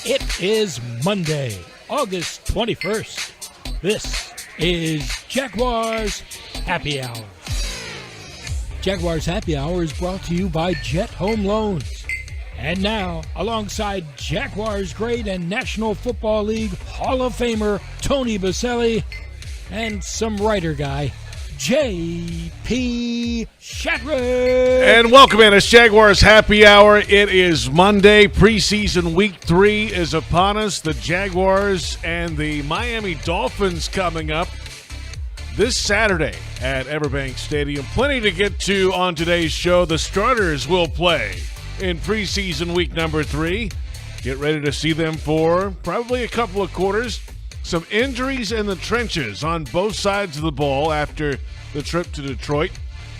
It is Monday, August 21st. This is Jaguars Happy Hour. Jaguars Happy Hour is brought to you by Jet Home Loans. And now, alongside Jaguars great and National Football League Hall of Famer Tony Boselli and some writer guy, J.P. Shadrick. And welcome in. It's Jaguars Happy Hour. It is Monday. Preseason Week 3 is upon us. The Jaguars and the Miami Dolphins coming up this Saturday at Everbank Stadium. Plenty to get to on today's show. The starters will play in preseason week number 3. Get ready to see them for probably a couple of quarters. Some injuries in the trenches on both sides of the ball after the trip to Detroit.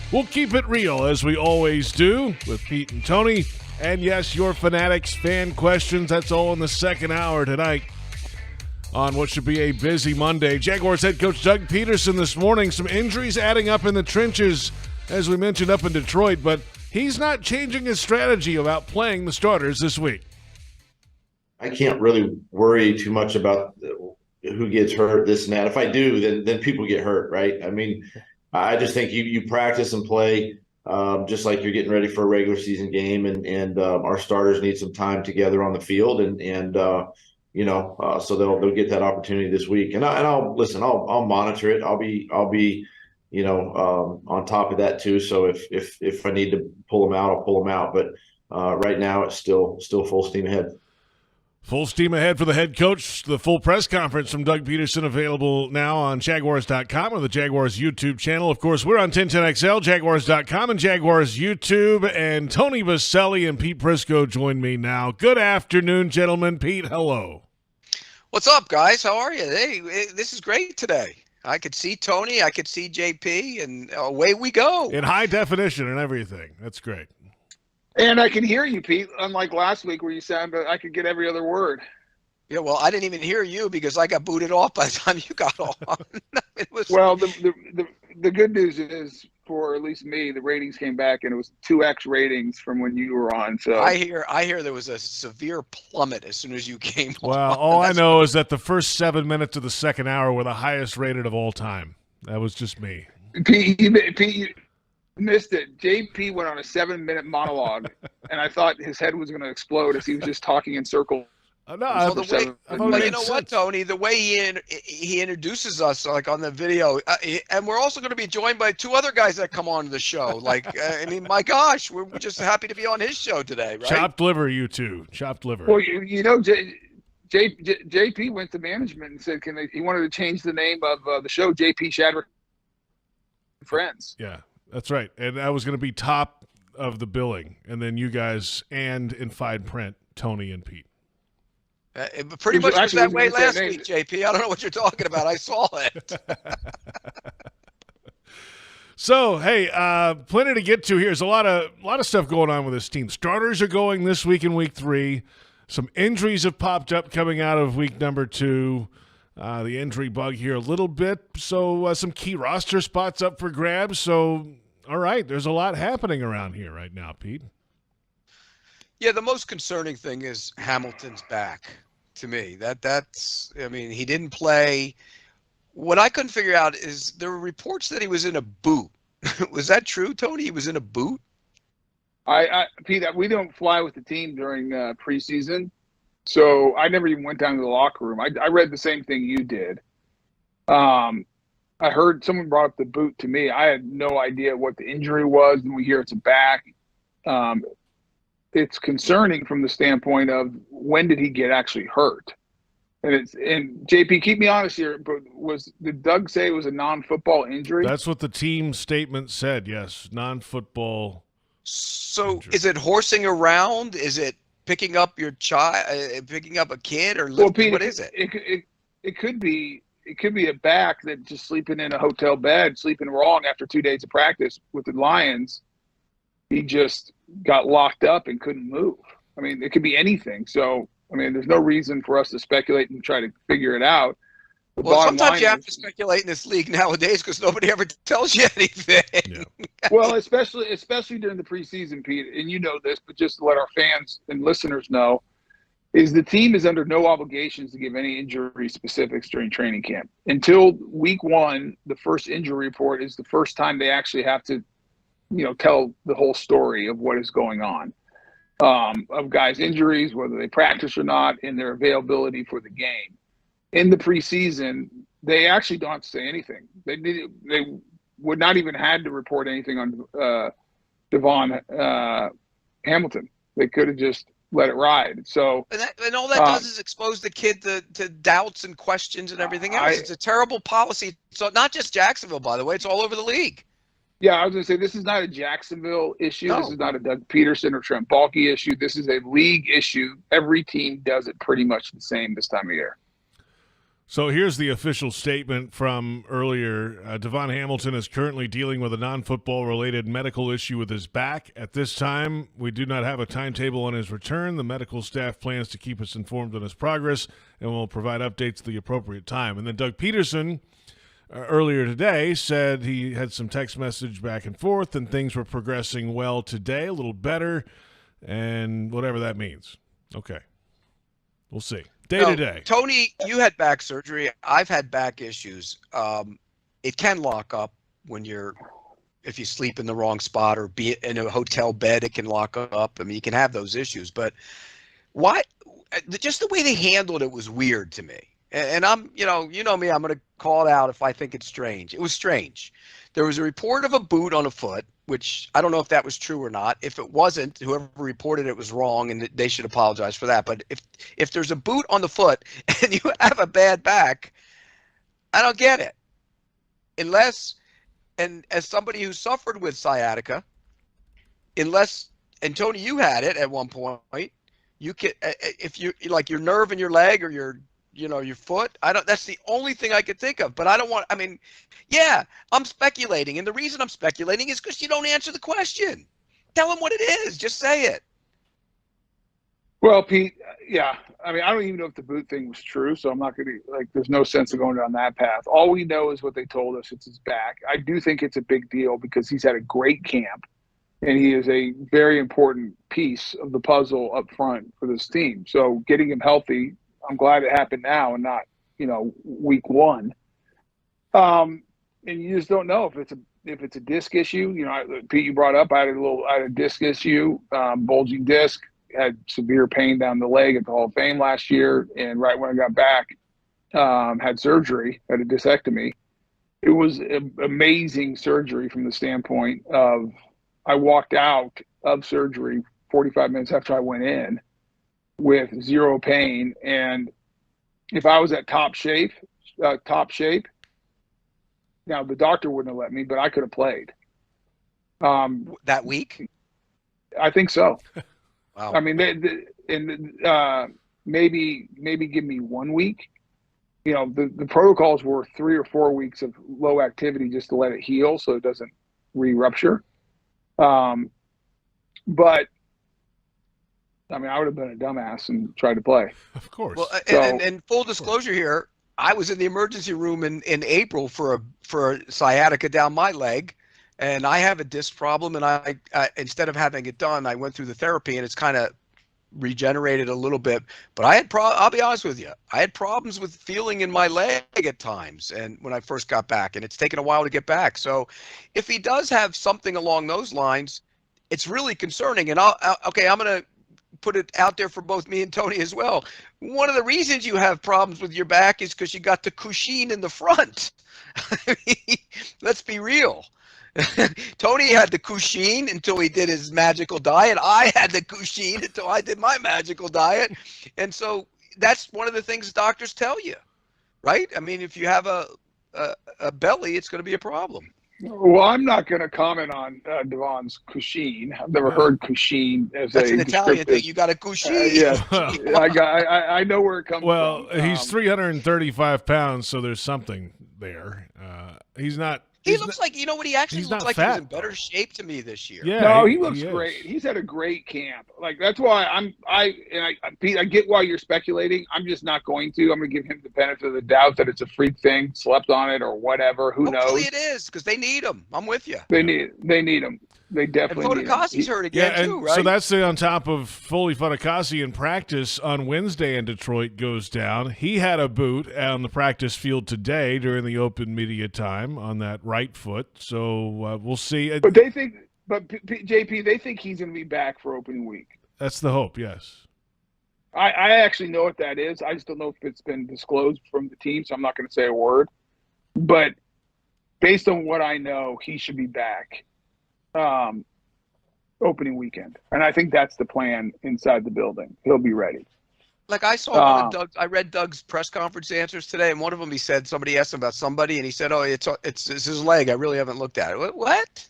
We'll keep it real, as we always do, with Pete and Tony. And yes, your Fanatics fan questions. That's all in the second hour tonight on what should be a busy Monday. Jaguars head coach Doug Peterson this morning. Some injuries adding up in the trenches, as we mentioned, up in Detroit. But he's not changing his strategy about playing the starters this week. I can't really worry too much about who gets hurt, this and that. If I do, then people get hurt, right? I mean, I just think you practice and play just like you're getting ready for a regular season game, and our starters need some time together on the field, so they'll get that opportunity this week. And I'll listen. I'll monitor it. I'll be on top of that too. So if I need to pull them out, I'll pull them out. But right now, it's still full steam ahead. Full steam ahead for the head coach. The full press conference from Doug Peterson available now on Jaguars.com or the Jaguars YouTube channel. Of course, we're on 1010XL, Jaguars.com, and Jaguars YouTube. And Tony Boselli and Pete Prisco join me now. Good afternoon, gentlemen. Pete, hello. What's up, guys? How are you? Hey, this is great today. I could see Tony, I could see JP, and away we go. In high definition and everything. That's great. And I can hear you, Pete, unlike last week where you sounded I could get every other word. Yeah, well, I didn't even hear you because I got booted off by the time you got on. Well, the good news is, for at least me, the ratings came back, and it was 2x ratings from when you were on. So I hear there was a severe plummet as soon as you came on. Well, all I know is that the first 7 minutes of the second hour were the highest rated of all time. That was just me. Pete, you missed it. JP went on a 7-minute monologue, and I thought his head was going to explode as he was just talking in circles. But you know what, Tony? The way he introduces us, like on the video, and we're also going to be joined by 2 other guys that come on the show. Like, my gosh, we're just happy to be on his show today, right? Chopped liver, you two. Chopped liver. Well, JP went to management and said he wanted to change the name of the show, JP Shadrick Friends. Yeah. That's right. And I was going to be top of the billing. And then you guys and in fine print, Tony and Pete. It pretty much was that way last week, JP. I don't know what you're talking about. I saw it. So, hey, plenty to get to here. There's a lot of stuff going on with this team. Starters are going this week in week 3. Some injuries have popped up coming out of week number 2. The injury bug here a little bit. So some key roster spots up for grabs. So, all right, there's a lot happening around here right now, Pete. Yeah, the most concerning thing is Hamilton's back to me. He didn't play. What I couldn't figure out is there were reports that he was in a boot. Was that true, Tony? He was in a boot? Pete, we don't fly with the team during preseason. So I never even went down to the locker room. I read the same thing you did. I heard someone brought up the boot to me. I had no idea what the injury was. And we hear it's a back. It's concerning from the standpoint of when did he get actually hurt? And JP, keep me honest here, but did Doug say it was a non-football injury? That's what the team statement said, yes, non-football. So injury. Is it horsing around? Is it picking up your child, picking up a kid, or Pete, what is it? It could be a back that just sleeping in a hotel bed, sleeping wrong after 2 days of practice with the Lions. He just got locked up and couldn't move. I mean, it could be anything. So, there's no reason for us to speculate and try to figure it out. Well, sometimes you have to speculate in this league nowadays because nobody ever tells you anything. Yeah. Well, especially during the preseason, Pete, and you know this, but just to let our fans and listeners know, is the team is under no obligations to give any injury specifics during training camp. Until week 1, the first injury report is the first time they actually have to, tell the whole story of what is going on, of guys' injuries, whether they practice or not, and their availability for the game. In the preseason, they actually don't have to say anything. They would not even had to report anything on Devon Hamilton. They could have just let it ride. So and all that does is expose the kid to doubts and questions and everything else. It's a terrible policy. So not just Jacksonville, by the way, it's all over the league. Yeah, I was going to say, this is not a Jacksonville issue. No. This is not a Doug Peterson or Trent Baalke issue. This is a league issue. Every team does it pretty much the same this time of year. So here's the official statement from earlier. Devon Hamilton is currently dealing with a non-football related medical issue with his back. At this time, we do not have a timetable on his return. The medical staff plans to keep us informed on his progress and will provide updates at the appropriate time. And then Doug Peterson earlier today said he had some text message back and forth and things were progressing well today, a little better, and whatever that means. Okay. We'll see. Day to day. Tony, you had back surgery. I've had back issues. It can lock up if you sleep in the wrong spot or be in a hotel bed, it can lock up. I mean, you can have those issues, but why? Just the way they handled it was weird to me. And I'm, you know me, I'm going to call it out if I think it's strange. It was strange. There was a report of a boot on a foot, which I don't know if that was true or not. If it wasn't, whoever reported it was wrong, and they should apologize for that. But if there's a boot on the foot and you have a bad back, I don't get it. Unless, and as somebody who suffered with sciatica, and Tony, you had it at one point, you can, if you like your nerve in your leg or your foot, that's the only thing I could think of. But yeah, I'm speculating. And the reason I'm speculating is because you don't answer the question. Tell them what it is. Just say it. Well, Pete, yeah. I don't even know if the boot thing was true, so I'm not going to, there's no sense of going down that path. All we know is what they told us. It's his back. I do think it's a big deal because he's had a great camp, and he is a very important piece of the puzzle up front for this team. So getting him healthy, I'm glad it happened now and not, week 1. And you just don't know if it's a disc issue. Pete, you brought up I had a disc issue, bulging disc, had severe pain down the leg at the Hall of Fame last year, and right when I got back, had surgery, had a discectomy. It was amazing surgery from the standpoint of I walked out of surgery 45 minutes after I went in with zero pain. And if I was at top shape, now the doctor wouldn't have let me, but I could have played. That week? I think so. Wow. Maybe give me 1 week. The protocols were 3 or 4 weeks of low activity just to let it heal so it doesn't re-rupture. But I would have been a dumbass and tried to play. Of course. Well, and full disclosure here, I was in the emergency room in April for a sciatica down my leg, and I have a disc problem. And I instead of having it done, I went through the therapy, and it's kind of regenerated a little bit. But I'll be honest with you, I had problems with feeling in my leg at times, and when I first got back, and it's taken a while to get back. So, if he does have something along those lines, it's really concerning. And I'm going to put it out there for both me and Tony as well. One of the reasons you have problems with your back is because you got the cushion in the front. Let's be real. Tony had the cushion until he did his magical diet. I had the cushion until I did my magical diet. And so that's one of the things doctors tell you, right? If you have a belly, it's going to be a problem. Well, I'm not going to comment on Devon's cushion. I've never heard cushion as That's an Italian thing. You got a cushion. Yeah, I know where it comes from. Well, he's 335 pounds, so there's something there. He looks like, what he actually looked like? Fat. He was in better shape to me this year. Yeah, no, he looks great. He's had a great camp. That's why Pete, I get why you're speculating. I'm just not going to. I'm going to give him the benefit of the doubt that it's a freak thing, slept on it or whatever. Who knows? Hopefully it is, because they need him. I'm with you. They need him. They definitely. And Fodakasi's hurt again too, right? So that's on top of Foley Fodakasi in practice on Wednesday in Detroit goes down. He had a boot on the practice field today during the open media time on that right foot. So we'll see. But they think, JP, they think he's going to be back for opening week. That's the hope, yes. I actually know what that is. I just don't know if it's been disclosed from the team, so I'm not going to say a word. But based on what I know, he should be back opening weekend. And I think that's the plan inside the building. He'll be ready. Like I saw I read Doug's press conference answers today, and one of them he said somebody asked him about somebody, and he said, "Oh, it's his leg. I really haven't looked at it." What?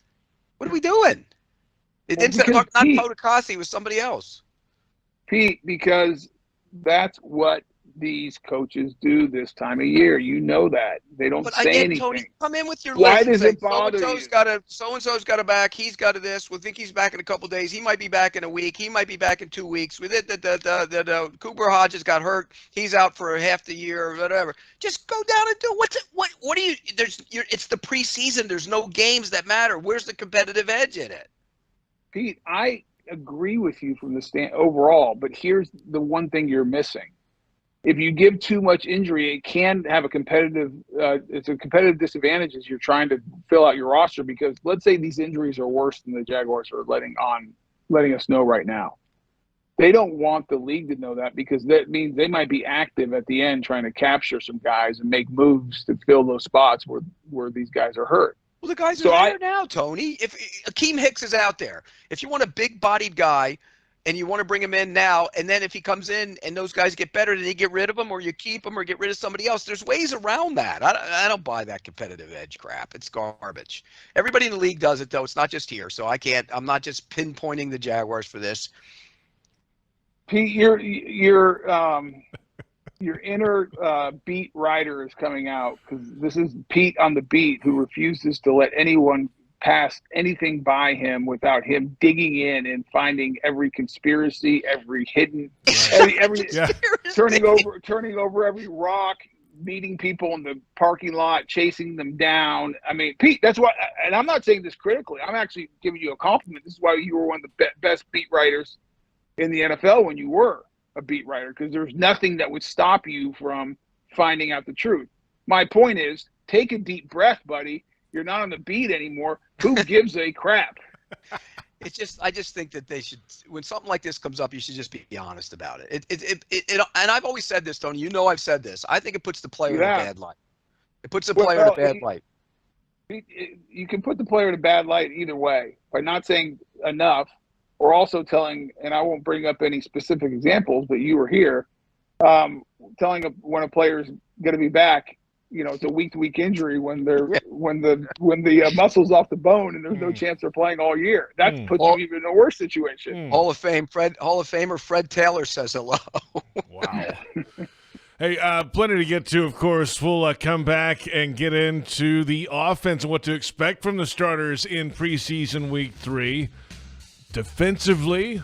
What are we doing? It didn't say not Fodakasi, it was somebody else. Pete, because that's what these coaches do this time of year. You know that. They don't say anything. Tony, come in with your Why list. does it bother you? So-and-so's got a back. He's got a this. We think he's back in a couple days. He might be back in a week. He might be back in 2 weeks. With it, the Cooper Hodges got hurt. He's out for half the year or whatever. Just go down and do what do you? It's the preseason. There's no games that matter. Where's the competitive edge in it? Pete, I agree with you from the stand overall, but here's the one thing you're missing. If you give too much injury, it can have a competitive it's a competitive disadvantage as you're trying to fill out your roster, because let's say these injuries are worse than the Jaguars are letting us know right now. They don't want the league to know that, because that means they might be active at the end trying to capture some guys and make moves to fill those spots where these guys are hurt. Well, the guys are there now, Tony. If Akeem Hicks is out there, if you want a big-bodied guy and you want to bring him in now, and then if he comes in and those guys get better, then you get rid of him or you keep him or get rid of somebody else. There's ways around that. I don't buy that competitive edge crap. It's garbage. Everybody in the league does it, though. It's not just here, so I'm not just pinpointing the Jaguars for this. Pete, your inner beat writer is coming out, because this is Pete on the beat, who refuses to let anyone pass anything by him without him digging in and finding every conspiracy, every hidden, every turning over every rock, meeting people in the parking lot, chasing them down. I mean, Pete, that's why, and I'm not saying this critically. I'm actually giving you a compliment. This is why you were one of the best beat writers in the NFL when you were a beat writer, because there's nothing that would stop you from finding out the truth. My point is, take a deep breath, buddy. You're not on the beat anymore. Who gives a crap? I just think that they should, when something like this comes up, you should just be honest about it. And I've always said this, Tony. You know I've said this. I think it puts the player in a bad light. It puts the player in a bad light. You can put the player in a bad light either way, by not saying enough, or also telling, and I won't bring up any specific examples, but you were here, telling when a player's going to be back. You know, it's a week-to-week injury when the muscle's off the bone and there's no chance they're playing all year. That puts you even in a worse situation. Hall of Famer Fred Taylor says hello. Wow. Hey, plenty to get to, of course. We'll come back and get into the offense and what to expect from the starters in preseason week 3. Defensively,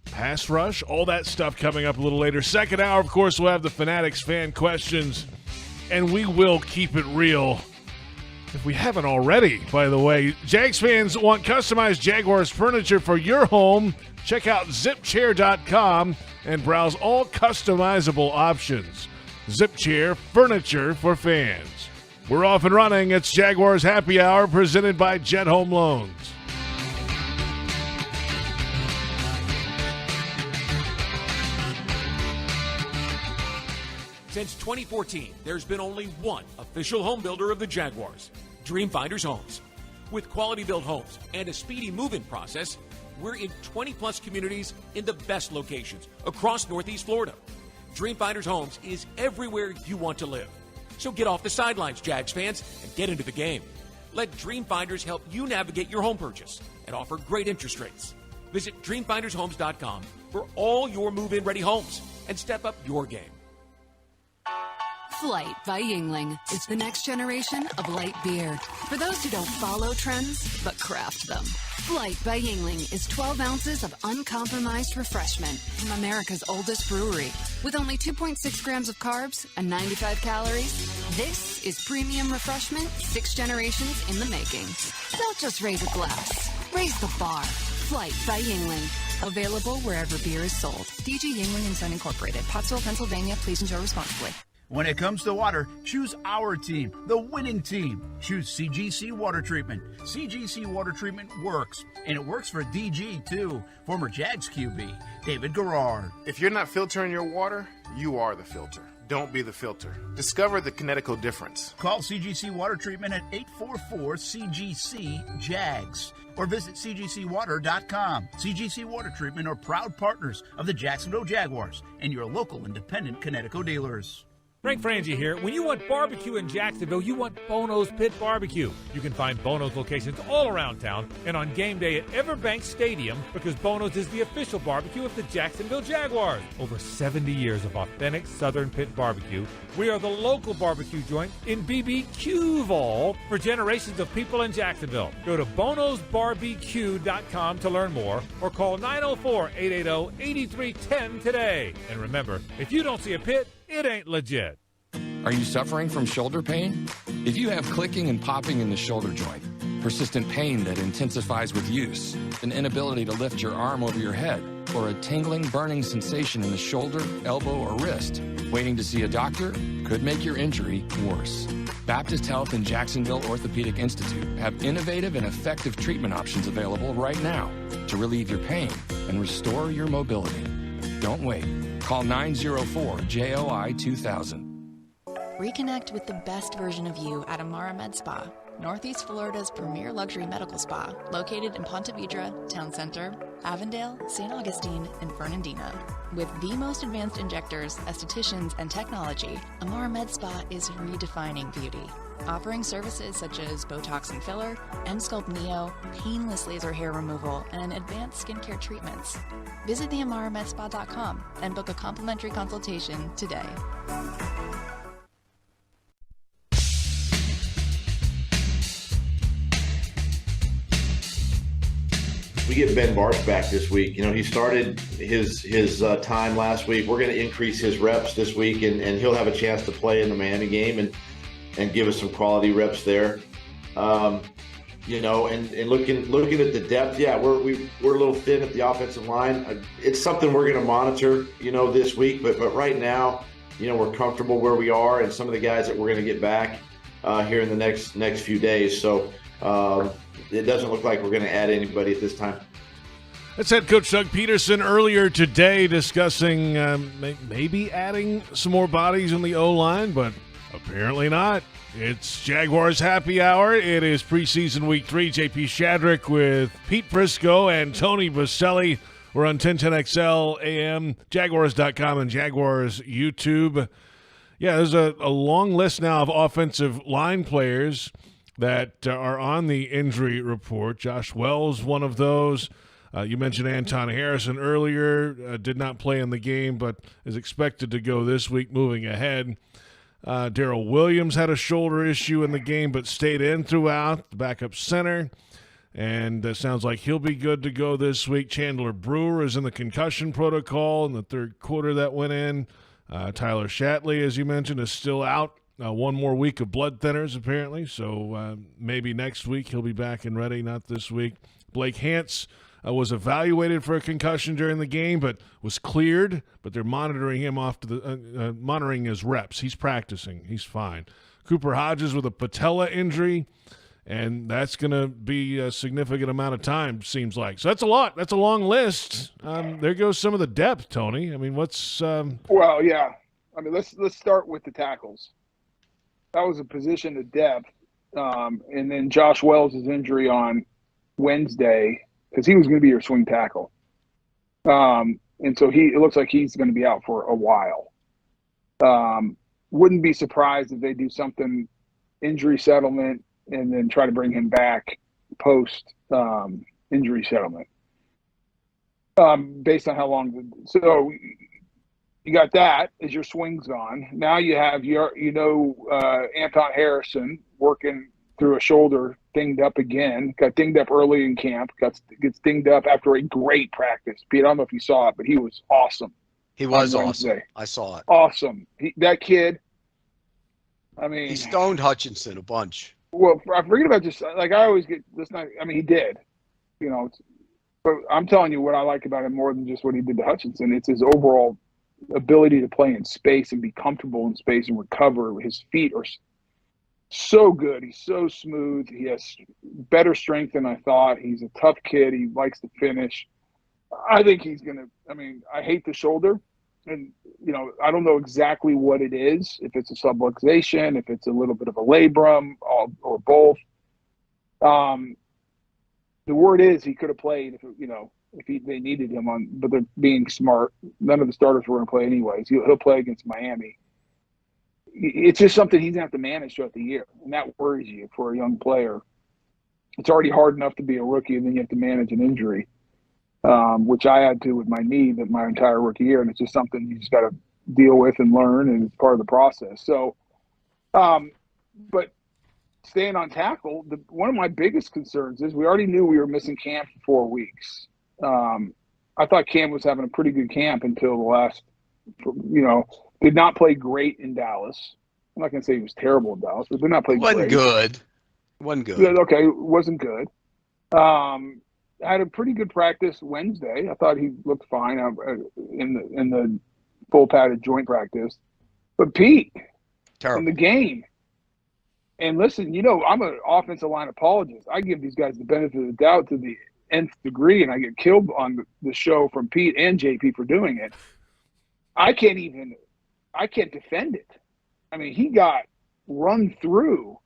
pass rush, all that stuff coming up a little later. Second hour, of course, we'll have the Fanatics fan questions. And we will keep it real, if we haven't already, by the way. Jags fans want customized Jaguars furniture for your home. Check out zipchair.com and browse all customizable options. ZipChair, furniture for fans. We're off and running. It's Jaguars Happy Hour, presented by Jet Home Loans. Since 2014, there's been only one official home builder of the Jaguars, Dreamfinders Homes. With quality-built homes and a speedy move-in process, we're in 20-plus communities in the best locations across Northeast Florida. Dreamfinders Homes is everywhere you want to live. So get off the sidelines, Jags fans, and get into the game. Let Dreamfinders help you navigate your home purchase and offer great interest rates. Visit DreamfindersHomes.com for all your move-in ready homes and step up your game. Flight by Yingling is the next generation of light beer. For those who don't follow trends, but craft them. Flight by Yingling is 12 ounces of uncompromised refreshment from America's oldest brewery. With only 2.6 grams of carbs and 95 calories, this is premium refreshment 6 generations in the making. Don't just raise a glass. Raise the bar. Flight by Yingling. Available wherever beer is sold. DG Yingling and Son Incorporated. Pottsville, Pennsylvania. Please enjoy responsibly. When it comes to water, choose our team, the winning team. Choose CGC Water Treatment. CGC Water Treatment works, and it works for DG too, former Jags QB, David Garrard. If you're not filtering your water, you are the filter. Don't be the filter. Discover the Kinetico difference. Call CGC Water Treatment at 844-CGC-JAGS or visit cgcwater.com. CGC Water Treatment are proud partners of the Jacksonville Jaguars and your local independent Kinetico dealers. Frank Frangie here. When you want barbecue in Jacksonville, you want Bono's Pit Barbecue. You can find Bono's locations all around town and on game day at Everbank Stadium because Bono's is the official barbecue of the Jacksonville Jaguars. Over 70 years of authentic Southern Pit Barbecue. We are the local barbecue joint in BBQval for generations of people in Jacksonville. Go to bonosbarbq.com to learn more or call 904-880-8310 today. And remember, if you don't see a pit, it ain't legit. Are you suffering from shoulder pain? If you have clicking and popping in the shoulder joint, persistent pain that intensifies with use, an inability to lift your arm over your head, or a tingling, burning sensation in the shoulder, elbow, or wrist, waiting to see a doctor could make your injury worse. Baptist Health and Jacksonville Orthopedic Institute have innovative and effective treatment options available right now to relieve your pain and restore your mobility. Don't wait. Call 904-JOI-2000. Reconnect with the best version of you at Amara Med Spa, Northeast Florida's premier luxury medical spa, located in Ponte Vedra, Town Center, Avondale, St. Augustine, and Fernandina. With the most advanced injectors, estheticians, and technology, Amara Med Spa is redefining beauty, offering services such as Botox and filler, Emsculpt Neo, painless laser hair removal, and advanced skincare treatments. Visit theamaramedspa.com and book a complimentary consultation today. We get Ben Barch back this week. You know, he started his time last week. We're going to increase his reps this week, and he'll have a chance to play in the Miami game and give us some quality reps there. You know, and looking at the depth, yeah, we're a little thin at the offensive line. It's something we're going to monitor, you know, this week. But right now, you know, we're comfortable where we are, and some of the guys that we're going to get back here in the next few days. So it doesn't look like we're going to add anybody at this time. That's head coach Doug Peterson earlier today discussing maybe adding some more bodies in the O-line, but apparently not. It's Jaguars Happy Hour. It is preseason week 3. JP Shadrick with Pete Prisco and Tony Boselli. We're on 1010XL AM, Jaguars.com, and Jaguars YouTube. Yeah, there's a long list now of offensive line players that are on the injury report. Josh Wells, one of those. You mentioned Anton Harrison earlier, did not play in the game, but is expected to go this week moving ahead. Darrell Williams had a shoulder issue in the game, but stayed in throughout, the backup center, and sounds like he'll be good to go this week. Chandler Brewer is in the concussion protocol in the third quarter that went in. Tyler Shatley, as you mentioned, is still out. One more week of blood thinners, apparently, so maybe next week he'll be back and ready, not this week. Blake Hance was evaluated for a concussion during the game, but was cleared. But they're monitoring him monitoring his reps. He's practicing. He's fine. Cooper Hodges with a patella injury, and that's going to be a significant amount of time, seems like. So that's a lot. That's a long list. There goes some of the depth, Tony. I mean, what's Well, yeah. I mean, let's start with the tackles. That was a position of depth, and then Josh Wells' injury on Wednesday, because he was going to be your swing tackle. And so it looks like he's going to be out for a while. Wouldn't be surprised if they do something injury settlement and then try to bring him back post injury settlement based on how long. So you got that as your swing's on. Now you have Anton Harrison working through a shoulder, dinged up again. Got dinged up early in camp. Gets dinged up after a great practice. Pete, I don't know if you saw it, but he was awesome. He was awesome. I saw it. Awesome. That kid. I mean, he stoned Hutchinson a bunch. Well, I forget about just like I always get this night. I mean, he did, But I'm telling you what I like about him more than just what he did to Hutchinson. It's his overall ability to play in space and be comfortable in space and recover. His feet are so good. He's so smooth. He has better strength than I thought. He's a tough kid. He likes to finish. I think he's going to – I hate the shoulder. And, I don't know exactly what it is, if it's a subluxation, if it's a little bit of a labrum, or both. The word is he could have played if they needed him on, but they're being smart. None of the starters were going to play anyways. He'll play against Miami. It's just something he's going to have to manage throughout the year, and that worries you for a young player. It's already hard enough to be a rookie, and then you have to manage an injury, which I had to with my knee my entire rookie year, and it's just something you just got to deal with and learn, and it's part of the process. So, but staying on tackle, one of my biggest concerns is we already knew we were missing camp for 4 weeks. I thought Cam was having a pretty good camp until the last, did not play great in Dallas. I'm not going to say he was terrible in Dallas, but did not play great. Wasn't good. Okay, wasn't good. Had a pretty good practice Wednesday. I thought he looked fine in the full padded joint practice. But Pete, in the game, and listen, I'm an offensive line apologist. I give these guys the benefit of the doubt to the nth degree, and I get killed on the show from Pete and JP for doing it. I can't defend it. He got run through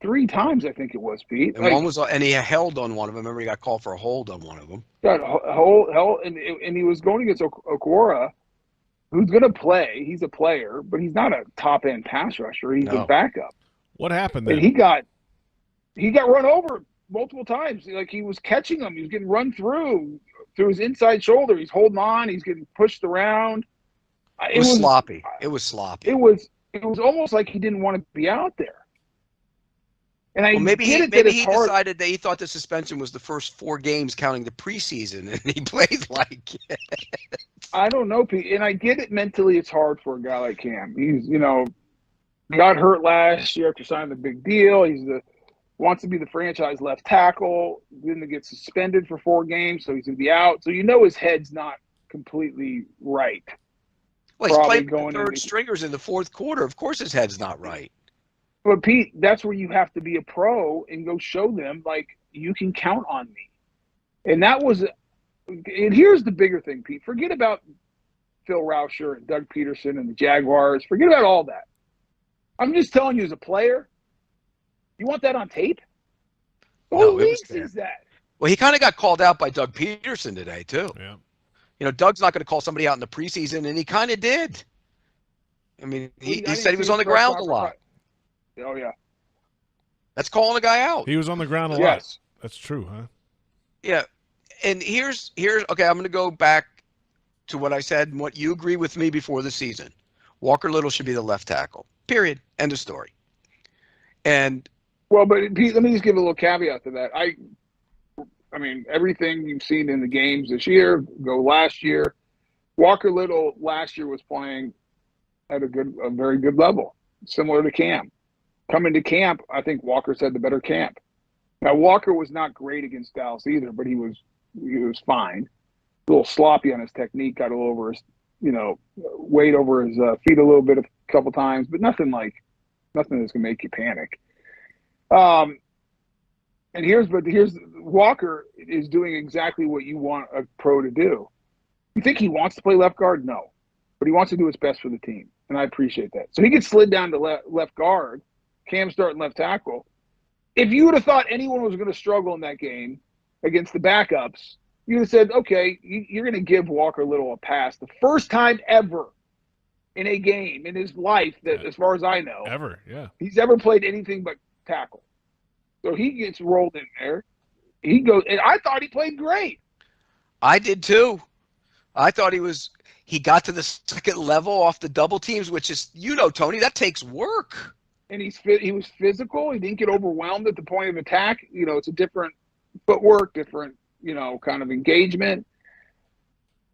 3 times, I think it was, Pete. And he held on one of them. Remember, he got called for a hold on one of them. Got held, and he was going against Okora, who's going to play. He's a player, but he's not a top-end pass rusher. He's a backup. What happened then? And he got run over multiple times. Like, he was catching him. He was getting run through his inside shoulder. He's holding on. He's getting pushed around. It was sloppy. It was sloppy. It was almost like he didn't want to be out there. And maybe he decided that he thought the suspension was the first 4 games counting the preseason, and he played like it. I don't know, Pete. And I get it mentally. It's hard for a guy like Cam. He's, got hurt last year after signing the big deal. Wants to be the franchise left tackle. Didn't get suspended for 4 games, so he's going to be out. So his head's not completely right. Well, he's playing with third stringers in the fourth quarter. Of course his head's not right. But, Pete, that's where you have to be a pro and go show them, like, you can count on me. And here's the bigger thing, Pete. Forget about Phil Rauscher and Doug Peterson and the Jaguars. Forget about all that. I'm just telling you, as a player, you want that on tape? Who sees that? Well, he kind of got called out by Doug Peterson today, too. Yeah. Doug's not going to call somebody out in the preseason, and he kind of did. He said he was on the ground a lot. Oh, yeah. That's calling a guy out. He was on the ground a lot. Yes. That's true, huh? Yeah. And here's okay, I'm going to go back to what I said and what you agree with me before the season. Walker Little should be the left tackle. Period. End of story. And well, but Pete, let me just give a little caveat to that. Everything you've seen in the games this year, last year, Walker Little last year was playing at a very good level, similar to Cam. Coming to camp, I think Walker's had the better camp. Now, Walker was not great against Dallas either, but he was fine. A little sloppy on his technique, got a little over his, weight over his feet a little bit a couple times, but nothing that's going to make you panic. And here's Walker is doing exactly what you want a pro to do. You think he wants to play left guard? No, but he wants to do his best for the team, and I appreciate that. So he gets slid down to left guard. Cam starting left tackle. If you would have thought anyone was going to struggle in that game against the backups, you would have said, okay, you're going to give Walker Little a pass. The first time ever in a game in his life that, as far as I know, he's ever played anything but tackle. So he gets rolled in there. He goes, and I thought he played great. I did too. I thought he got to the second level off the double teams, which is, Tony, that takes work. And he was physical. He didn't get overwhelmed at the point of attack. It's a different footwork, different, kind of engagement.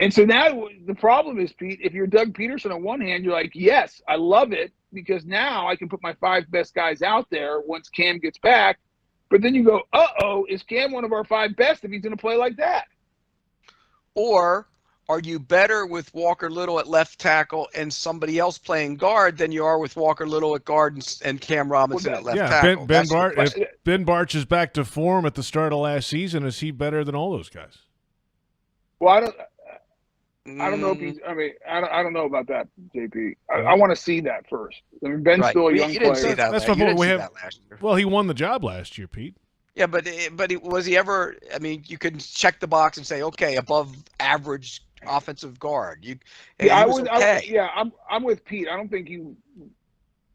And so now the problem is, Pete, if you're Doug Peterson on one hand, you're like, yes, I love it, because now I can put my 5 best guys out there once Cam gets back. But then you go, is Cam one of our 5 best if he's going to play like that? Or are you better with Walker Little at left tackle and somebody else playing guard than you are with Walker Little at guard and Cam Robinson at left tackle? If Ben Barch is back to form at the start of last season, is he better than all those guys? Well, I don't know if he's. I mean, I don't know about that, JP. I want to see that first. I mean, Ben's still a young player. See that That's you my point. didn't see that last year. Well, he won the job last year, Pete. Yeah, but was he ever? I mean, you can check the box and say, okay, above average offensive guard. I'm with Pete. I don't think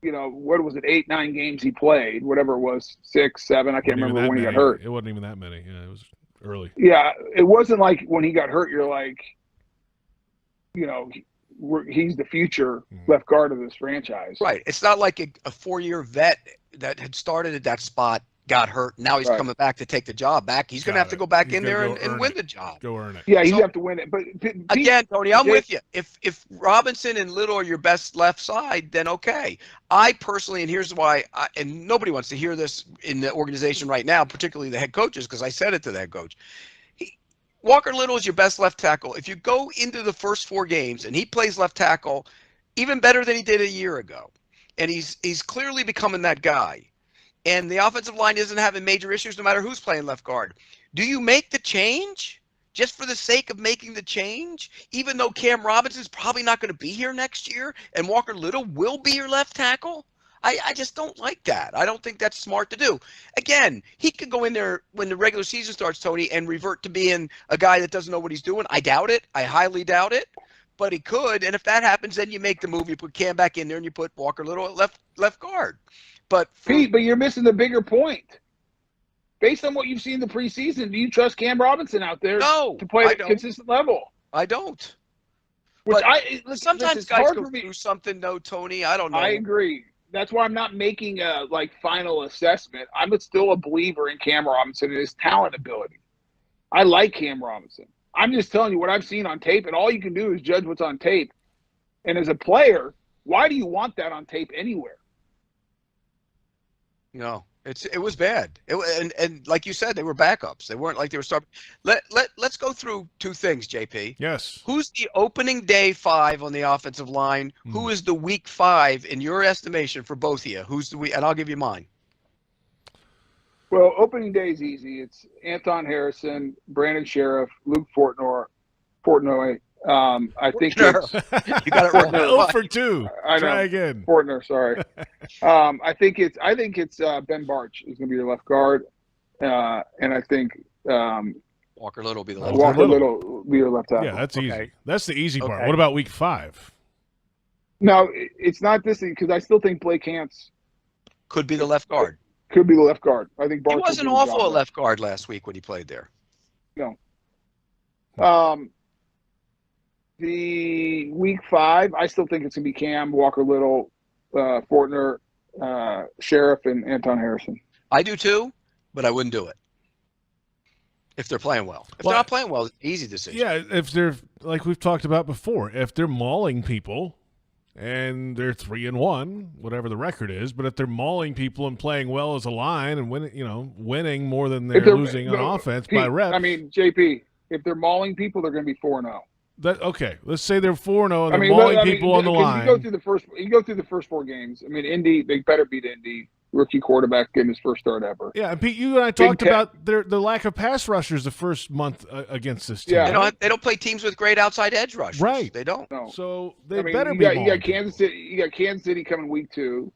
what was it, 8, 9 games he played, whatever it was, 6, 7. I can't remember when he got hurt. It wasn't even that many. Yeah, it was early. Yeah, it wasn't like when he got hurt, you're like, he's the future left guard of this franchise. Right. It's not like a 4-year vet that had started at that spot got hurt. Now he's coming back to take the job back. He's going to have to go back in there and win the job. Go earn it. Yeah, he's have to win it. But again, Tony, I'm with you. If Robinson and Little are your best left side, then okay. I personally, and here's why, and nobody wants to hear this in the organization right now, particularly the head coaches, because I said it to the head coach. Walker Little is your best left tackle. If you go into the first 4 games and he plays left tackle even better than he did a year ago, and he's clearly becoming that guy, and the offensive line isn't having major issues no matter who's playing left guard, do you make the change just for the sake of making the change, even though Cam Robinson's probably not going to be here next year and Walker Little will be your left tackle? I just don't like that. I don't think that's smart to do. Again, he could go in there when the regular season starts, Tony, and revert to being a guy that doesn't know what he's doing. I doubt it. I highly doubt it. But he could, and if that happens, then you make the move. You put Cam back in there, and you put Walker Little at left guard. But Pete, but you're missing the bigger point. Based on what you've seen in the preseason, do you trust Cam Robinson out there to play at a consistent level? I don't. Sometimes guys go through something, though, Tony. I don't know. I agree. That's why I'm not making a final assessment. I'm still a believer in Cam Robinson and his talent ability. I like Cam Robinson. I'm just telling you what I've seen on tape, and all you can do is judge what's on tape. And as a player, why do you want that on tape anywhere? No, it was bad. And like you said, they were backups. They weren't like they were starting. Let's go through 2 things, JP. Yes. Who's the opening day 5 on the offensive line? Who is the week 5 in your estimation for both of you? Who's the week? And I'll give you mine. Well, opening day is easy. It's Anton Harrison, Brandon Sheriff, Luke Fortnoy. I think it's you got it wrong. 0 for 2. I know. Try again. Fortner, sorry. I think it's Ben Barch is going to be your left guard, and I think Walker Little will be the left. Walker Little will be your left tackle. Yeah, that's easy. That's the easy part. What about week 5? No, it's not this because I still think Blake Hance could be the left guard. Could be the left guard. I think Barch he wasn't awful at left guard last week when he played there. No. The week 5, I still think it's going to be Cam, Walker Little, Fortner, Sheriff, and Anton Harrison. I do too, but I wouldn't do it if they're playing well. If they're not playing well, it's an easy decision. Yeah, if they're, like we've talked about before, if they're mauling people and they're 3-1, whatever the record is, but if they're mauling people and playing well as a line and winning more than they're losing on offense by reps. I mean, JP, if they're mauling people, they're going to be 4-0. Okay, let's say they're 4-0 and they're mauling people on the line. You go through the first 4 games. I mean, Indy, they better beat Indy. Rookie quarterback getting his first start ever. Yeah, and Pete, you and I talked about the lack of pass rushers the first month against this team. Yeah, they don't play teams with great outside edge rushers. Right, they don't. No. So they better be. You got Kansas City. You got Kansas City coming week 2.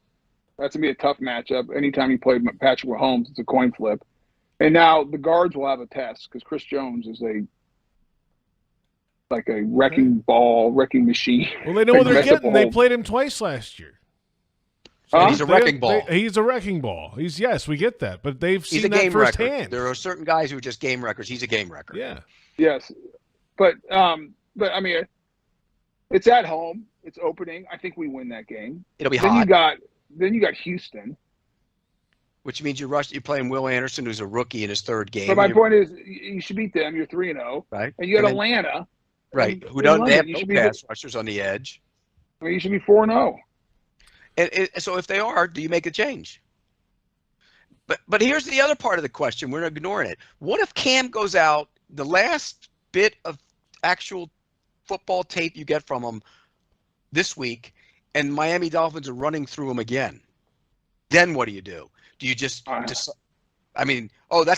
That's gonna be a tough matchup. Anytime you play Patrick Mahomes, it's a coin flip. And now the guards will have a test because Chris Jones is a wrecking ball, wrecking machine. Well, they know what they're getting. They played him twice last year. So he's a wrecking ball. He's a wrecking ball. Yes, we get that, but they've seen that firsthand. There are certain guys who are just game wreckers. He's a game wrecker. Yeah. Yes, but I mean, it's at home. It's opening. I think we win that game. It'll be hot. Then you got Houston, which means you're playing Will Anderson, who's a rookie in his 3rd game. But my point is, you should beat them. You're 3-0, right? And you got Atlanta, right? Who don't have no pass rushers on the edge. I mean, you should be 4-0. And so if they are, do you make a change? But here's the other part of the question. We're ignoring it. What if Cam goes out, the last bit of actual football tape you get from him this week, and Miami Dolphins are running through him again? Then what do you do? Do you just that's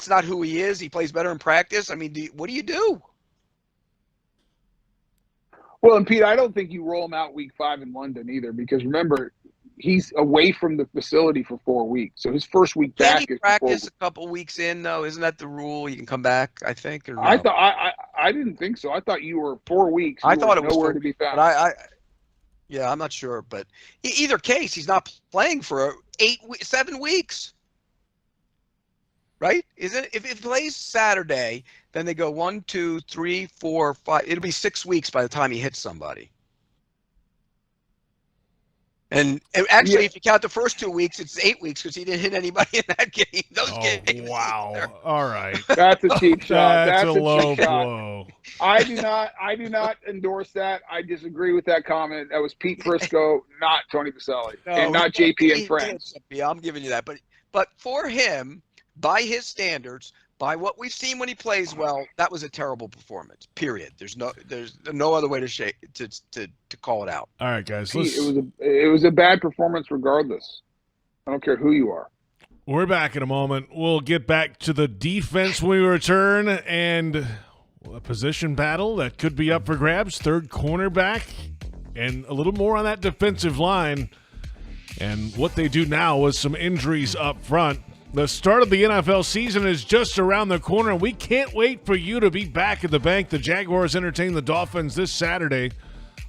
not who he is. He plays better in practice. I mean, what do you do? Well, and Pete, I don't think you roll him out week 5 in London either, because remember, he's away from the facility for 4 weeks. So his first week back Can he is practice a couple weeks in, though? Isn't that the rule? He can come back, I think. Or no? I didn't think so. I thought you were 4 weeks. I thought it was nowhere to be found. But I'm not sure. But either case, he's not playing for 7 weeks. Right? If it plays Saturday, then they go 1, 2, 3, 4, 5. It'll be 6 weeks by the time he hits somebody. And actually, if you count the first 2 weeks, it's 8 weeks because he didn't hit anybody in that game. Those games. Wow! All right, that's a cheap shot. That's a cheap low shot. blow. I do not endorse that. I disagree with that comment. That was Pete Prisco, not Tony Boselli, and not JP and friends. Yeah, I'm giving you that. But for him, by his standards, by what we've seen when he plays well, that was a terrible performance. Period. There's no other way to call it out. All right, guys. It was a bad performance regardless. I don't care who you are. We're back in a moment. We'll get back to the defense when we return, and a position battle that could be up for grabs. Third cornerback, and a little more on that defensive line and what they do now with some injuries up front. The start of the NFL season is just around the corner, and we can't wait for you to be back at the bank. The Jaguars entertain the Dolphins this Saturday.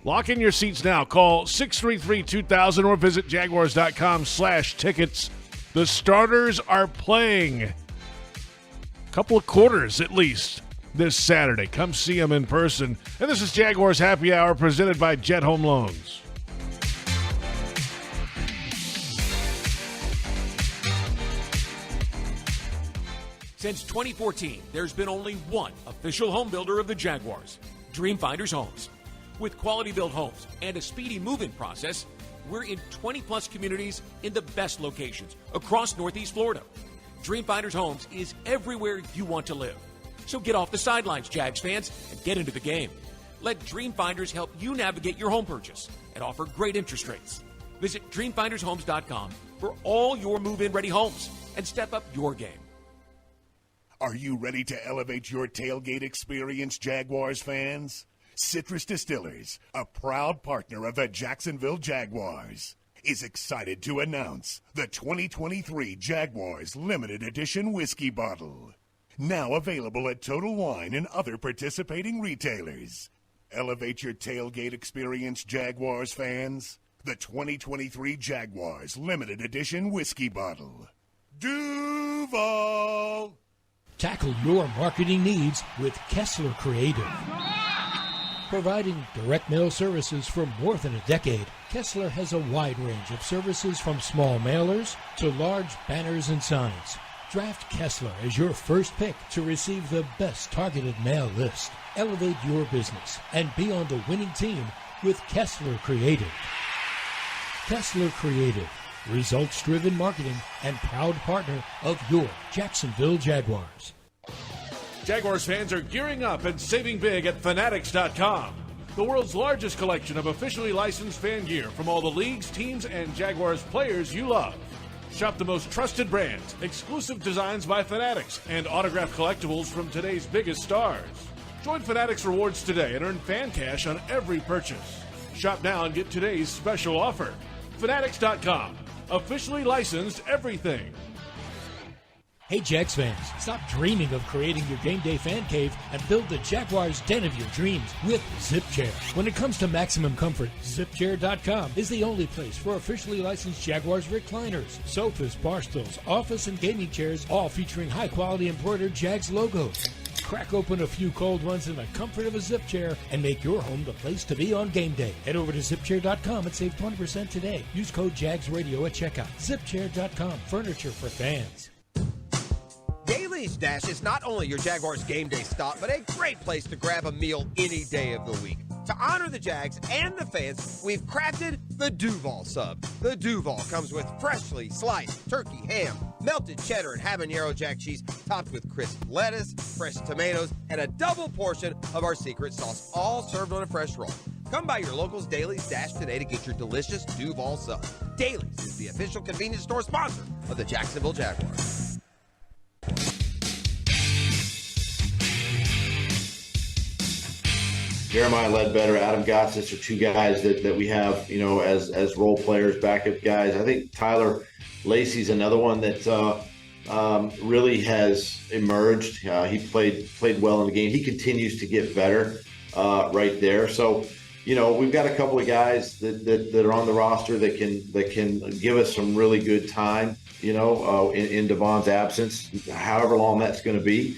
Lock in your seats now. Call 633-2000 or visit jaguars.com/tickets. The starters are playing a couple of quarters at least this Saturday. Come see them in person. And this is Jaguars Happy Hour presented by Jet Home Loans. Since 2014, there's been only one official home builder of the Jaguars, Dream Finders Homes. With quality-built homes and a speedy move-in process, we're in 20-plus communities in the best locations across Northeast Florida. Dream Finders Homes is everywhere you want to live. So get off the sidelines, Jags fans, and get into the game. Let Dream Finders help you navigate your home purchase and offer great interest rates. Visit DreamFindersHomes.com for all your move-in ready homes and step up your game. Are you ready to elevate your tailgate experience, Jaguars fans? Citrus Distillers, a proud partner of the Jacksonville Jaguars, is excited to announce the 2023 Jaguars Limited Edition Whiskey Bottle. Now available at Total Wine and other participating retailers. Elevate your tailgate experience, Jaguars fans. The 2023 Jaguars Limited Edition Whiskey Bottle. Duval! Tackle your marketing needs with Kessler Creative. Providing direct mail services for more than a decade, Kessler has a wide range of services from small mailers to large banners and signs. Draft Kessler as your first pick to receive the best targeted mail list. Elevate your business and be on the winning team with Kessler Creative. Kessler Creative, results-driven marketing and proud partner of your Jacksonville Jaguars. Jaguars fans are gearing up and saving big at Fanatics.com. The world's largest collection of officially licensed fan gear from all the leagues, teams, and Jaguars players you love. Shop the most trusted brands, exclusive designs by Fanatics, and autographed collectibles from today's biggest stars. Join Fanatics Rewards today and earn fan cash on every purchase. Shop now and get today's special offer. Fanatics.com. Officially licensed everything. Hey Jags fans, stop dreaming of creating your game day fan cave and build the Jaguars den of your dreams with ZipChair. When it comes to maximum comfort, ZipChair.com is the only place for officially licensed Jaguars recliners, sofas, bar stools, office and gaming chairs, all featuring high quality embroidered Jags logos. Crack open a few cold ones in the comfort of a ZipChair and make your home the place to be on game day. Head over to ZipChair.com and save 20% today. Use code JagsRadio at checkout. ZipChair.com, furniture for fans. Daly's Dash is not only your Jaguars game day stop, but a great place to grab a meal any day of the week. To honor the Jags and the fans, we've crafted the Duval Sub. The Duval comes with freshly sliced turkey, ham, melted cheddar and habanero jack cheese topped with crisp lettuce, fresh tomatoes, and a double portion of our secret sauce, all served on a fresh roll. Come by your local's Dailies Dash today to get your delicious Duval sub. Dailies is the official convenience store sponsor of the Jacksonville Jaguars. Jeremiah Ledbetter, Adam Gotsis are two guys that we have, as role players, backup guys. I think Tyler Lacey's another one that really has emerged. He played well in the game. He continues to get better right there. So, we've got a couple of guys that are on the roster that can give us some really good time, in Devon's absence, however long that's going to be.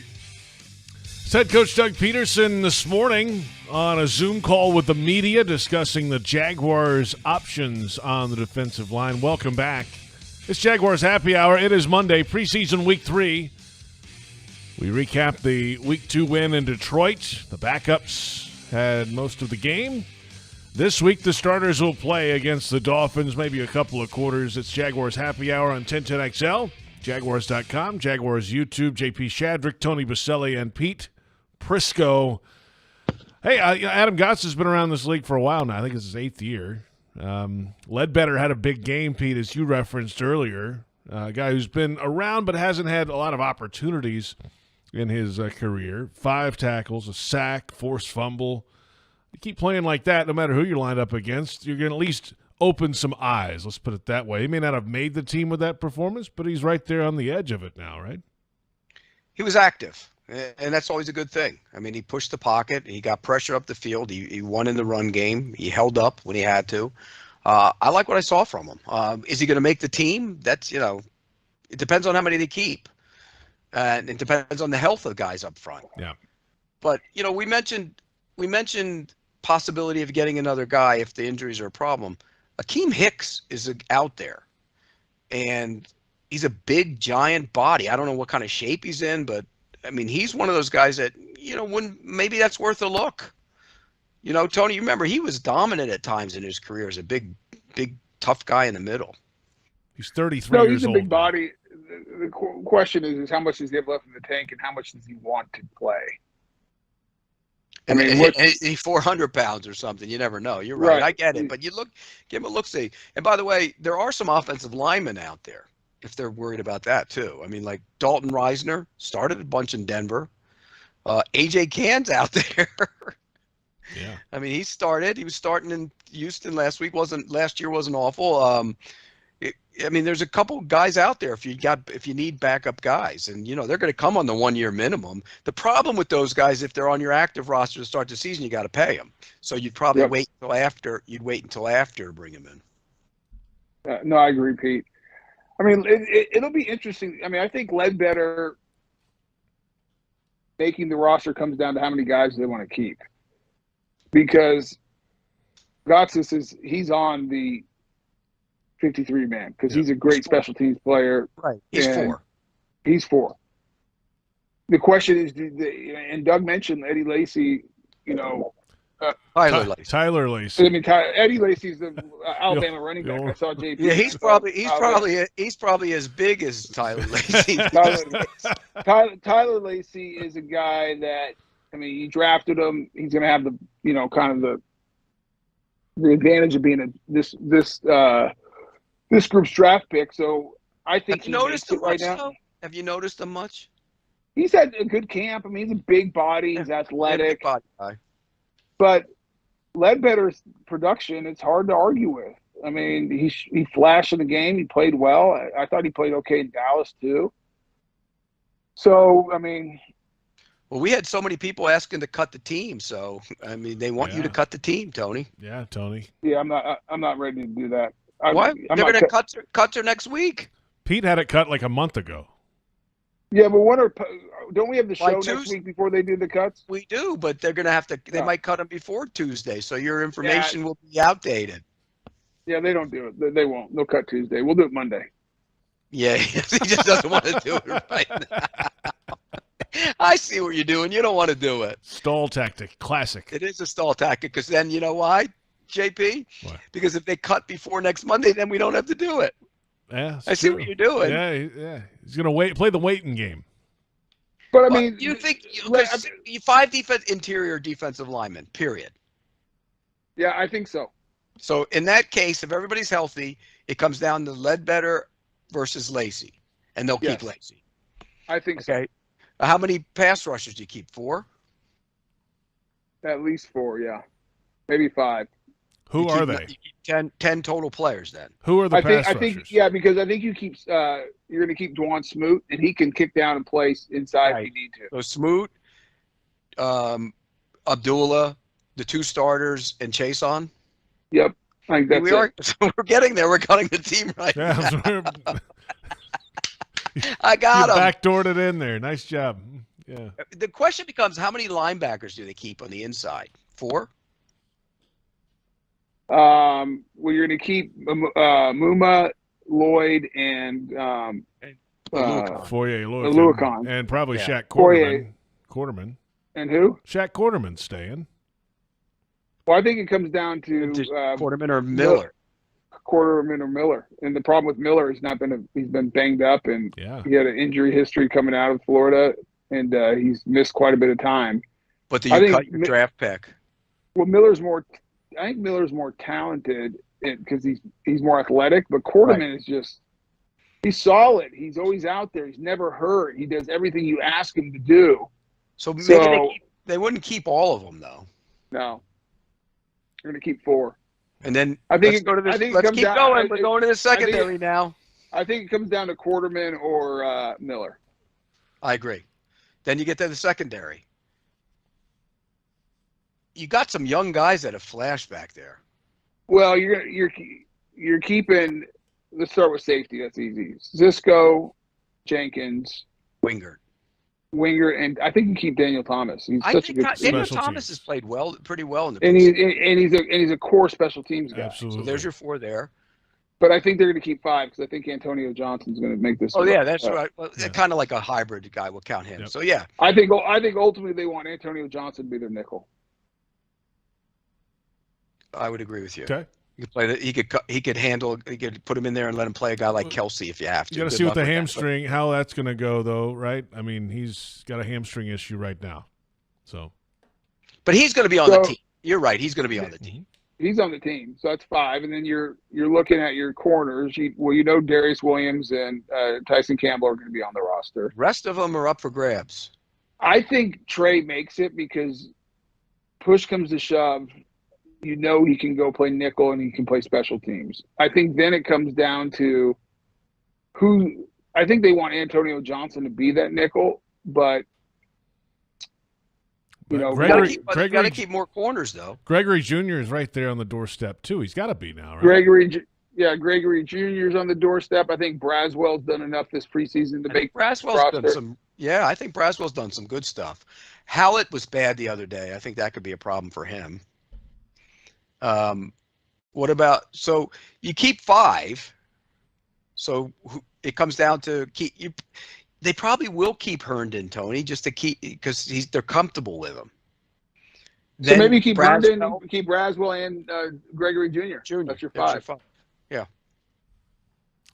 Head coach Doug Peterson this morning on a Zoom call with the media discussing the Jaguars' options on the defensive line. Welcome back. It's Jaguars Happy Hour. It is Monday, preseason week 3. We recap the week 2 win in Detroit. The backups had most of the game. This week, the starters will play against the Dolphins, maybe a couple of quarters. It's Jaguars Happy Hour on 1010XL, Jaguars.com, Jaguars YouTube, JP Shadrick, Tony Boselli, and Pete Prisco. Hey, Adam Gotts has been around this league for a while now. I think it's his 8th year. Ledbetter had a big game, Pete, as you referenced earlier. A guy who's been around but hasn't had a lot of opportunities in his career. 5 tackles, a sack, forced fumble. You keep playing like that, no matter who you're lined up against, you're going to at least open some eyes. Let's put it that way. He may not have made the team with that performance, but he's right there on the edge of it now, right? He was active. And that's always a good thing. I mean, he pushed the pocket. He got pressure up the field. He won in the run game. He held up when he had to. I like what I saw from him. Is he going to make the team? That's, it depends on how many they keep. And it depends on the health of the guys up front. Yeah. But, we mentioned possibility of getting another guy if the injuries are a problem. Akeem Hicks is out there. And he's a big, giant body. I don't know what kind of shape he's in, but I mean, he's one of those guys that, maybe that's worth a look. Tony, you remember he was dominant at times in his career as a big, tough guy in the middle. He's 33 years old. No, he's a big body. The question is how much does he have left in the tank and how much does he want to play? I mean, he's 400 pounds or something. You never know. You're right. I get it. But give him a look-see. And by the way, there are some offensive linemen out there, if they're worried about that too. I mean, like Dalton Reisner started a bunch in Denver. AJ Cann's out there. Yeah. I mean, he was starting in Houston last year wasn't awful. There's a couple guys out there if you need backup guys, and they're going to come on the 1-year minimum. The problem with those guys, if they're on your active roster to start the season, you got to pay them. So you'd probably wait until after to bring them in. No, I agree, Pete. I mean, it'll be interesting. I mean, I think Ledbetter making the roster comes down to how many guys they want to keep. Because Gotsis he's on the 53-man because he's a great special teams player. Right. He's 4. He's 4. The question is, and Doug mentioned Eddie Lacy, Tyler Lacey. I mean, Eddie Lacy's the Alabama running back. I saw JP. Yeah, he's probably as big as Tyler Lacey. Tyler Lacey is a guy that, I mean, you drafted him. He's going to have the, kind of the advantage of being this group's draft pick. So I think have you noticed him right much, now. Have you noticed him much? He's had a good camp. I mean, he's a big body. He's athletic. Big body guy. But Ledbetter's production, it's hard to argue with. I mean, he flashed in the game. He played well. I thought he played okay in Dallas too. So, I mean. Well, we had so many people asking to cut the team. So, I mean, they want you to cut the team, Tony. Yeah, Tony. Yeah, I'm not ready to do that. Why? They're going to cut her next week. Pete had it cut like a month ago. Yeah, but don't we have the show next week before they do the cuts? We do, but they're going to have to. They might cut them before Tuesday, so your information will be outdated. Yeah, they don't do it. They won't. They'll cut Tuesday. We'll do it Monday. Yeah, he just doesn't want to do it right now. I see what you're doing. You don't want to do it. Stall tactic, classic. It is a stall tactic because then you know why, JP? What? Because if they cut before next Monday, then we don't have to do it. Yeah, I see what you're doing. Yeah. He's gonna play the waiting game. But I mean, you think you 5 interior defensive linemen, period. Yeah, I think so. So in that case, if everybody's healthy, it comes down to Ledbetter versus Lacey, and they'll keep Lacey. I think so. How many pass rushers do you keep? 4? At least 4, yeah. Maybe 5. Who are they? You keep 10 total players then. Who are the pass rushers? I think, because I think you keep you're going to keep Dwan Smoot, and he can kick down and place inside if you need to. So Smoot, Abdullah, the 2 starters, and Chase on. Yep, I think that's it. So we're getting there. We're cutting the team right now. I got him. Backdoored it in there. Nice job. Yeah. The question becomes, how many linebackers do they keep on the inside? 4? Well, you're going to keep Muma, Lloyd, and Foye, and probably Shaq Quarterman. And who? Shaq Quarterman staying. Well, I think it comes down to Quarterman or Miller. Quarterman or Miller. And the problem with Miller, he's been banged up, and he had an injury history coming out of Florida, and he's missed quite a bit of time. But do you cut your draft pick? Well, I think Miller's more talented because he's more athletic, but Quarterman is he's solid. He's always out there. He's never hurt. He does everything you ask him to do. So maybe they wouldn't keep all of them, though. No. We're going to keep 4. And then I think let's keep going. We're going to the secondary now. I think it comes down to Quarterman or Miller. I agree. Then you get to the secondary. You got some young guys that have flashed back there. Well, you're keeping. Let's start with safety. That's easy. Zisco, Jenkins, Wingert, and I think you keep Daniel Thomas. He's such a good. Daniel Thomas has played pretty well in the. And he's a core special teams guy. Absolutely. So there's your 4 there. But I think they're going to keep 5 because I think Antonio Johnson's going to make this. Oh yeah, that's right. Well, kind of like a hybrid guy. We'll count him. Yep. So yeah, I think ultimately they want Antonio Johnson to be their nickel. I would agree with you. Okay. He could play he could handle. He could put him in there and let him play a guy like Kelsey if you have to. You got to see with the hamstring how that's going to go, though, right? I mean, he's got a hamstring issue right now, so. But he's going to be on the team. You're right. He's going to be on the team. He's on the team, so that's 5. And then you're looking at your corners. Darius Williams and Tyson Campbell are going to be on the roster. Rest of them are up for grabs. I think Trey makes it because push comes to shove. He can go play nickel and he can play special teams. I think then it comes down to who – I think they want Antonio Johnson to be that nickel, but you got to keep more corners, though. Gregory Jr. is right there on the doorstep, too. He's got to be now, right? Gregory Jr. is on the doorstep. I think Braswell's done enough this preseason to make Braswell's done some – yeah, I think Braswell's done some good stuff. Hallett was bad the other day. I think that could be a problem for him. What about – so you keep 5. So it comes down to they probably will keep Herndon, Tony, just to keep – because they're comfortable with him. So maybe keep Herndon, keep Braswell and Gregory Jr. That's your 5. Yeah.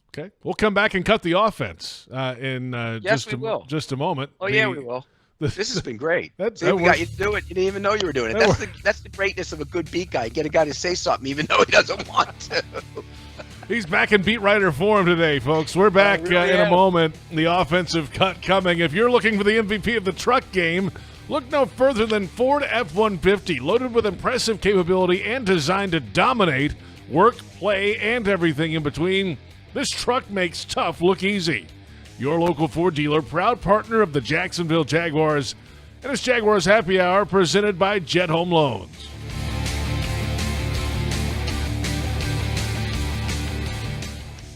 Okay. We'll come back and cut the offense in just a moment. Oh, yeah, we will. This has been great. We got you to do it. You didn't even know you were doing it. That's the greatness of a good beat guy. Get a guy to say something even though he doesn't want to. He's back in beat writer form today, folks. We're back in a moment. The offensive cut coming. If you're looking for the MVP of the truck game, look no further than Ford F-150, loaded with impressive capability and designed to dominate work, play, and everything in between. This truck makes tough look easy. Your local Ford dealer, proud partner of the Jacksonville Jaguars, and it's Jaguars Happy Hour presented by Jet Home Loans.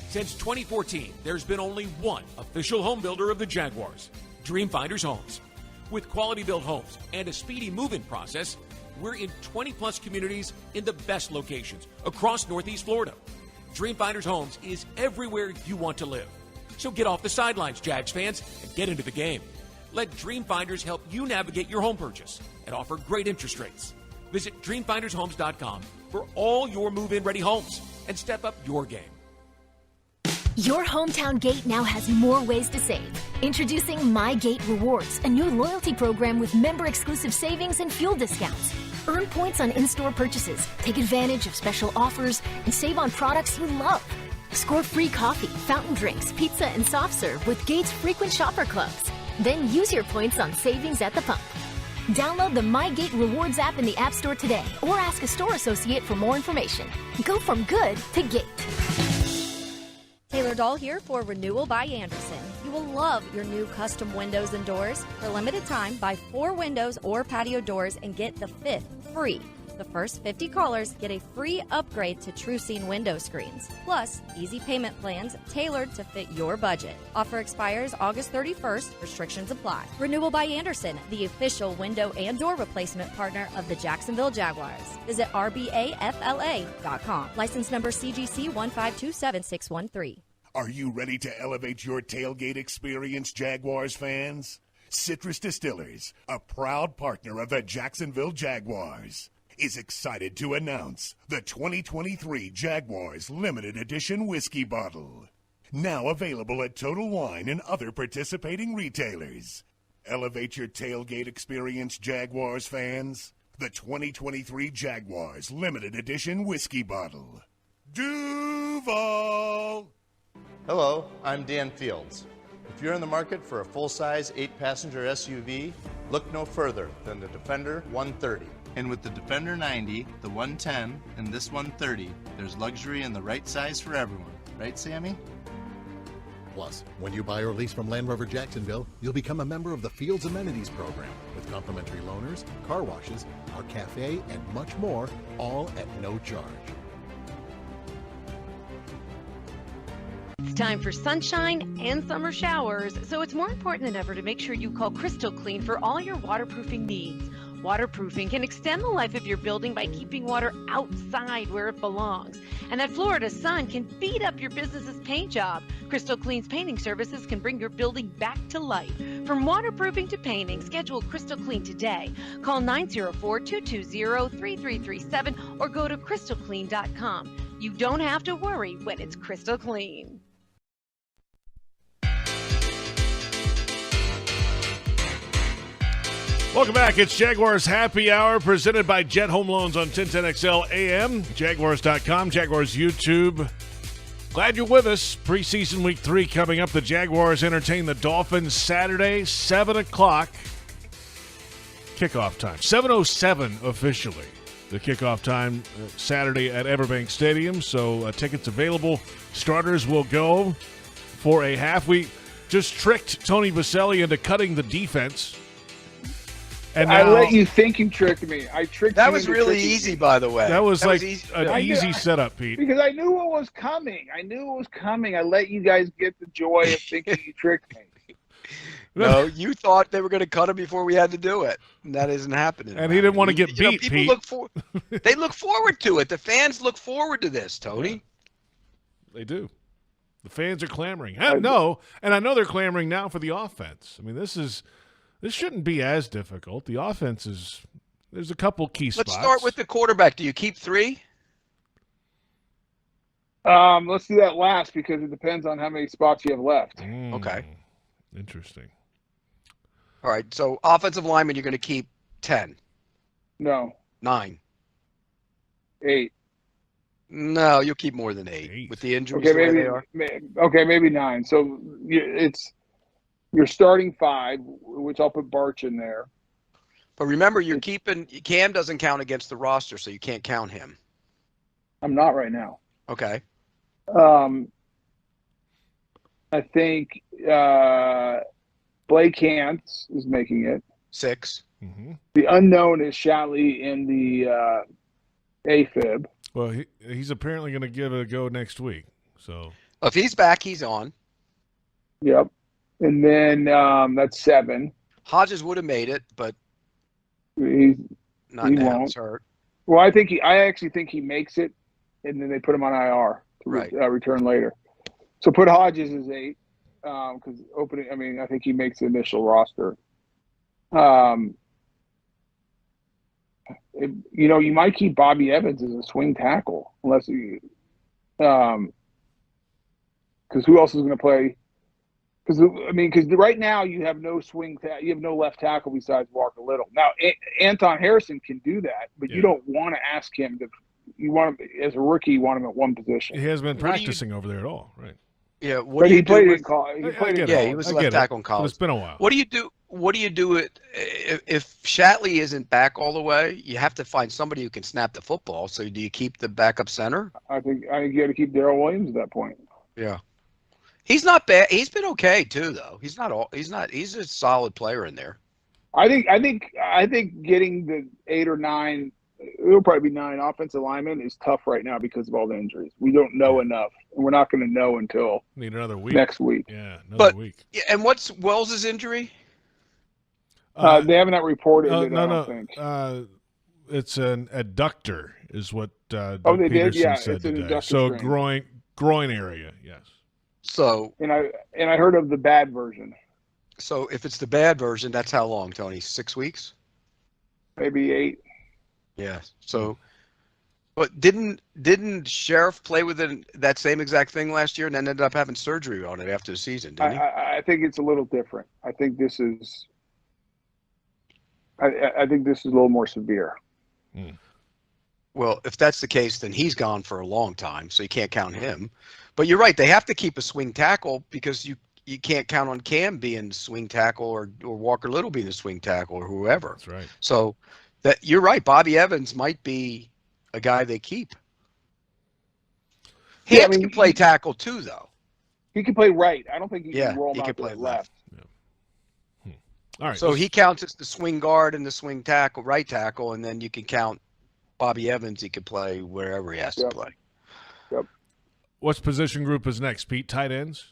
Since 2014, there's been only one official home builder of the Jaguars, Dreamfinders Homes. With quality-built homes and a speedy move-in process, we're in 20-plus communities in the best locations across Northeast Florida. Dreamfinders Homes is everywhere you want to live. So get off the sidelines, Jags fans, and get into the game. Let Dreamfinders help you navigate your home purchase and offer great interest rates. Visit DreamfindersHomes.com for all your move-in ready homes and step up your game. Your hometown gate now has more ways to save. Introducing My Gate Rewards, a new loyalty program with member-exclusive savings and fuel discounts. Earn points on in-store purchases, take advantage of special offers, and save on products you love. Score free coffee, fountain drinks, pizza, and soft serve with Gates frequent shopper clubs. Then use your points on savings at the pump. Download the My Gate Rewards app in the App Store today or ask a store associate for more information. Go from good to Gate. Taylor Doll here for Renewal by Anderson. You will love your new custom windows and doors. For a limited time, buy 4 windows or patio doors and get the 5th free. The first 50 callers get a free upgrade to TrueScene window screens, plus easy payment plans tailored to fit your budget. Offer expires August 31st. Restrictions apply. Renewal by Anderson, the official window and door replacement partner of the Jacksonville Jaguars. Visit rbafla.com. License number CGC 1527613. Are you ready to elevate your tailgate experience, Jaguars fans? Citrus Distillers, a proud partner of the Jacksonville Jaguars, is excited to announce the 2023 Jaguars Limited Edition Whiskey Bottle. Now available at Total Wine and other participating retailers. Elevate your tailgate experience, Jaguars fans. The 2023 Jaguars Limited Edition Whiskey Bottle. Duval! Hello, I'm Dan Fields. If you're in the market for a full-size 8-passenger SUV, look no further than the Defender 130. And with the Defender 90, the 110, and this 130, there's luxury in the right size for everyone. Right, Sammy? Plus, when you buy or lease from Land Rover Jacksonville, you'll become a member of the Fields Amenities Program with complimentary loaners, car washes, our cafe, and much more, all at no charge. It's time for sunshine and summer showers, so it's more important than ever to make sure you call Crystal Clean for all your waterproofing needs. Waterproofing can extend the life of your building by keeping water outside where it belongs. And that Florida sun can beat up your business's paint job. Crystal Clean's painting services can bring your building back to life. From waterproofing to painting, schedule Crystal Clean today. Call 904-220-3337 or go to crystalclean.com. You don't have to worry when it's Crystal Clean. Welcome back. It's Jaguars Happy Hour presented by Jet Home Loans on 1010XL AM, Jaguars.com, Jaguars YouTube. Glad you're with us. Preseason Week 3 coming up. The Jaguars entertain the Dolphins Saturday, 7 o'clock. Kickoff time. 7:07 officially. The kickoff time Saturday at Everbank Stadium. So tickets available. Starters will go for a half. We just tricked Tony Boselli into cutting the defense. And I let you think you tricked me. I tricked you. That was really easy, by the way. That was like an easy setup, Pete. Because I knew what was coming. I let you guys get the joy of thinking you tricked me. No, you thought they were going to cut him before we had to do it. And that isn't happening. And he didn't want to get beat, Pete. They look forward to it. The fans look forward to this, Tony. Yeah, they do. The fans are clamoring. No, and I know they're clamoring now for the offense. I mean, this shouldn't be as difficult. The offense there's a couple key spots. Let's start with the quarterback. Do you keep 3? Let's do that last because it depends on how many spots you have left. Okay. Interesting. All right. So offensive lineman, you're going to keep 10. No. 9. 8. No, you'll keep more than 8 with the injuries. Okay, maybe 9. So you're starting 5, which I'll put Barch in there. But remember, Cam doesn't count against the roster, so you can't count him. I'm not right now. Okay. I think Blake Hance is making it. 6. Mm-hmm. The unknown is Shatley in the AFib. Well, he's apparently going to give it a go next week. So if he's back, he's on. Yep. And then that's 7. Hodges would have made it, but he now. won't. He's hurt. Well, I actually think he makes it, and then they put him on IR to return later. So put Hodges as 8 because opening. I mean, I think he makes the initial roster. You might keep Bobby Evans as a swing tackle unless you. Because who else is going to play? Because right now you have no you have no left tackle besides Walker Little. Now Anton Harrison can do that, but you don't want to ask him to. You want him as a rookie. You want him at one position. He hasn't been practicing over there at all, right? Yeah, but he played in college. He was left tackle in college. But it's been a while. What do you do? What do you do if Shatley isn't back all the way? You have to find somebody who can snap the football. So do you keep the backup center? I think you got to keep Darrell Williams at that point. Yeah, he's not bad. He's been okay too, though. He's a solid player in there. I think getting the 8 or 9. It'll probably be 9 offensive linemen is tough right now because of all the injuries. We don't know enough, and we're not going to know until need another week. Next week. Yeah, another week. And what's Wells' injury? They haven't reported it. I don't think. It's an adductor, is what Doug they Peterson did. Yeah, said it's an today. adductor So strain. groin area, yes. So and I heard of the bad version. So if it's the bad version, that's how long, Tony? 6 weeks? Maybe 8. Yeah. So, but didn't Sheriff play with that same exact thing last year and then ended up having surgery on it after the season? Didn't he? I think it's a little different. I think this is. I think this is a little more severe. Well, if that's the case, then he's gone for a long time, so you can't count him. But you're right; they have to keep a swing tackle because you can't count on Cam being the swing tackle or Walker Little being the swing tackle or whoever. That's right. So that you're right. Bobby Evans might be a guy they keep. He can play tackle too, though. He can play right. I don't think he can roll out play to left. All right. So he counts as the swing guard and the swing tackle, right tackle, and then you can count Bobby Evans. He could play wherever he has to play. Yep. What's position group is next, Pete? Tight ends?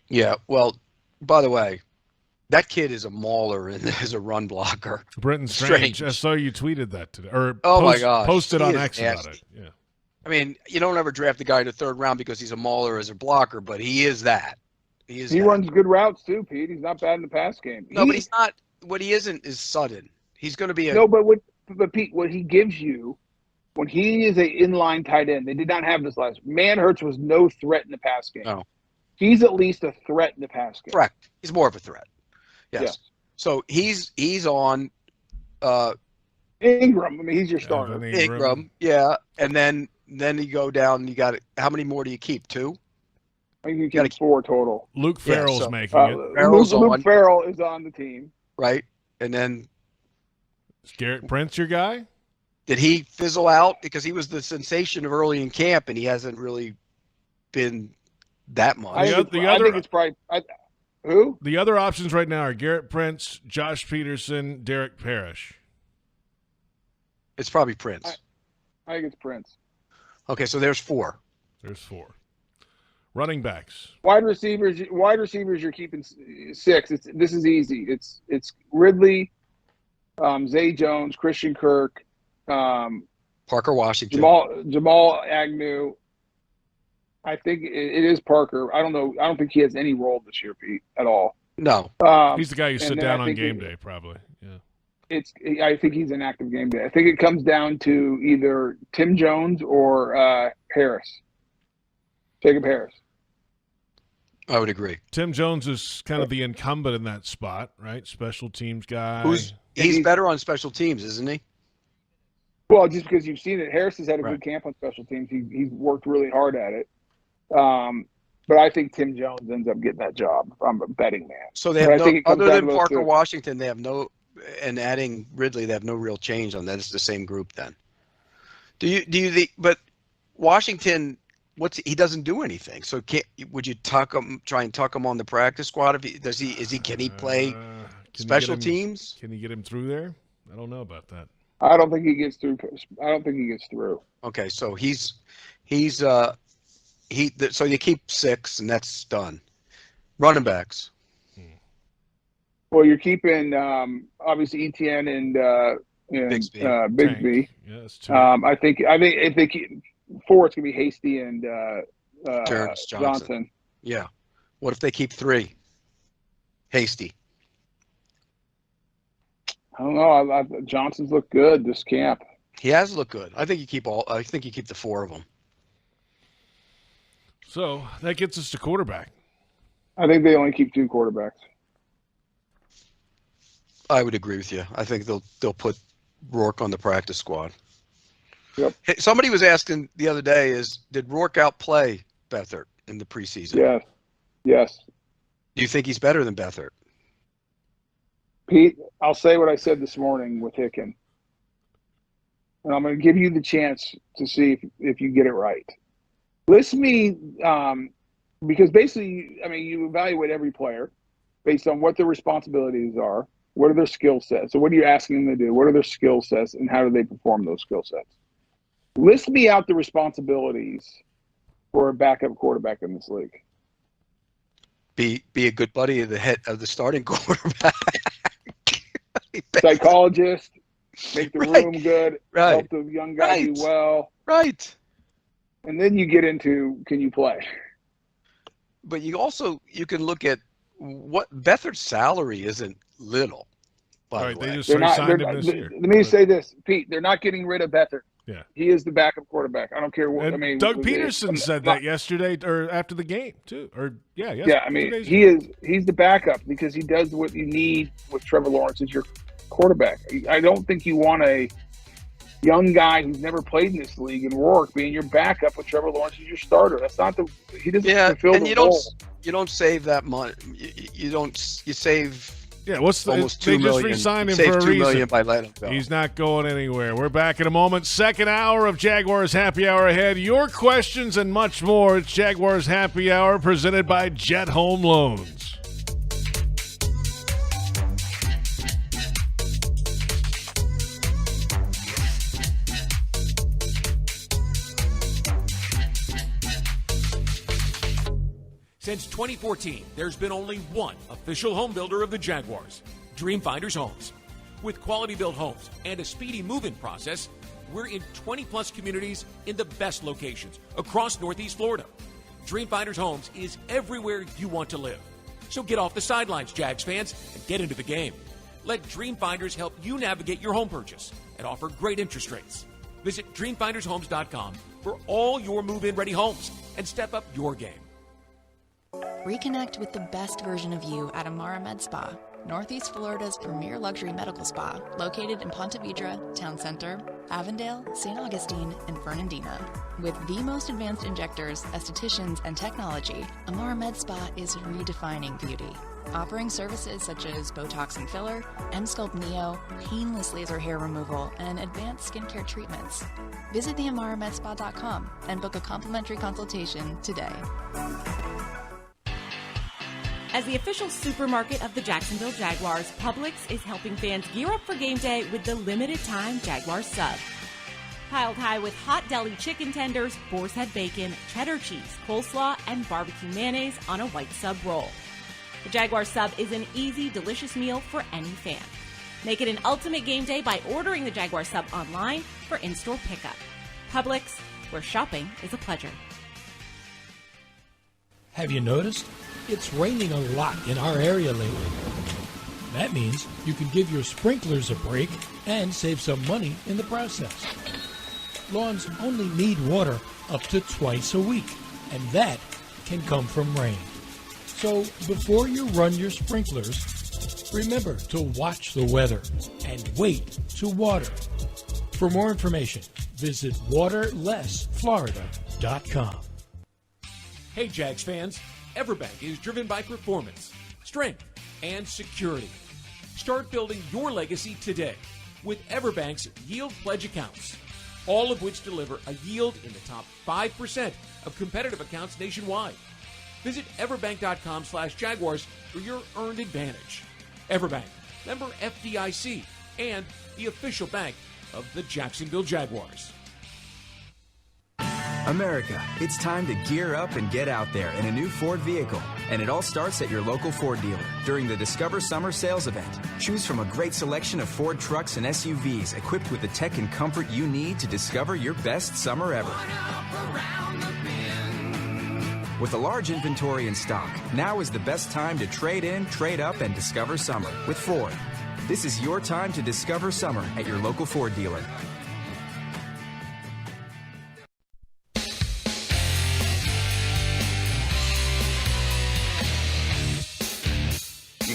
Yeah. Well, by the way, that kid is a mauler and is a run blocker. Brenton Strange. I saw you tweeted that today. Or my gosh. Posted on He X is about nasty. it. Yeah. I mean, you don't ever draft a guy in the 3rd round because he's a mauler as a blocker, but he is that. He runs good routes too, Pete. He's not bad in the pass game. No, but he's not. What he isn't is sudden. He's going to be a but Pete, what he gives you when he is a inline tight end, they did not have this last. Manhurts was no threat in the pass game. No. He's at least a threat in the pass game. Correct. He's more of a threat. Yes. Yeah. So he's on Ingram. I mean, he's your starter. Ingram. Yeah, and then you go down. You got how many more do you keep? 2. I think you keep 4 total. Luke Farrell's making it. Luke Farrell is on the team. Right, and then is Garrett Prince your guy? Did he fizzle out because he was the sensation of early in camp, and he hasn't really been that much? I think it's probably who? The other options right now are Garrett Prince, Josh Peterson, Derek Parrish. It's probably Prince. I think it's Prince. Okay, so there's 4. There's 4. Running backs. Wide receivers. You're keeping 6. This is easy. It's Ridley, Zay Jones, Christian Kirk, Parker Washington, Jamal Agnew. I think it is Parker. I don't know. I don't think he has any role this year, Pete, at all. No. He's the guy you sit down on game day, probably. Yeah. I think he's an active game day. I think it comes down to either Tim Jones or Harris. Jacob Harris. I would agree. Tim Jones is kind of the incumbent in that spot, right? Special teams guy. He's better on special teams, isn't he? Well, just because you've seen it. Harris has had a good camp on special teams. He's worked really hard at it. But I think Tim Jones ends up getting that job. I'm a betting man. So they have other than Parker Washington, they have no, and adding Ridley, they have no real change on that. It's the same group then. But Washington, he doesn't do anything. So would you try and tuck him on the practice squad? Can he play special teams? Can you get him through there? I don't know about that. I don't think he gets through. Okay, so so you keep 6 and that's done. Running backs. Well, you're keeping obviously Etienne and Bigsby. Yeah, that's 2. I think if they keep 4, it's gonna be Hasty and Terrence Johnson. Yeah. What if they keep 3? Hasty. I don't know. Johnson's looked good this camp. He has looked good. I think you keep the 4 of them. So that gets us to quarterback. I think they only keep 2 quarterbacks. I would agree with you. I think they'll put Rourke on the practice squad. Yep. Hey, somebody was asking the other day, did Rourke outplay Beathard in the preseason? Yes. Do you think he's better than Beathard? Pete, I'll say what I said this morning with Hicken. And I'm going to give you the chance to see if you get it right. List me, because basically, I mean, you evaluate every player based on what their responsibilities are, what are their skill sets. So what are you asking them to do? What are their skill sets, and how do they perform those skill sets? List me out the responsibilities for a backup quarterback in this league. Be a good buddy of the head of the starting quarterback. Psychologist, make the room good, right. help the young guy do well. Right. And then you get into, can you play? But you can look at what Beathard's salary isn't little. By the way, they just signed him this year. Let me say this, Pete. They're not getting rid of Beathard. Yeah, he is the backup quarterback. I don't care what. And I mean, Doug Peterson said that yesterday or after the game too. I mean, he's the backup because he does what you need with Trevor Lawrence as your quarterback. I don't think you want a young guy who's never played in this league and Rourke being your backup with Trevor Lawrence as your starter. That's not he doesn't fulfill the role. You don't save that money. You save. Yeah, what's the? Almost They $2 just million. re-signed him Save for a $2 reason. million by letting him go. He's not going anywhere. We're back in a moment. Second hour of Jaguars Happy Hour ahead. Your questions and much more. It's Jaguars Happy Hour presented by Jet Home Loans. Since 2014, there's been only one official home builder of the Jaguars, Dreamfinders Homes. With quality-built homes and a speedy move-in process, we're in 20-plus communities in the best locations across Northeast Florida. Dreamfinders Homes is everywhere you want to live. So get off the sidelines, Jags fans, and get into the game. Let Dreamfinders help you navigate your home purchase and offer great interest rates. Visit DreamfindersHomes.com for all your move-in ready homes and step up your game. Reconnect with the best version of you at Amara Med Spa, Northeast Florida's premier luxury medical spa, located in Ponte Vedra, Town Center, Avondale, St. Augustine, and Fernandina. With the most advanced injectors, estheticians, and technology, Amara Med Spa is redefining beauty, offering services such as Botox and filler, M-Sculpt Neo, painless laser hair removal, and advanced skincare treatments. Visit theamaramedspa.com and book a complimentary consultation today. As the official supermarket of the Jacksonville Jaguars, Publix is helping fans gear up for game day with the limited-time Jaguar sub. Piled high with hot deli chicken tenders, boar's head bacon, cheddar cheese, coleslaw, and barbecue mayonnaise on a white sub roll. The Jaguar sub is an easy, delicious meal for any fan. Make it an ultimate game day by ordering the Jaguar sub online for in-store pickup. Publix, where shopping is a pleasure. Have you noticed? It's raining a lot in our area lately. That means you can give your sprinklers a break and save some money in the process. Lawns only need water up to twice a week, and that can come from rain. So before you run your sprinklers, remember to watch the weather and wait to water. For more information, visit waterlessflorida.com. Hey Jags fans, Everbank is driven by performance, strength, and security. Start building your legacy today with Everbank's Yield Pledge accounts, all of which deliver a yield in the top 5% of competitive accounts nationwide. Visit everbank.com/Jaguars for your earned advantage. Everbank, member FDIC, and the official bank of the Jacksonville Jaguars. America, it's time to gear up and get out there in a new Ford vehicle. And it all starts at your local Ford dealer during the Discover Summer Sales Event. Choose from a great selection of Ford trucks and SUVs equipped with the tech and comfort you need to discover your best summer ever. With a large inventory in stock, now is the best time to trade in, trade up, and discover summer with Ford. This is your time to discover summer at your local Ford dealer.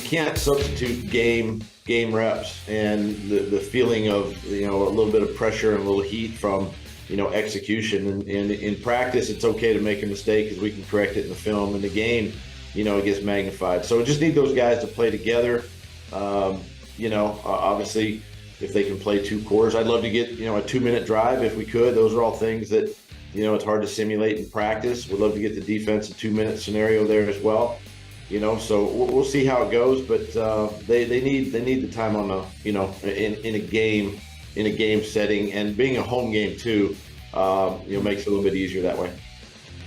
can't substitute game reps and the feeling of, a little bit of pressure and a little heat from, execution. And in practice, it's okay to make a mistake because we can correct it in the film. In the game, it gets magnified. So we just need those guys to play together. Obviously, if they can play 2 quarters, I'd love to get, a 2-minute drive if we could. Those are all things that, it's hard to simulate in practice. We'd love to get the defense a 2-minute scenario there as well. So we'll see how it goes, but they need the time on in a game setting, and being a home game too, makes it a little bit easier that way.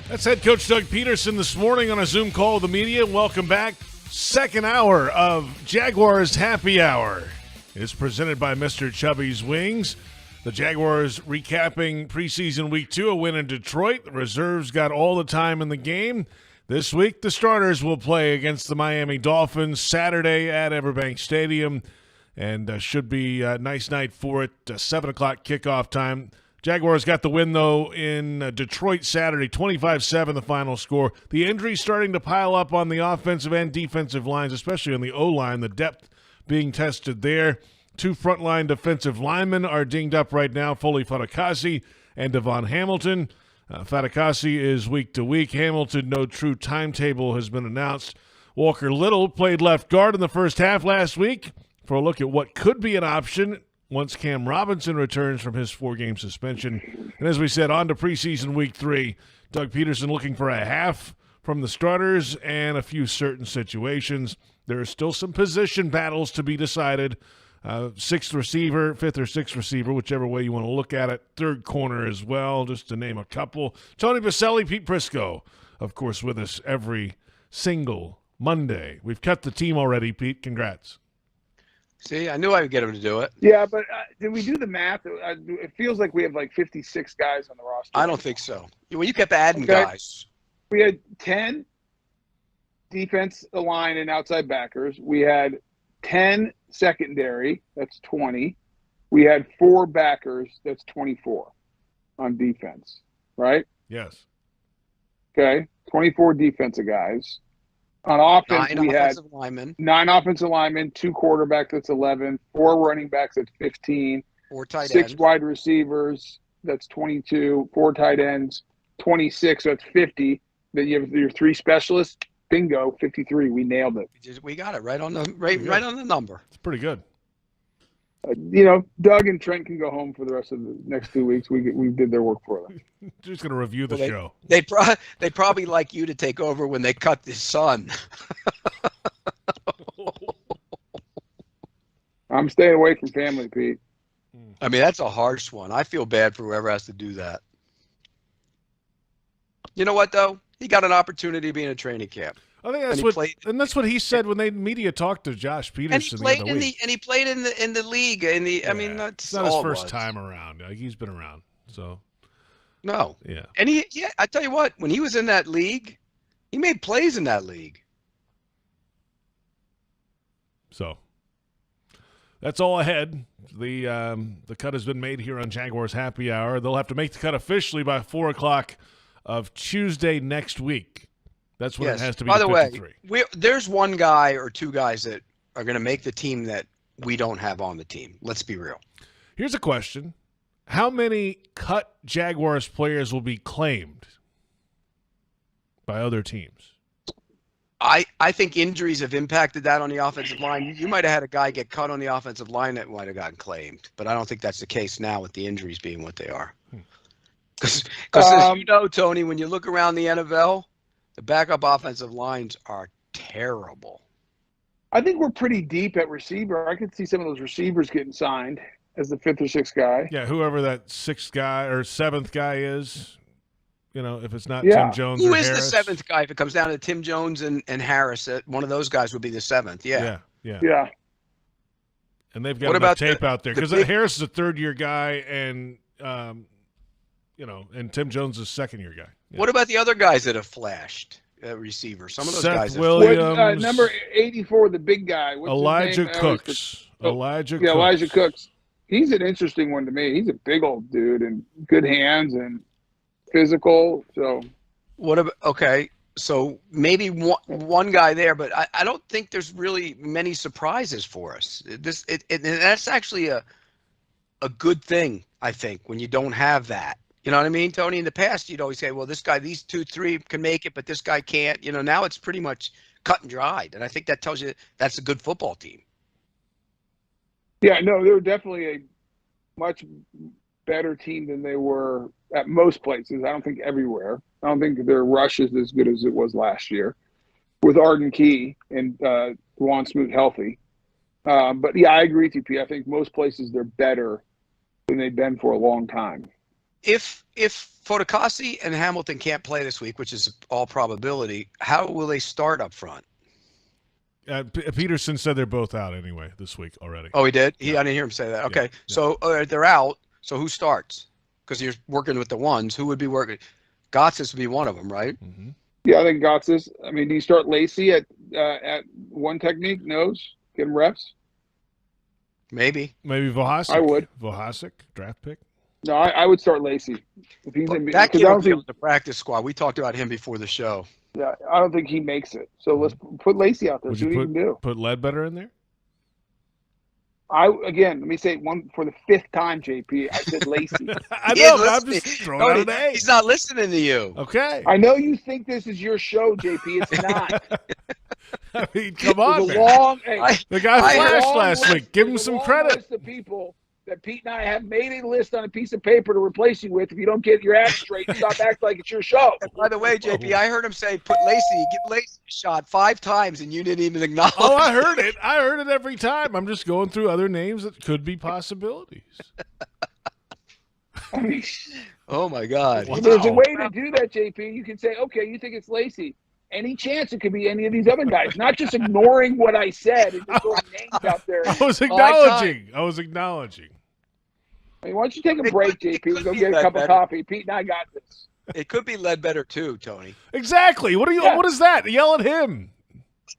That's head coach Doug Peterson this morning on a Zoom call with the media. Welcome back. Second hour of Jaguars Happy Hour is presented by Mr. Chubby's Wings. The Jaguars recapping preseason week 2, a win in Detroit. The reserves got all the time in the game. This week, the starters will play against the Miami Dolphins Saturday at Everbank Stadium, and should be a nice night for it. 7 o'clock kickoff time. Jaguars got the win, though, in Detroit Saturday, 25-7 the final score. The injuries starting to pile up on the offensive and defensive lines, especially on the O-line, the depth being tested there. 2 frontline defensive linemen are dinged up right now, Foley Fatukasi and Devon Hamilton. Fatukasi is week to week. Hamilton, no true timetable has been announced. Walker Little played left guard in the first half last week for a look at what could be an option once Cam Robinson returns from his 4-game suspension. And as we said, on to preseason week 3. Doug Peterson looking for a half from the starters and a few certain situations. There are still some position battles to be decided. 6th receiver, 5th or 6th receiver, whichever way you want to look at it. 3rd corner as well, just to name a couple. Tony Boselli, Pete Prisco, of course, with us every single Monday. We've cut the team already, Pete. Congrats. See, I knew I would get him to do it. Yeah, but did we do the math? It feels like we have like 56 guys on the roster. I don't think so. Well, you kept adding guys. We had 10 defense line and outside backers. We had 10 secondary, that's 20. We had 4 backers, that's 24 on defense, right? Yes. Okay, 24 defensive guys. On offense, we had 9 offensive linemen, 2 quarterbacks, that's 11, 4 running backs, that's 15, 4 tight 6 ends. wide receivers, that's 22, 4 tight ends, 26, so that's 50. Then you have your 3 specialists. Bingo, 53. We nailed it. We got it right on the right on the number. It's pretty good. Doug and Trent can go home for the rest of the next 2 weeks. We did their work for them. Just going to review the show. They probably like you to take over when they cut his son. I'm staying away from family, Pete. I mean, that's a harsh one. I feel bad for whoever has to do that. You know what, though? He got an opportunity to be in a training camp. I think that's what he said when they media talked to Josh Peterson. And he played in the league. I mean, that's it's not his first time around. He's been around. So no. Yeah. And I tell you what, when he was in that league, he made plays in that league. So that's all ahead. The cut has been made here on Jaguars Happy Hour. They'll have to make the cut officially by 4 o'clock of Tuesday next week. That's when it has to be. By the way, there's one guy or 2 guys that are going to make the team that we don't have on the team. Let's be real. Here's a question. How many cut Jaguars players will be claimed by other teams? I think injuries have impacted that on the offensive line. You might have had a guy get cut on the offensive line that might have gotten claimed, but I don't think that's the case now with the injuries being what they are. Because as you know, Tony, when you look around the NFL, the backup offensive lines are terrible. I think we're pretty deep at receiver. I could see some of those receivers getting signed as the 5th or 6th guy. Yeah, whoever that 6th guy or 7th guy is, if it's not Tim Jones Who or is Harris. the 7th guy? If it comes down to Tim Jones and Harris, one of those guys would be the 7th. Yeah. And they've got What enough about tape out there because big- Harris is a 3rd-year guy and and Tim Jones is a 2nd-year guy. Yeah. What about the other guys that have flashed at receiver? Some of those Seth guys. Williams, number 84, the big guy. What's Elijah his name? Cooks. Elijah Cooks. He's an interesting one to me. He's a big old dude and good hands and physical. So What about So maybe one guy there, but I don't think there's really many surprises for us. And that's actually a good thing, I think, when you don't have that. You know what I mean, Tony? In the past, you'd always say, well, this guy, these 2-3 can make it, but this guy can't. You know, now it's pretty much cut and dried. And I think that tells you that's a good football team. Yeah, no, they were definitely a much better team than they were at most places. I don't think everywhere. I don't think their rush is as good as it was last year with Arden Key and Juan Smoot healthy. But, yeah, I agree with you, Pete. I think most places they're better than they've been for a long time. If Fotokasi and Hamilton can't play this week, which is all probability, how will they start up front? Peterson said they're both out anyway this week already. Oh, he did? I didn't hear him say that. Okay, so they're out. So who starts? Because you're working with the ones. Who would be working? Gotsis would be one of them, right? Mm-hmm. Yeah, I think Gotsis. I mean, do you start Lacey at one technique, nose, get him reps? Maybe Vohasek. I would. Vohasek, draft pick. No, I would start Lacey. If he's in, that kid I don't will be think, on the practice squad. We talked about him before the show. Yeah, I don't think he makes it. So let's put Lacey out there. Would See you what he can do. Put Ledbetter in there? Let me say one for the 5th time, JP. I said Lacey. I know, I'm just throwing out an A. He's not listening to you. Okay. I know you think this is your show, JP. It's not. I mean, come on, man. The guy flashed last week. Give him some credit. List of people that Pete and I have made a list on a piece of paper to replace you with if you don't get your act straight and stop acting like it's your show. And by the way, JP, I heard him say, give Lacey a shot 5 times, and you didn't even acknowledge Oh, I heard it. I heard it every time. I'm just going through other names that could be possibilities. I mean, oh, my God. Wow. There's a way to do that, JP. You can say, okay, you think it's Lacey. Any chance it could be any of these other guys, not just ignoring what I said and just throwing names out there. I was acknowledging. I mean, why don't you take a break, JP, and go get a cup of coffee? Pete and I got this. It could be Ledbetter too, Tony. Exactly. What is that? Yell at him.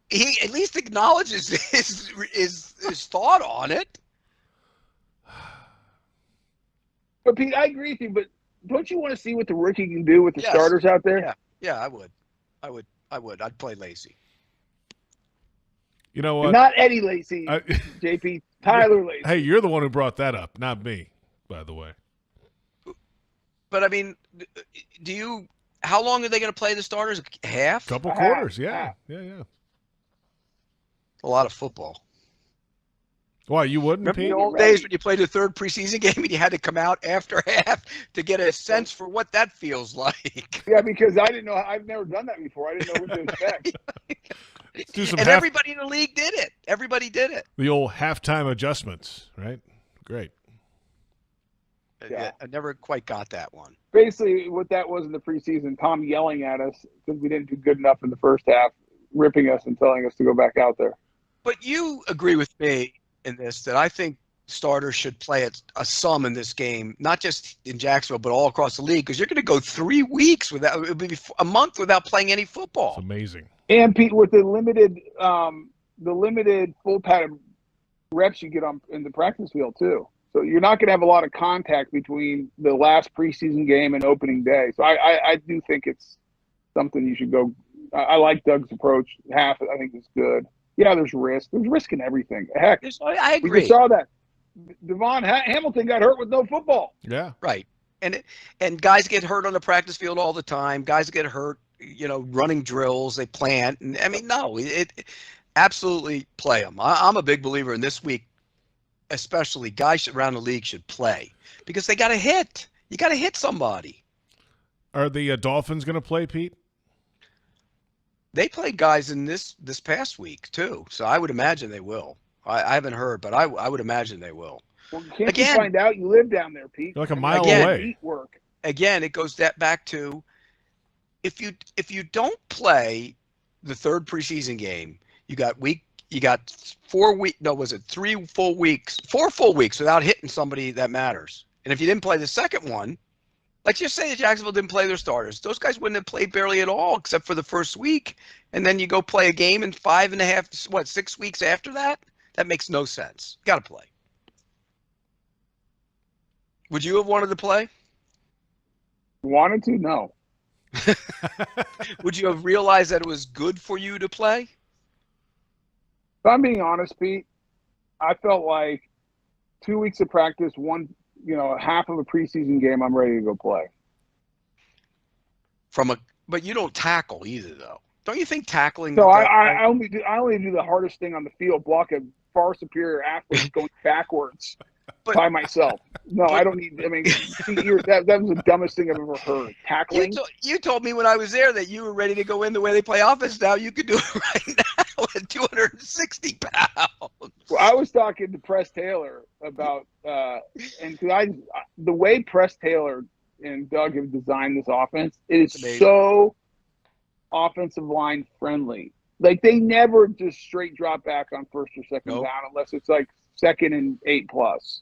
He at least acknowledges his thought on it. But Pete, I agree with you. But don't you want to see what the rookie can do with the starters out there? Yeah, I would. I'd play Lacey. You know what? Not Eddie Lacey, JP. Tyler Lacey. Hey, you're the one who brought that up, not me, by the way. But I mean, how long are they going to play the starters? Half? Couple quarters, yeah. A lot of football. Why, you wouldn't, Remember Pete? the old days when you played the 3rd preseason game and you had to come out after half to get a sense for what that feels like? Yeah, because I didn't know. I've never done that before. I didn't know what to expect. Everybody in the league did it. Everybody did it. The old halftime adjustments, right? Great. Yeah. I never quite got that one. Basically, what that was in the preseason, Tom yelling at us because we didn't do good enough in the first half, ripping us and telling us to go back out there. But you agree with me in this that I think starters should play a sum in this game, not just in Jacksonville, but all across the league, because you're going to go 3 weeks without, it'll be a month without playing any football. It's amazing. And Pete, with the limited full padded reps you get on in the practice field too, so you're not going to have a lot of contact between the last preseason game and opening day. So I do think it's something you should go. I like Doug's approach. Half, I think, is good. Yeah, there's risk. There's risk in everything. Heck, I agree. We just saw that. Devon Hamilton got hurt with no football. Yeah. Right. And guys get hurt on the practice field all the time. Guys get hurt, running drills, they plant. And I mean, no, it absolutely play them. I'm a big believer in this week, especially guys around the league should play because they got to hit. You got to hit somebody. Are the Dolphins going to play, Pete? They played guys in this past week too, so I would imagine they will. I haven't heard, but I would imagine they will. Well, can't you find out? You live down there, Pete. You're like a mile away. Work. Again, it goes back to if you don't play the 3rd preseason game, you got 3 full weeks, 4 full weeks without hitting somebody that matters. And if you didn't play the second one, like just say that Jacksonville didn't play their starters, those guys wouldn't have played barely at all except for the first week, and then you go play a game in 6 weeks after that. That makes no sense. Got to play. Would you have wanted to play? Wanted to? No. would you have realized that it was good for you to play? If I'm being honest, Pete, I felt like 2 weeks of practice, half of a preseason game, I'm ready to go play. But you don't tackle either, though. Don't you think tackling? So I only do the hardest thing on the field, block a far superior athlete going backwards by myself. No, I don't need. I mean, that was the dumbest thing I've ever heard. Tackling. You told me when I was there that you were ready to go in the way they play offense. Now you could do it right now at 260 pounds. Well, I was talking to Press Taylor about, and the way Press Taylor and Doug have designed this offense, it is so offensive line friendly. Like, they never just straight drop back on first or second down unless it's like 2nd and 8+.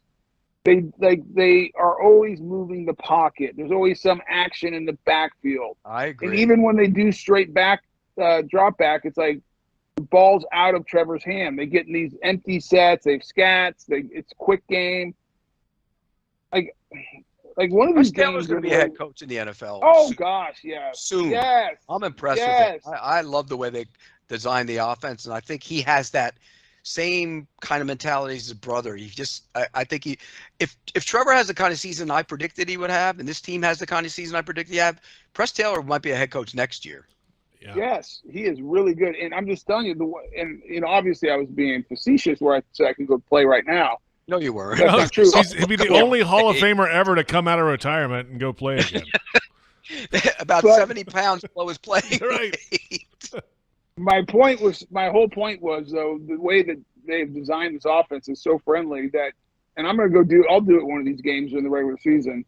They are always moving the pocket. There's always some action in the backfield. I agree. And even when they do straight back drop back, it's like the ball's out of Trevor's hand. They get in these empty sets. They have scats. It's a quick game. Like one of these games. Taylor's going to be a head coach in the NFL. Oh gosh, yeah. Soon. Yes. I'm impressed with it. I love the way they design the offense, and I think he has that same kind of mentality as his brother. I think if Trevor has the kind of season I predicted he would have, and this team has the kind of season I predicted he have, Press Taylor might be a head coach next year. Yeah. Yes, he is really good, and I'm just telling you, obviously I was being facetious where I said I can go play right now. No, you weren't. That's not true. He'd be the only Hall of Famer ever to come out of retirement and go play again. About 70 pounds below his playing right. My whole point was, though, the way that they've designed this offense is so friendly that, and I'll do it one of these games in the regular season.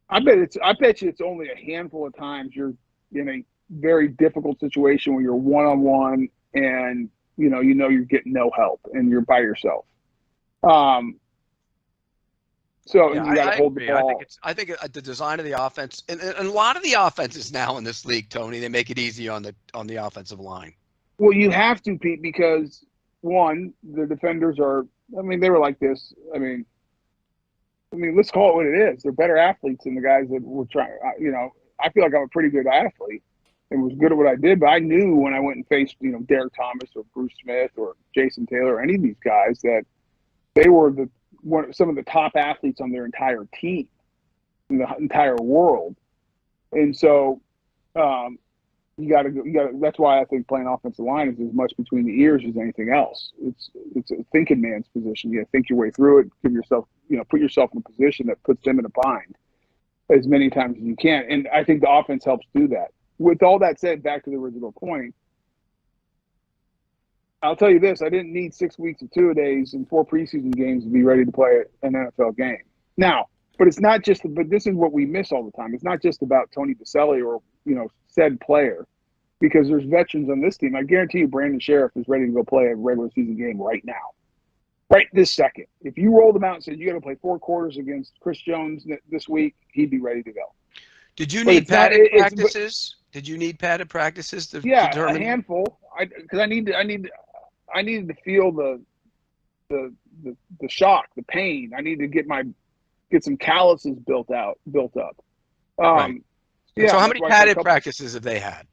I bet you it's only a handful of times you're in a very difficult situation where you're one-on-one and you're getting no help and you're by yourself. So you got to hold the ball. I think the design of the offense, and a lot of the offenses now in this league, Tony, they make it easy on the offensive line. Well, you have to, Pete, because one, the defenders are. I mean, they were like this. I mean, let's call it what it is. They're better athletes than the guys that were trying. I feel like I'm a pretty good athlete and was good at what I did, but I knew when I went and faced, Derek Thomas or Bruce Smith or Jason Taylor or any of these guys that they were some of the top athletes on their entire team in the entire world. And so you got to. That's why I think playing offensive line is as much between the ears as anything else. It's a thinking man's position. You think your way through it. Give yourself, put yourself in a position that puts them in a bind as many times as you can. And I think the offense helps do that. With all that said, back to the original point, I'll tell you this: I didn't need 6 weeks of 2-a-days and 4 preseason games to be ready to play an NFL game. Now, but it's not just. But this is what we miss all the time. It's not just about Tony Boselli or said player, because there's veterans on this team. I guarantee you, Brandon Sheriff is ready to go play a regular season game right now, right this second. If you rolled him out and said you got to play 4 quarters against Chris Jones this week, he'd be ready to go. Did you need padded practices? Did you need padded practices to determine? A handful. Because I needed to feel the shock, the pain. I need to get some calluses built up. Right. Yeah. So how many padded practices have they had?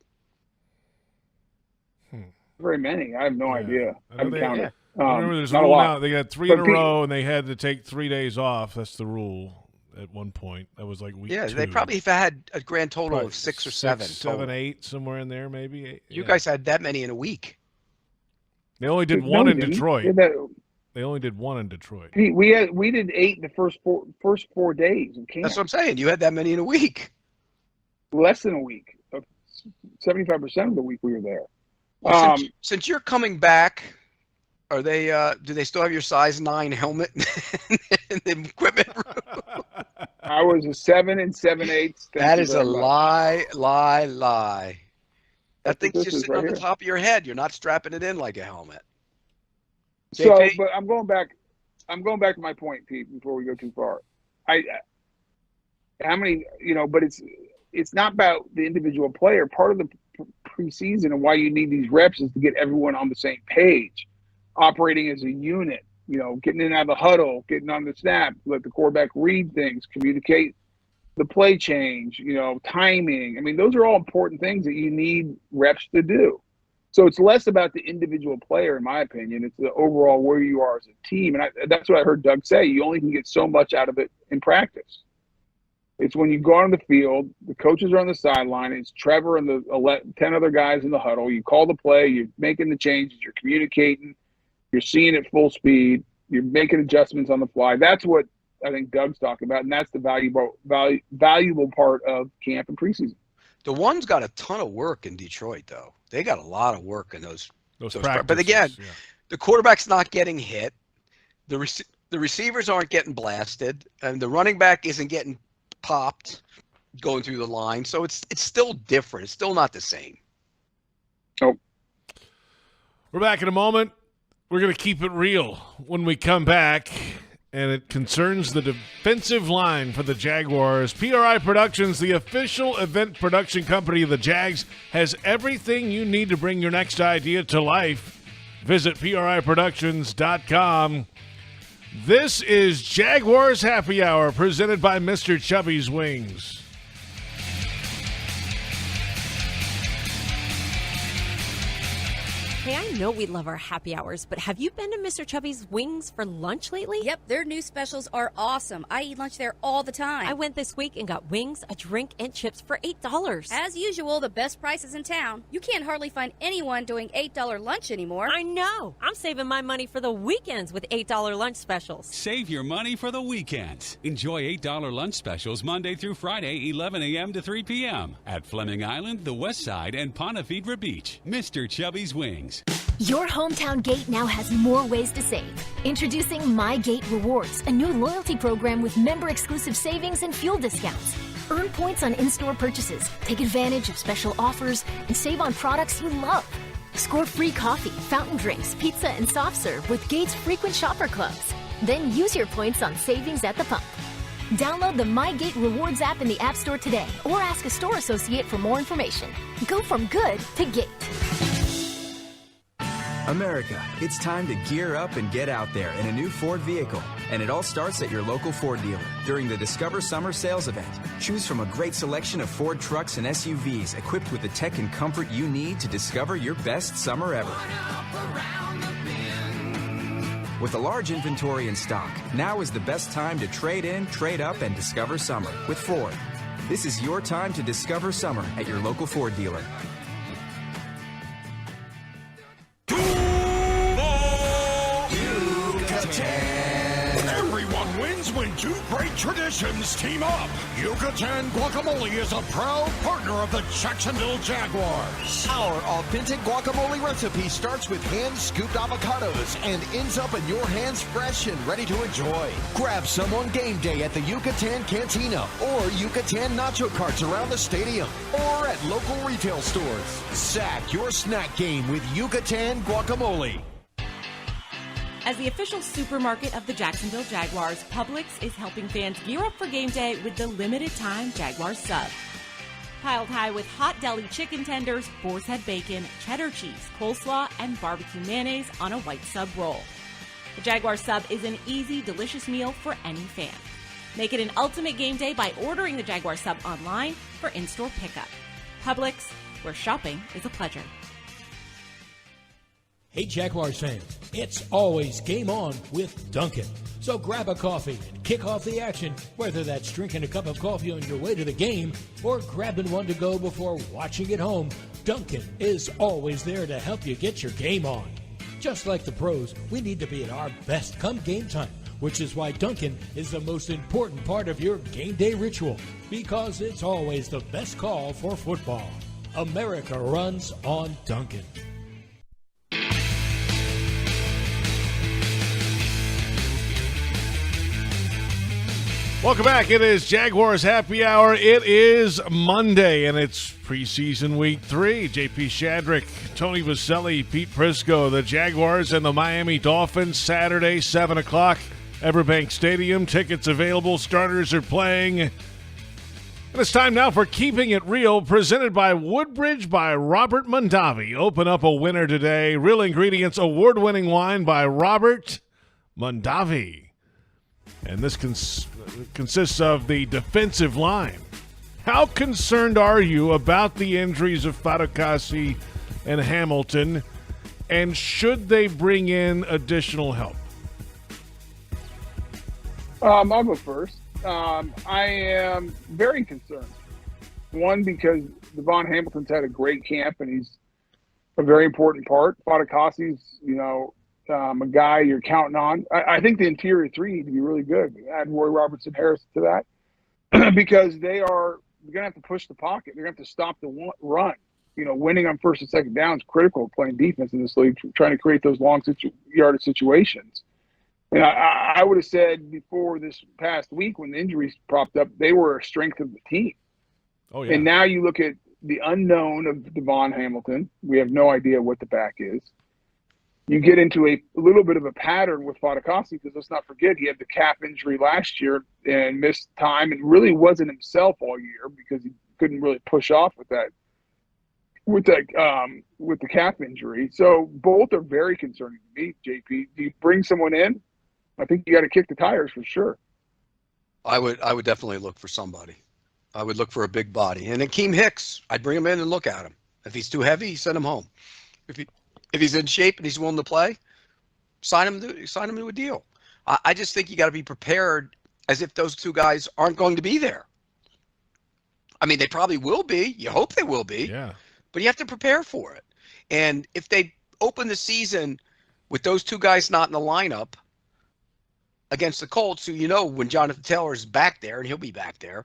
Very many. I have no idea. I haven't counted. I remember there's not a a rule lot. now. They got 3 in a row, and they had to take 3 days off. That's the rule at one point. That was like week 2. They probably have had a grand total of 6 or 7. 7, 8, somewhere in there, maybe. You guys had that many in a week. They only did one in Detroit. They only did one in Detroit. We did 8 the first 4 days of camp. That's what I'm saying. You had that many in a week. Less than a week. 75% of the week we were there. Well, since you're coming back, are they? Do they still have your size 9 helmet in the equipment room? I was a 7 7/8. That is a lie. That thing's just sitting on the top of your head. You're not strapping it in like a helmet. So, but I'm going back to my point, Pete, before we go too far. But it's not about the individual player. Part of the preseason and why you need these reps is to get everyone on the same page, operating as a unit, getting in and out of the huddle, getting on the snap, let the quarterback read things, communicate the play change, timing. I mean, those are all important things that you need reps to do. So it's less about the individual player, in my opinion. It's the overall where you are as a team. And that's what I heard Doug say. You only can get so much out of it in practice. It's when you go on the field, the coaches are on the sideline, it's Trevor and the 10 other guys in the huddle. You call the play, you're making the changes, you're communicating, you're seeing it full speed, you're making adjustments on the fly. That's what I think Doug's talking about, and that's the valuable part of camp and preseason. The one's got a ton of work in Detroit, though. They got a lot of work in those practices. But again, the quarterback's not getting hit. The receivers aren't getting blasted, and the running back isn't getting popped going through the line. So it's still different. It's still not the same. Nope. We're back in a moment. We're going to keep it real when we come back, and it concerns the defensive line for the Jaguars. PRI Productions, the official event production company of the Jags, has everything you need to bring your next idea to life. Visit PRIProductions.com. This is Jaguars Happy Hour, presented by Mr. Chubby's Wings. Hey, I know we love our happy hours, but have you been to Mr. Chubby's Wings for lunch lately? Yep, their new specials are awesome. I eat lunch there all the time. I went this week and got wings, a drink, and chips for $8. As usual, the best prices in town. You can't hardly find anyone doing $8 lunch anymore. I know. I'm saving my money for the weekends with $8 lunch specials. Save your money for the weekends. Enjoy $8 lunch specials Monday through Friday, 11 a.m. to 3 p.m. at Fleming Island, the West Side, and Ponte Vedra Beach. Mr. Chubby's Wings. Your hometown gate now has more ways to save. Introducing My Gate Rewards, a new loyalty program with member-exclusive savings and fuel discounts. Earn points on in-store purchases, take advantage of special offers, and save on products you love. Score free coffee, fountain drinks, pizza, and soft serve with Gate's frequent shopper clubs. Then use your points on savings at the pump. Download the My Gate Rewards app in the App Store today or ask a store associate for more information. Go from good to Gate. America, it's time to gear up and get out there in a new Ford vehicle. And it all starts at your local Ford dealer during the Discover Summer Sales Event. Choose from a great selection of Ford trucks and SUVs equipped with the tech and comfort you need to discover your best summer ever. With a large inventory in stock, now is the best time to trade in, trade up, and discover summer with Ford. This is your time to discover summer at your local Ford dealer. Everyone wins when two great traditions team up. Yucatan Guacamole is a proud partner of the Jacksonville Jaguars. Our authentic guacamole recipe starts with hand-scooped avocados and ends up in your hands fresh and ready to enjoy. Grab some on game day at the Yucatan Cantina or Yucatan Nacho Carts around the stadium or at local retail stores. Sack your snack game with Yucatan Guacamole. As the official supermarket of the Jacksonville Jaguars, Publix is helping fans gear up for game day with the limited-time Jaguars sub. Piled high with hot deli chicken tenders, boar's head bacon, cheddar cheese, coleslaw, and barbecue mayonnaise on a white sub roll. The Jaguar sub is an easy, delicious meal for any fan. Make it an ultimate game day by ordering the Jaguar sub online for in-store pickup. Publix, where shopping is a pleasure. Hey Jaguars fans, it's always game on with Dunkin'. So grab a coffee and kick off the action, whether that's drinking a cup of coffee on your way to the game or grabbing one to go before watching at home. Dunkin' is always there to help you get your game on. Just like the pros, we need to be at our best come game time, which is why Dunkin' is the most important part of your game day ritual, because it's always the best call for football. America runs on Dunkin'. Welcome back. It is Jaguars Happy Hour. It is Monday, and it's preseason week 3. JP Shadrick, Tony Boselli, Pete Prisco, the Jaguars and the Miami Dolphins, Saturday, 7 o'clock, Everbank Stadium. Tickets available. Starters are playing. And it's time now for Keeping It Real, presented by Woodbridge by Robert Mondavi. Open up a winner today. Real Ingredients award-winning wine by Robert Mondavi. And this consists of the defensive line. How concerned are you about the injuries of Fatukasi and Hamilton, and should they bring in additional help? I'll go first. I am very concerned. One, because Devon Hamilton's had a great camp, and he's a very important part. Fatukasi's, a guy you're counting on. I think the interior three need to be really good. Add Roy Robertson Harris to that because they're going to have to push the pocket. They're going to have to stop the run. Winning on first and second down is critical playing defense in this league, trying to create those long yardage situations. And I would have said before this past week when the injuries propped up, they were a strength of the team. Oh, yeah. And now you look at the unknown of Devon Hamilton. We have no idea what the back is. You get into a little bit of a pattern with Fatukasi because let's not forget he had the calf injury last year and missed time and really wasn't himself all year because he couldn't really push off with the calf injury. So both are very concerning to me, JP. Do you bring someone in? I think you got to kick the tires for sure. I would definitely look for somebody. I would look for a big body. And Akeem Hicks, I'd bring him in and look at him. If he's too heavy, send him home. If he's in shape and he's willing to play, sign him to a deal. I just think you got to be prepared as if those two guys aren't going to be there. I mean, they probably will be. You hope they will be. Yeah. But you have to prepare for it. And if they open the season with those two guys not in the lineup against the Colts, who when Jonathan Taylor is back there, and he'll be back there,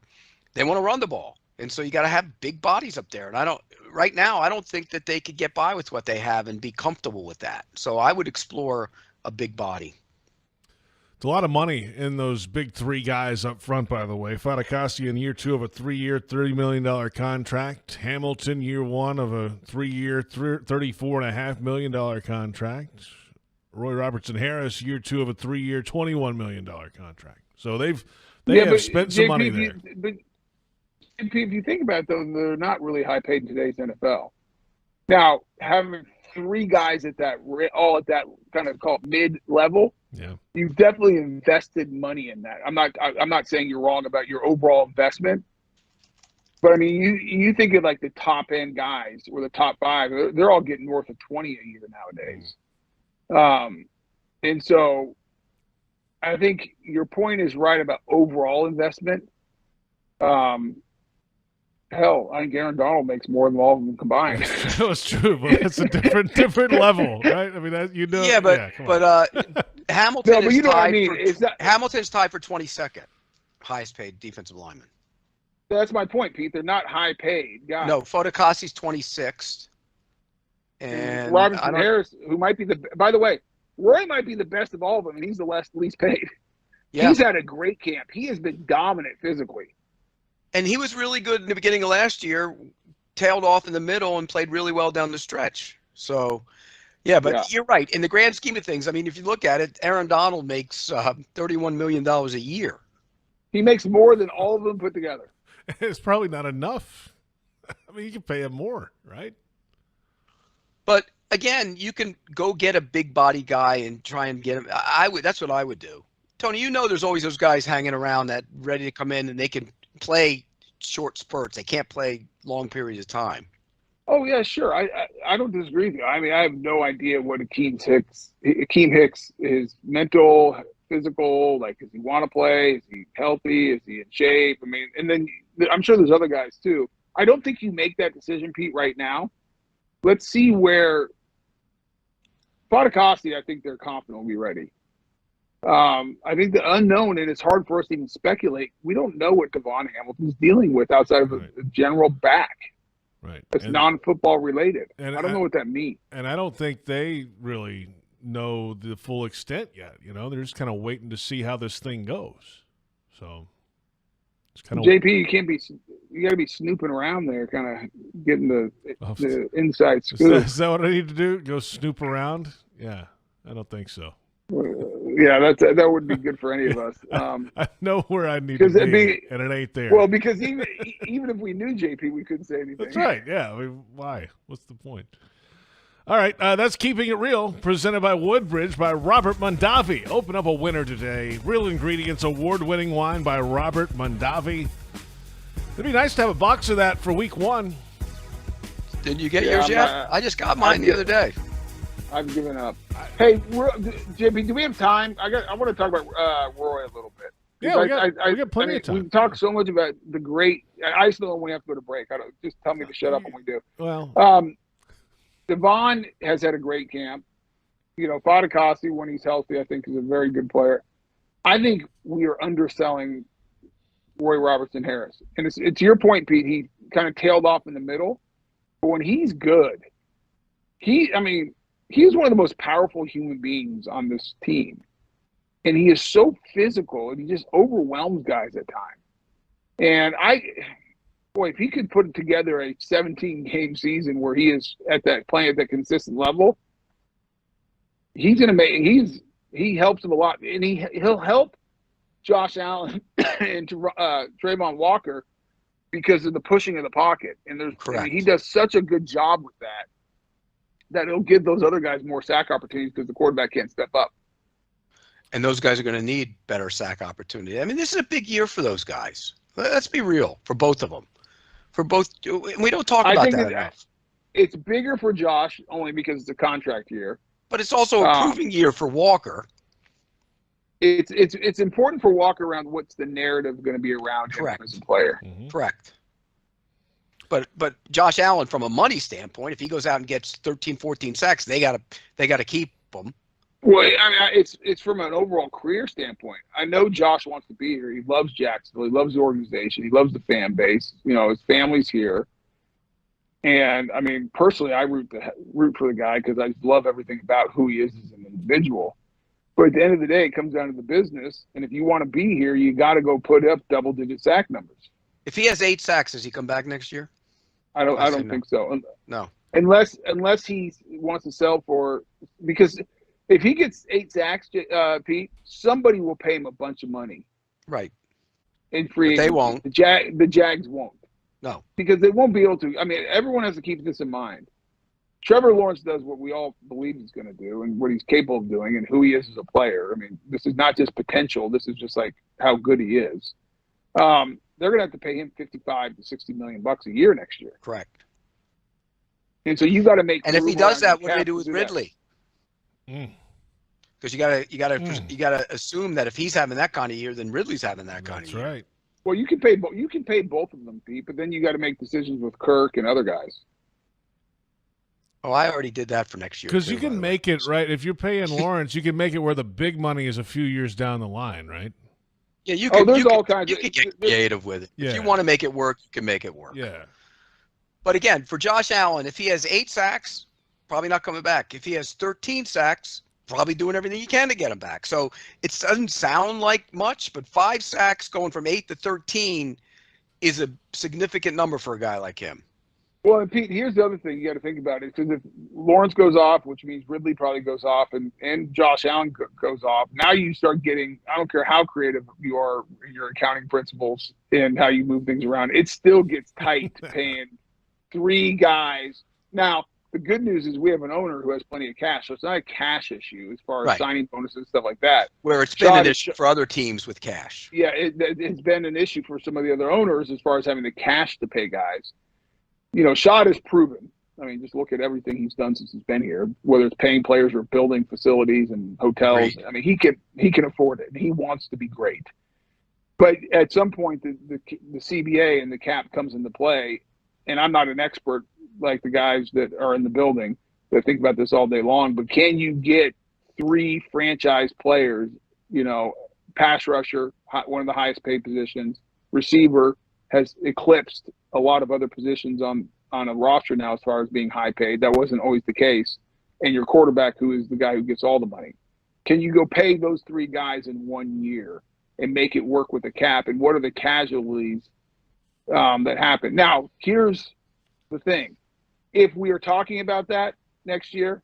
they want to run the ball. And so you got to have big bodies up there. And right now, I don't think that they could get by with what they have and be comfortable with that. So I would explore a big body. It's a lot of money in those big three guys up front, by the way. Fatukasi in year 2 of a 3-year, $30 million contract. Hamilton, year 1 of a 3-year, $34.5 million contract. Roy Robertson Harris, year 2 of a 3-year, $21 million contract. So they have spent some money there. But if you think about it, though, they're not really high paid in today's NFL. Now, having 3 guys all at that kind of called mid level, yeah, you've definitely invested money in that. I'm not saying you're wrong about your overall investment, but I mean, you think of like the top end guys or the top 5, they're all getting north of 20 a year nowadays. And so I think your point is right about overall investment. Hell, I think Aaron Donald makes more than all of them combined. That's true, but it's a different level, right? I mean, Yeah, but Hamilton Hamilton's tied for 22nd highest paid defensive lineman. That's my point, Pete. They're not high paid guys. No, Fatukasi's 26th. And Robertson Harris, who might be by the way, Roy might be the best of all of them, and he's the least paid. Yeah. He's had a great camp. He has been dominant physically. And he was really good in the beginning of last year, tailed off in the middle and played really well down the stretch. So, You're right. In the grand scheme of things, I mean, if you look at it, Aaron Donald makes $31 million a year. He makes more than all of them put together. It's probably not enough. I mean, you can pay him more, right? But, again, you can go get a big body guy and try and get him. That's what I would do. Tony, there's always those guys hanging around that ready to come in and they can play short spurts. They can't play long periods of time. Oh yeah, sure. I don't disagree with you. I mean, I have no idea what Akeem Hicks is mental, physical. Like, does he want to play? Is he healthy? Is he in shape? I mean, and then I'm sure there's other guys too. I don't think you make that decision, Pete, right now. Let's see where Fatukasi, I think they're confident will be ready. I think the unknown, and it's hard for us to even speculate. We don't know what Devon Hamilton's dealing with outside of a general back. Right. It's non-football related. And I don't know what that means. And I don't think they really know the full extent yet. They're just kind of waiting to see how this thing goes. So it's kind of JP. You got to be snooping around there, kind of getting the inside scoop. Is that what I need to do? Go snoop around? Yeah, I don't think so. Yeah, that wouldn't be good for any of us. I know where I need to be, and it ain't there. Well, because even if we knew JP, we couldn't say anything. That's right. Yeah. I mean, why? What's the point? All right, that's Keeping It Real, presented by Woodbridge by Robert Mondavi. Open up a winner today. Real Ingredients award-winning wine by Robert Mondavi. It'd be nice to have a box of that for week 1. Didn't you get yours yet? I just got mine the other day. I've given up. Hey, Jimmy, do we have time? I want to talk about Roy a little bit. Yeah, we got plenty of time. We talk so much about the great. I still don't when we have to go to break. Just tell me to shut up when we do. Well, Devon has had a great camp. Fadakasi, when he's healthy, I think is a very good player. I think we are underselling Roy Robertson Harris. And it's your point, Pete. He kind of tailed off in the middle. But when he's good, he's one of the most powerful human beings on this team. And he is so physical, and he just overwhelms guys at times. And if he could put together a 17-game season where he is playing at that consistent level, he's going to make. He helps him a lot, and he'll help Josh Allen and Trayvon Walker because of the pushing of the pocket. And he does such a good job with that it'll give those other guys more sack opportunities because the quarterback can't step up. And those guys are going to need better sack opportunity. I mean, this is a big year for those guys. Let's be real, for both of them. We don't talk about that enough. It's bigger for Josh only because it's a contract year. But it's also a proving year for Walker. It's important for Walker around what's the narrative going to be around him as a player. Mm-hmm. Correct. But Josh Allen, from a money standpoint, if he goes out and gets 13, 14 sacks, they got to keep him. Well, I mean, it's from an overall career standpoint. I know Josh wants to be here. He loves Jacksonville. He loves the organization. He loves the fan base. His family's here. And, I mean, personally, I root for the guy because I love everything about who he is as an individual. But at the end of the day, it comes down to the business. And if you want to be here, you got to go put up double-digit sack numbers. If he has 8 sacks, does he come back next year? I don't think so. No. Unless he wants to sell for – because – if he gets 8 sacks, Pete, somebody will pay him a bunch of money. Right. In free agency. They won't. The Jags won't. No. Because they won't be able to. I mean, everyone has to keep this in mind. Trevor Lawrence does what we all believe he's going to do and what he's capable of doing and who he is as a player. I mean, this is not just potential. This is just like how good he is. They're going to have to pay him $55 to $60 million a year next year. Correct. And so you got to make. And if he does that, what do they do with Ridley? Because you gotta assume that if he's having that kind of year, then Ridley's having that kind of year. That's right. Well, you can pay both of them, Pete, but then you got to make decisions with Kirk and other guys. Oh, I already did that for next year. Because you can make it right if you're paying Lawrence, you can make it where the big money is a few years down the line, right? Yeah, you can. There's all kinds. You can get creative with it. Yeah. If you want to make it work, you can make it work. Yeah. But again, for Josh Allen, if he has 8 sacks. Probably not coming back. If he has 13 sacks, probably doing everything he can to get him back. So it doesn't sound like much, but 5 sacks going from 8 to 13 is a significant number for a guy like him. Well, and Pete, here's the other thing you got to think about it. Because if Lawrence goes off, which means Ridley probably goes off, and Josh Allen goes off, now you start getting, I don't care how creative you are in your accounting principles and how you move things around, it still gets tight paying 3 guys. Now, the good news is we have an owner who has plenty of cash, so it's not a cash issue as far as signing bonuses and stuff like that. Where it's been an issue for other teams with cash. Yeah, it's been an issue for some of the other owners as far as having the cash to pay guys. Shad has proven. I mean, just look at everything he's done since he's been here, whether it's paying players or building facilities and hotels. Great. I mean, he can afford it, and he wants to be great. But at some point, the CBA and the cap comes into play, and I'm not an expert like the guys that are in the building that think about this all day long, but can you get 3 franchise players, pass rusher, one of the highest paid positions, receiver has eclipsed a lot of other positions on a roster now as far as being high paid. That wasn't always the case. And your quarterback, who is the guy who gets all the money. Can you go pay those 3 guys in 1 year and make it work with the cap? And what are the casualties that happen? Now, here's the thing. If we are talking about that next year,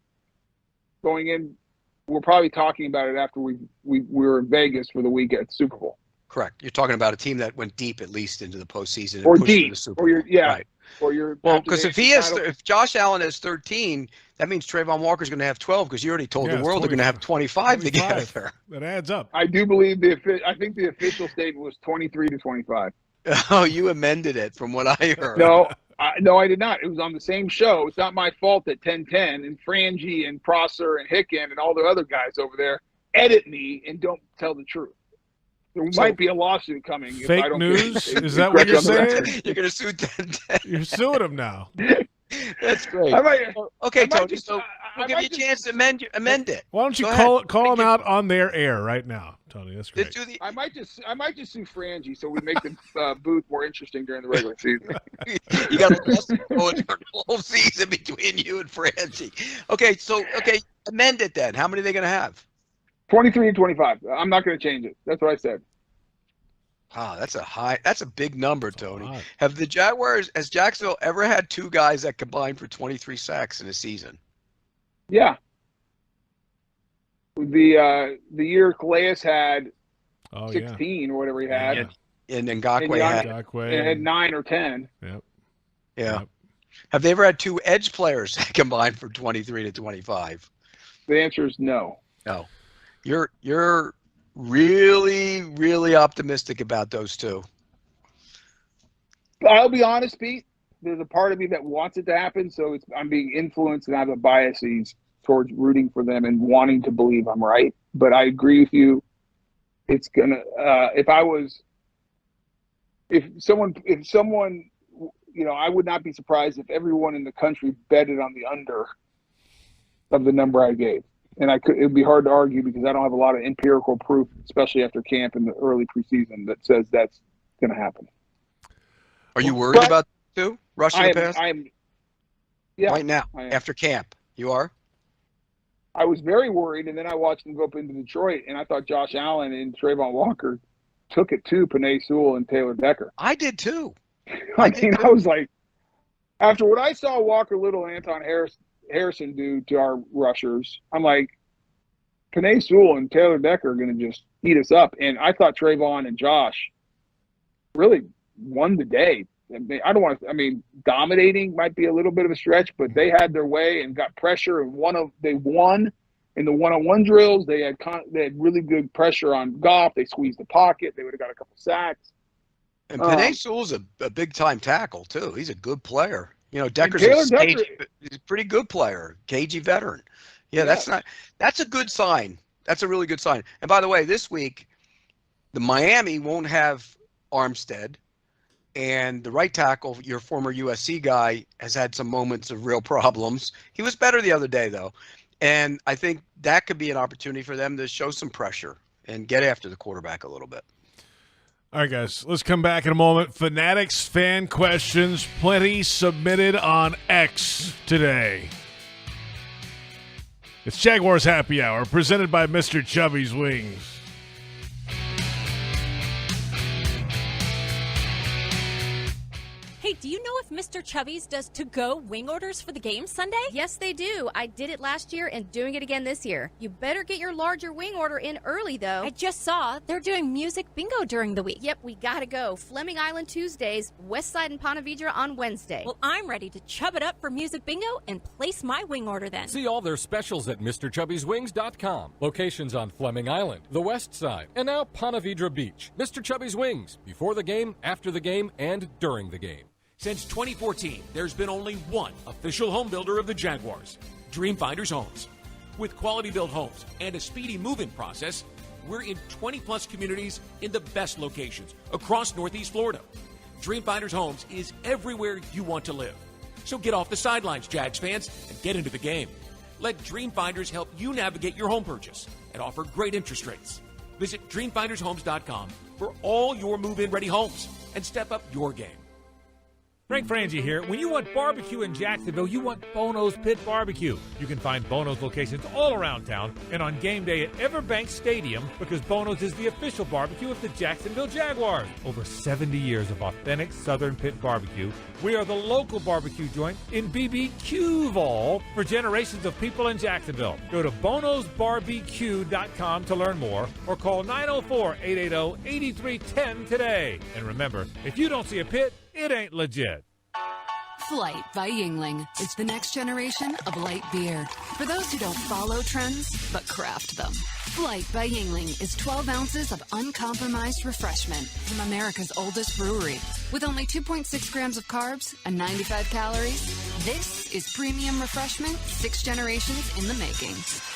going in, we're probably talking about it after we were in Vegas for the week at the Super Bowl. Correct. You're talking about a team that went deep at least into the postseason. Or and pushed deep. to the Super Bowl. Yeah. Right. Or you're because if Josh Allen has 13, that means Trayvon Walker's going to have 12 because you already told the world they're going to have 25 together. That adds up. I do believe I think the official statement was 23 to 25. Oh, you amended it from what I heard. No, I did not. It was on the same show. It's not my fault that 1010 and Frangie and Prosser and Hicken and all the other guys over there edit me and don't tell the truth. There might be a lawsuit coming. Fake if I don't news? Get Is that what you're saying? You're going to sue 1010. You're suing him now. That's great. Okay, Tony, so we'll give you a chance to amend it. Why don't you call him out on their air right now, Tony? That's great. I might just sue Frangie so we make the booth more interesting during the regular season. You got a lawsuit going for the whole season between you and Frangie. Okay, amend it then. How many are they going to have? 23 and 25. I'm not going to change it. That's what I said. Ah, that's a big number, Tony. Has Jacksonville ever had two guys that combined for 23 sacks in a season? Yeah. The year Calais had 16 or whatever he had. And Ngakoue had 9 or 10. Yep. Yeah. Yep. Have they ever had two edge players that combined for 23 to 25? The answer is no. No. You're really, really optimistic about those two. I'll be honest, Pete. There's a part of me that wants it to happen, so I'm being influenced and I have a biases towards rooting for them and wanting to believe I'm right. But I agree with you. It's gonna. If someone, I would not be surprised if everyone in the country betted on the under of the number I gave. And it would be hard to argue because I don't have a lot of empirical proof, especially after camp in the early preseason, that says that's going to happen. Are you worried about too? Rushing the pass? Yeah. Right now, after camp, you are? I was very worried, and then I watched them go up into Detroit, and I thought Josh Allen and Trayvon Walker took it to Penei Sewell and Taylor Decker. I did too. I was like, after what I saw Walker Little and Anton Harrison do to our rushers, I'm like, Penei Sewell and Taylor Decker are going to just eat us up. And I thought Trayvon and Josh really won the day. Dominating might be a little bit of a stretch, but they had their way and got pressure, and they won in the one-on-one drills. They had really good pressure on Goff. They squeezed the pocket. They would have got a couple sacks. And Penei Sewell's a big-time tackle too. He's a good player. Decker's he's a pretty good player, cagey veteran. Yeah, that's a good sign. That's a really good sign. And by the way, this week, the Miami won't have Armstead, and the right tackle, your former USC guy, has had some moments of real problems. He was better the other day, though. And I think that could be an opportunity for them to show some pressure and get after the quarterback a little bit. All right, guys, let's come back in a moment. Fanatics fan questions, plenty submitted on X today. It's Jaguars Happy Hour, presented by Mr. Chubby's Wings. Hey, do you know if Mr. Chubby's does to-go wing orders for the game Sunday? Yes, they do. I did it last year and doing it again this year. You better get your larger wing order in early, though. I just saw they're doing music bingo during the week. Yep, we gotta go. Fleming Island Tuesdays, Westside and Ponte Vedra on Wednesday. Well, I'm ready to chub it up for music bingo and place my wing order then. See all their specials at MrChubby'sWings.com. Locations on Fleming Island, the West Side, and now Ponte Vedra Beach. Mr. Chubby's Wings, before the game, after the game, and during the game. Since 2014, there's been only one official home builder of the Jaguars, Dreamfinders Homes. With quality-built homes and a speedy move-in process, we're in 20-plus communities in the best locations across Northeast Florida. Dreamfinders Homes is everywhere you want to live. So get off the sidelines, Jags fans, and get into the game. Let Dreamfinders help you navigate your home purchase and offer great interest rates. Visit DreamfindersHomes.com for all your move-in ready homes and step up your game. Frank Frangie here. When you want barbecue in Jacksonville, you want Bono's Pit Barbecue. You can find Bono's locations all around town and on game day at Everbank Stadium, because Bono's is the official barbecue of the Jacksonville Jaguars. Over 70 years of authentic Southern Pit Barbecue. We are the local barbecue joint in BBQval for generations of people in Jacksonville. Go to bonosbarbecue.com to learn more or call 904-880-8310 today. And remember, if you don't see a pit, it ain't legit. Flight by Yingling is the next generation of light beer. For those who don't follow trends, but craft them. Flight by Yingling is 12 ounces of uncompromised refreshment from America's oldest brewery. With only 2.6 grams of carbs and 95 calories, this is premium refreshment 6 generations in the making.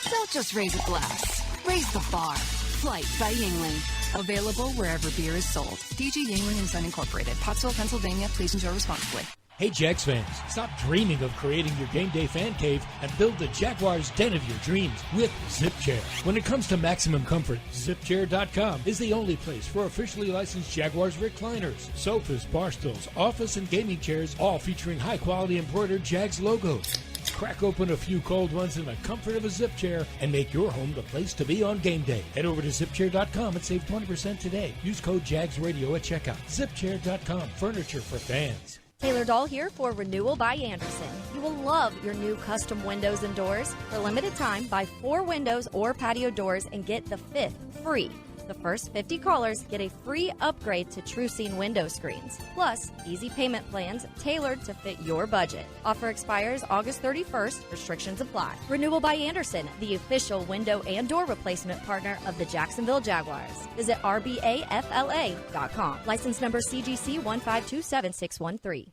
Don't just raise a glass, raise the bar. Flight by Yingling. Available wherever beer is sold. DG Yingling and Son Incorporated. Pottsville, Pennsylvania. Please enjoy responsibly. Hey, Jags fans, stop dreaming of creating your game day fan cave and build the Jaguars den of your dreams with ZipChair. When it comes to maximum comfort, ZipChair.com is the only place for officially licensed Jaguars recliners, sofas, bar stools, office and gaming chairs, all featuring high-quality embroidered Jags logos. Crack open a few cold ones in the comfort of a ZipChair and make your home the place to be on game day. Head over to ZipChair.com and save 20% today. Use code JagsRadio at checkout. ZipChair.com, furniture for fans. Taylor Doll here for Renewal by Anderson. You will love your new custom windows and doors. For a limited time, buy 4 windows or patio doors and get the 5th free. The first 50 callers get a free upgrade to TrueScene window screens. Plus, easy payment plans tailored to fit your budget. Offer expires August 31st. Restrictions apply. Renewal by Anderson, the official window and door replacement partner of the Jacksonville Jaguars. Visit rbafla.com. License number CGC 1527613.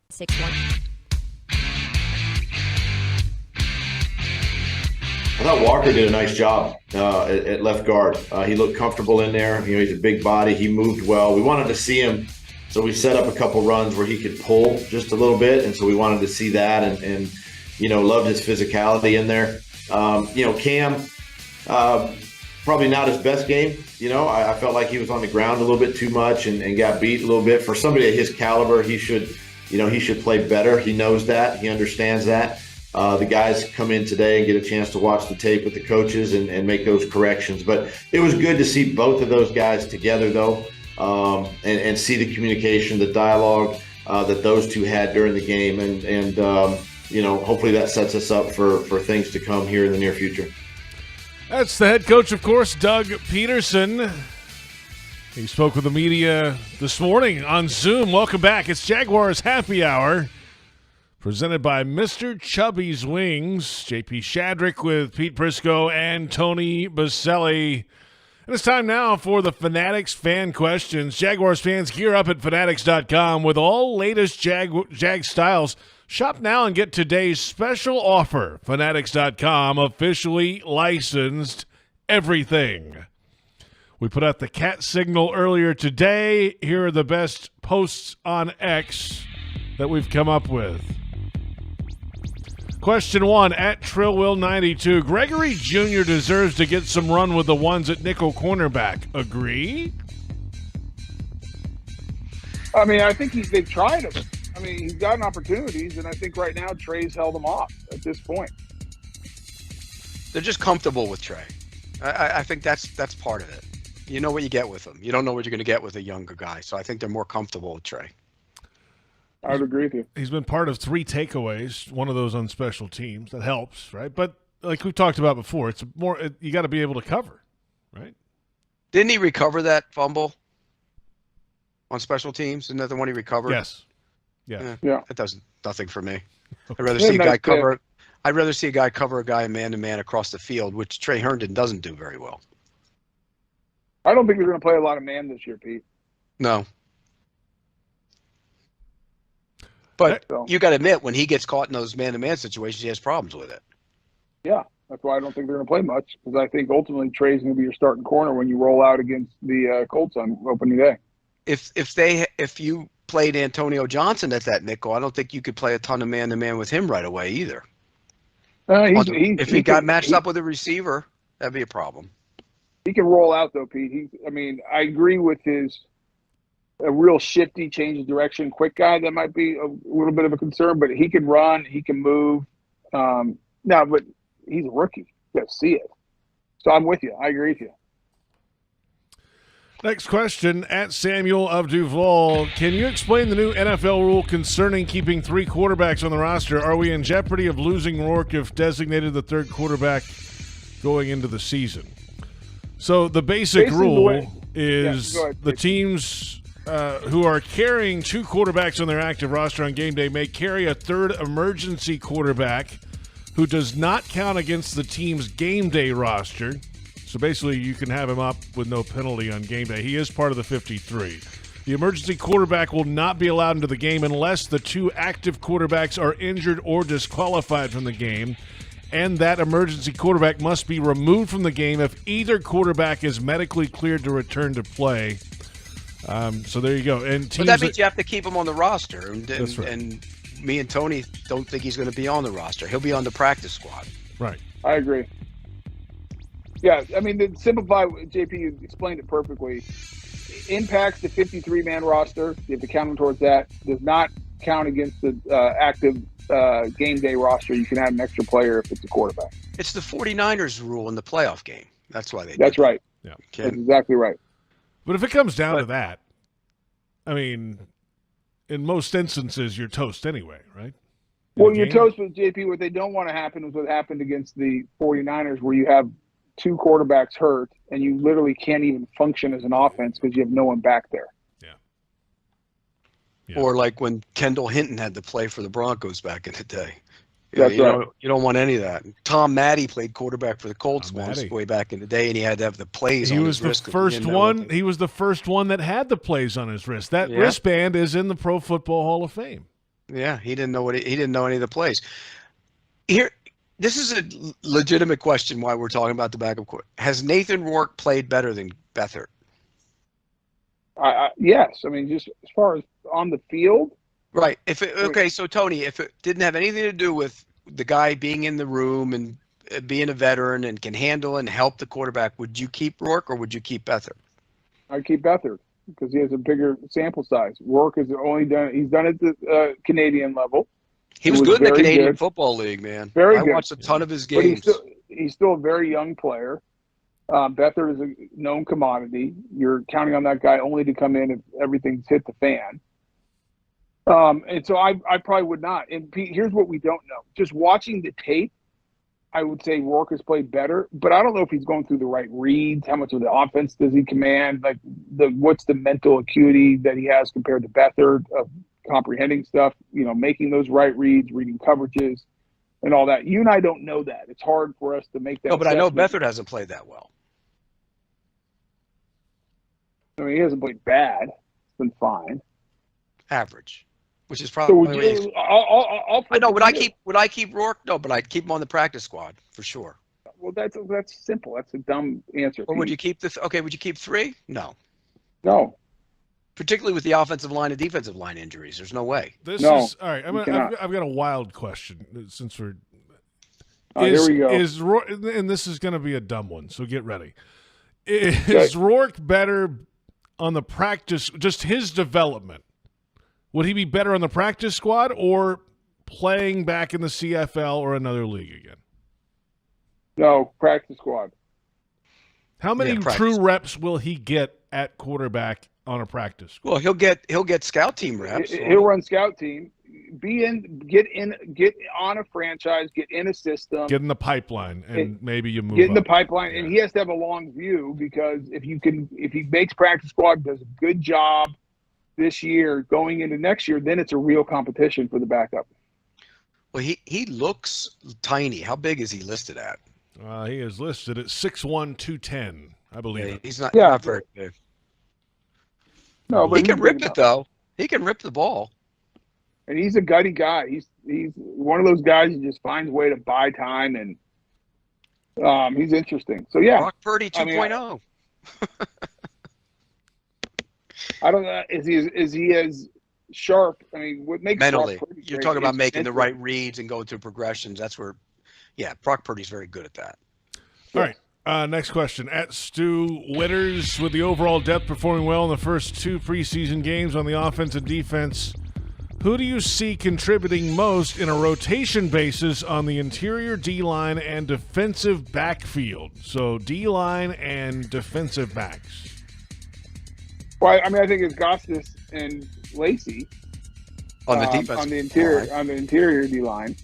61. I thought Walker did a nice job at left guard. He looked comfortable in there. You know, he's a big body. He moved well. We wanted to see him, so we set up a couple runs where he could pull just a little bit, and so we wanted to see that and you know, loved his physicality in there. You know, Cam, probably not his best game. You know, I felt like he was on the ground a little bit too much and got beat a little bit. For somebody at his caliber, he should play better. He knows that. He understands that. The guys come in today and get a chance to watch the tape with the coaches and make those corrections. But it was good to see both of those guys together, though, and see the communication, the dialogue that those two had during the game. And you know, hopefully that sets us up for things to come here in the near future. That's the head coach, of course, Doug Peterson. He spoke with the media this morning on Zoom. Welcome back. It's Jaguars Happy Hour, presented by Mr. Chubby's Wings. JP Shadrick with Pete Prisco and Tony Boselli. And it's time now for the Fanatics fan questions. Jaguars fans, gear up at Fanatics.com with all latest Jag styles. Shop now and get today's special offer. Fanatics.com, officially licensed everything. We put out the cat signal earlier today. Here are the best posts on X that we've come up with. Question 1, at TrillWill92. Gregory Jr. deserves to get some run with the ones at nickel cornerback. Agree? I mean, I think they've tried him. I mean, he's gotten opportunities, and I think right now Trey's held him off at this point. They're just comfortable with Trey. I think that's part of it. You know what you get with him. You don't know what you're going to get with a younger guy. So I think they're more comfortable with Trey. I would agree with you. He's been part of 3 takeaways, one of those on special teams. That helps, right? But like we talked about before, it's more you got to be able to cover, right? Didn't he recover that fumble on special teams? Isn't that the one he recovered? Yes. Yeah. That does nothing for me. I'd rather see a guy cover. I'd rather see a guy cover a guy man-to-man across the field, which Trey Herndon doesn't do very well. I don't think they're going to play a lot of man this year, Pete. No. But you got to admit, when he gets caught in those man-to-man situations, he has problems with it. Yeah, that's why I don't think they're going to play much, because I think ultimately Trey's going to be your starting corner when you roll out against the Colts on opening day. If you played Antonio Johnson at that nickel, I don't think you could play a ton of man-to-man with him right away either. If he got matched up with a receiver, that'd be a problem. He can roll out, though, Pete. I agree with a real shifty, change of direction, quick guy. That might be a little bit of a concern, but he can run, he can move. But he's a rookie. You got to see it. So I'm with you. I agree with you. Next question, at Samuel of Duval. Can you explain the new NFL rule concerning keeping 3 quarterbacks on the roster? Are we in jeopardy of losing Rourke if designated the 3rd quarterback going into the season? So the basic rule is the teams who are carrying 2 quarterbacks on their active roster on game day may carry a third emergency quarterback who does not count against the team's game day roster. So basically, you can have him up with no penalty on game day. He is part of the 53. The emergency quarterback will not be allowed into the game unless the 2 active quarterbacks are injured or disqualified from the game, and that emergency quarterback must be removed from the game if either quarterback is medically cleared to return to play. So there you go. And but that means you have to keep him on the roster. That's right. And me and Tony don't think he's going to be on the roster. He'll be on the practice squad. Right. I agree. Yeah, I mean, to simplify, JP, you explained it perfectly. Impacts the 53-man roster. You have to count him towards that. Does not count against the active game day roster. You can add an extra player if it's a quarterback. It's the 49ers rule in the playoff game. That's why they did That's right. Yeah. That's exactly right. But if it comes down to that, I mean, in most instances, you're toast anyway, right? Well, you're toast with JP. What they don't want to happen is what happened against the 49ers, where you have 2 quarterbacks hurt and you literally can't even function as an offense because you have no one back there. Yeah. Or like when Kendall Hinton had to play for the Broncos back in the day. That's right. You don't want any of that. Tom Maddie played quarterback for the Colts once way back in the day, and he had to have the plays on his wrist. He was the first one that had the plays on his wrist. That wristband is in the Pro Football Hall of Fame. Yeah, he didn't know he didn't know any of the plays. Here, this is a legitimate question. Why we're talking about the backup quarterback? Has Nathan Rourke played better than Beathard? Yes. I mean, just as far as on the field. Right. So Tony, if it didn't have anything to do with the guy being in the room and being a veteran and can handle and help the quarterback, would you keep Rourke or would you keep Beathard? I'd keep Beathard because he has a bigger sample size. Rourke has he's done it at the Canadian level. He was good in the Canadian Football League, man. Very I good. watched a ton of his games. But he's still a very young player. Beathard is a known commodity. You're counting on that guy only to come in if everything's hit the fan. And so I probably would not. And Pete, here's what we don't know. Just watching the tape, I would say Rourke has played better, but I don't know if he's going through the right reads. How much of the offense does he command? Like what's the mental acuity that he has compared to Beathard of comprehending stuff, making those right reads, reading coverages, and all that. You and I don't know that. It's hard for us to make that. No, but I know Beathard hasn't played that well. I mean, he hasn't played bad. It's been fine. Average, which is probably. So I know. Would I keep Rourke? No, but I'd keep him on the practice squad for sure. Well, that's simple. That's a dumb answer. Or would you keep would you keep 3? No. No. Particularly with the offensive line and defensive line injuries, there's no way. All right. I've got a wild question since we're. Here we go. And this is going to be a dumb one, so get ready. Is Rourke better on the practice? Just his development. Would he be better on the practice squad or playing back in the CFL or another league again? No, practice squad. How many true reps will he get at quarterback on a practice squad? Well, he'll get scout team reps. He'll run scout team. Get on a franchise, get in a system. Get in the pipeline, and maybe you move Get in the up. pipeline, and he has to have a long view because if he makes practice squad, does a good job this year, going into next year, then it's a real competition for the backup. Well, he looks tiny. How big is he listed at? He is listed at 6'1", 210, I believe. He's not very big. No, but he can rip it though. He can rip the ball. And he's a gutty guy. He's one of those guys who just finds a way to buy time, and he's interesting. So yeah, Brock Purdy 2.0. I don't know. Is he as sharp? I mean, what makes mentally? Brock Purdy You're great talking about is making the mentally. right reads and going through progressions. That's where, Brock Purdy's very good at that. All right. Next question. At Stu Witters, with the overall depth performing well in the first 2 preseason games on the offense and defense, who do you see contributing most in a rotation basis on the interior D-line and defensive backfield? So D-line and defensive backs. Well, I mean, I think it's Gostis and Lacey on the defense on the interior D line.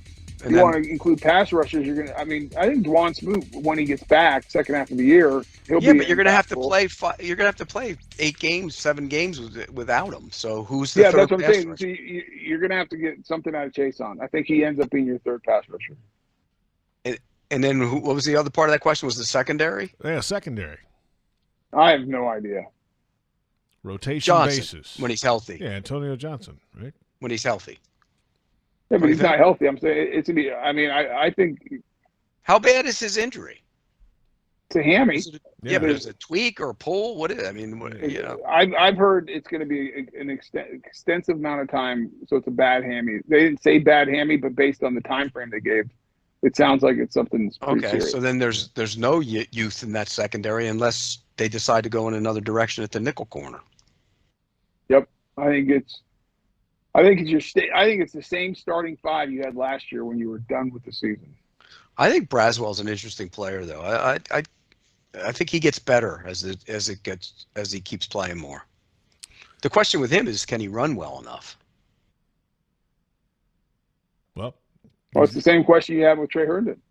If you want to include pass rushers, you're gonna. I mean, I think Dwan Smoot, when he gets back second half of the year, he'll be. Yeah, but you're gonna have to impactful. play. You're gonna have to play 8 games, 7 games without him. So who's the Yeah, third that's what I'm pass saying. rusher? So you're gonna have to get something out of Chase on. I think he ends up being your third pass rusher. And then what was the other part of that question? Was the secondary? Yeah, secondary. I have no idea. Rotation Johnson, basis. when he's healthy. Yeah, Antonio Johnson, right? When he's healthy. Yeah, but he's not healthy. I'm saying it's gonna be. I mean, I think. How bad is his injury? It's a hammy. Yeah, but is it a tweak or a pull? What is it? I mean, I've heard it's going to be an extensive amount of time, so it's a bad hammy. They didn't say bad hammy, but based on the time frame they gave, it sounds like it's something that's pretty serious. So then there's no youth in that secondary unless they decide to go in another direction at the nickel corner. Yep, I think it's the same starting 5 you had last year when you were done with the season. I think Braswell's an interesting player, though. I think he gets better as he keeps playing more. The question with him is, can he run well enough? Well, it's the same question you have with Trey Herndon.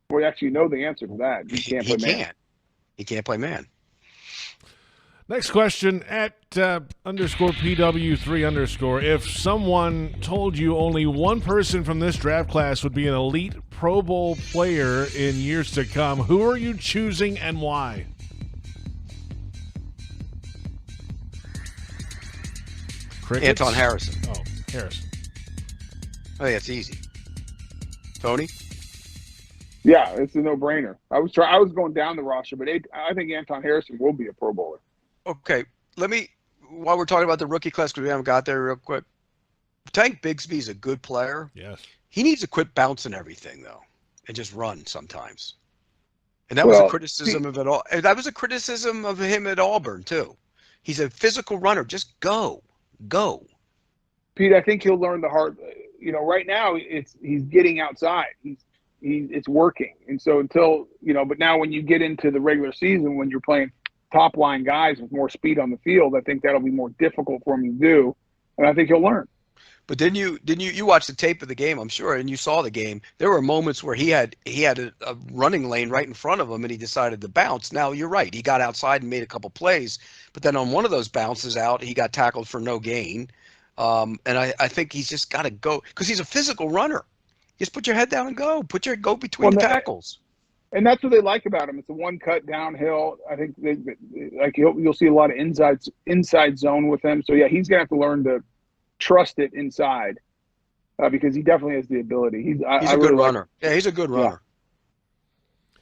Well, actually, you know the answer to that. He can't play man. He can't play man. Next question at _PW3_. If someone told you only one person from this draft class would be an elite Pro Bowl player in years to come, who are you choosing and why? Crickets? Anton Harrison. Oh, Harrison. I think that's easy. Tony? Yeah, it's a no-brainer. I was going down the roster, but I think Anton Harrison will be a Pro Bowler. Okay, while we're talking about the rookie class, because we haven't got there real quick, Tank Bigsby's a good player. Yes. He needs to quit bouncing everything, though, and just run sometimes. And that was a criticism of it all. That was a criticism of him at Auburn, too. He's a physical runner. Just go. Pete, I think he'll learn the hard. Right now he's getting outside. It's working, and so but now when you get into the regular season, when you're playing top line guys with more speed on the field, I think that'll be more difficult for him to do, and I think he'll learn. But didn't you watched the tape of the game, I'm sure, and you saw the game. There were moments where he had a running lane right in front of him, and he decided to bounce. Now you're right, he got outside and made a couple plays, but then on one of those bounces out, he got tackled for no gain. And I think he's just got to go because he's a physical runner. Just put your head down and go. Go between the tackles. And that's what they like about him. It's a one cut downhill. I think you'll see a lot of inside zone with him. So yeah, he's gonna have to learn to trust it inside because he definitely has the ability. He's a good runner. Yeah, he's a good runner. Yeah.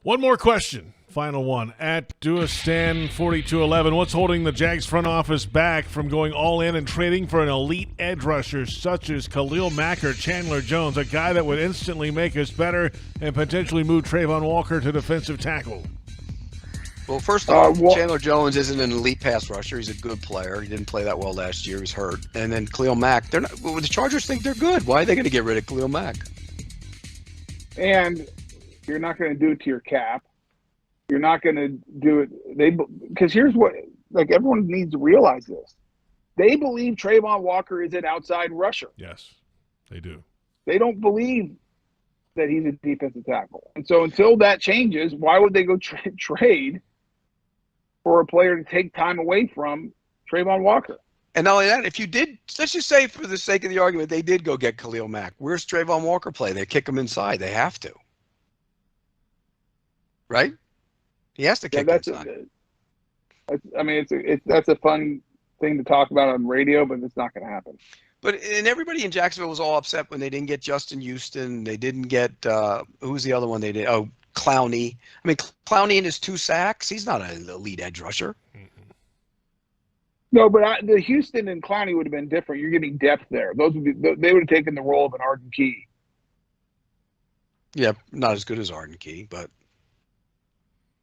One more question. Final one. At Duistan4211, what's holding the Jags front office back from going all in and trading for an elite edge rusher such as Khalil Mack or Chandler Jones, a guy that would instantly make us better and potentially move Trayvon Walker to defensive tackle? Well, first off, Chandler Jones isn't an elite pass rusher. He's a good player. He didn't play that well last year. He's hurt. And then Khalil Mack, the Chargers think they're good. Why are they going to get rid of Khalil Mack? And you're not going to do it to your cap. You're not going to do it. Because here's what, everyone needs to realize this. They believe Trayvon Walker is an outside rusher. Yes, they do. They don't believe that he's a defensive tackle. And so until that changes, why would they go trade for a player to take time away from Trayvon Walker? And not only that, if you did, let's just say for the sake of the argument, they did go get Khalil Mack. Where's Trayvon Walker play? They kick him inside. They have to. Right? He has to kick inside. That's a fun thing to talk about on radio, but it's not going to happen. And everybody in Jacksonville was all upset when they didn't get Justin Houston. They didn't get who's the other one they did? Oh, Clowney. I mean, Clowney and his 2 sacks. He's not an elite edge rusher. No, but the Houston and Clowney would have been different. You're getting depth there. They would have taken the role of an Arden Key. Yeah, not as good as Arden Key, but.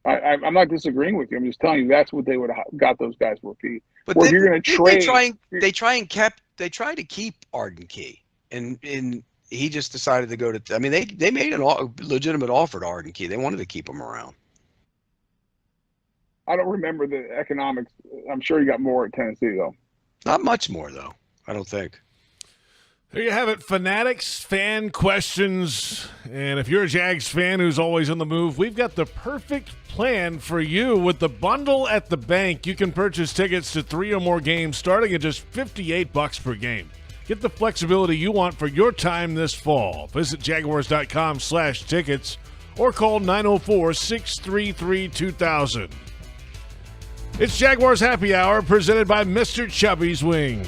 I'm not disagreeing with you. I'm just telling you that's what they would have got those guys for, Pete. But if you're going to trade, they tried to keep Arden Key, and he just decided to go to. I mean, they made a legitimate offer to Arden Key. They wanted to keep him around. I don't remember the economics. I'm sure you got more at Tennessee though. Not much more though. I don't think. There you have it, Fanatics fan questions. And if you're a Jags fan who's always on the move, we've got the perfect plan for you. With the bundle at the bank, you can purchase tickets to 3 or more games starting at just $58 per game. Get the flexibility you want for your time this fall. Visit jaguars.com/tickets or call 904-633-2000. It's Jaguars Happy Hour presented by Mr. Chubby's Wings.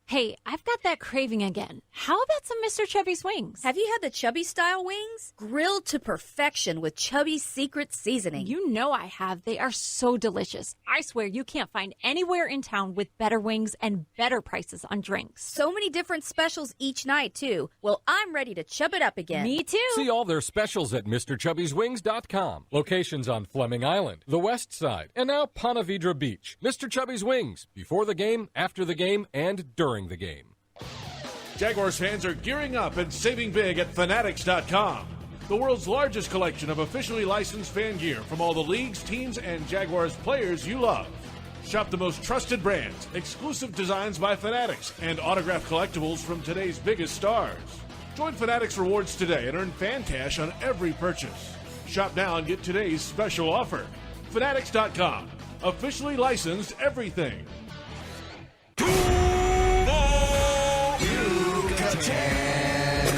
Hey, I've got that craving again. How about some Mr. Chubby's wings? Have you had the Chubby style wings? Grilled to perfection with Chubby's secret seasoning. You know I have. They are so delicious. I swear you can't find anywhere in town with better wings and better prices on drinks. So many different specials each night, too. Well, I'm ready to chub it up again. Me too. See all their specials at MrChubby'sWings.com. Locations on Fleming Island, the West Side, and now Ponte Vedra Beach. Mr. Chubby's Wings. Before the game, after the game, and during the game. Jaguars fans are gearing up and saving big at Fanatics.com. The world's largest collection of officially licensed fan gear from all the leagues, teams, and Jaguars players you love. Shop the most trusted brands, exclusive designs by Fanatics, and autographed collectibles from today's biggest stars. Join Fanatics Rewards today and earn fan cash on every purchase. Shop now and get today's special offer. Fanatics.com. Officially licensed everything.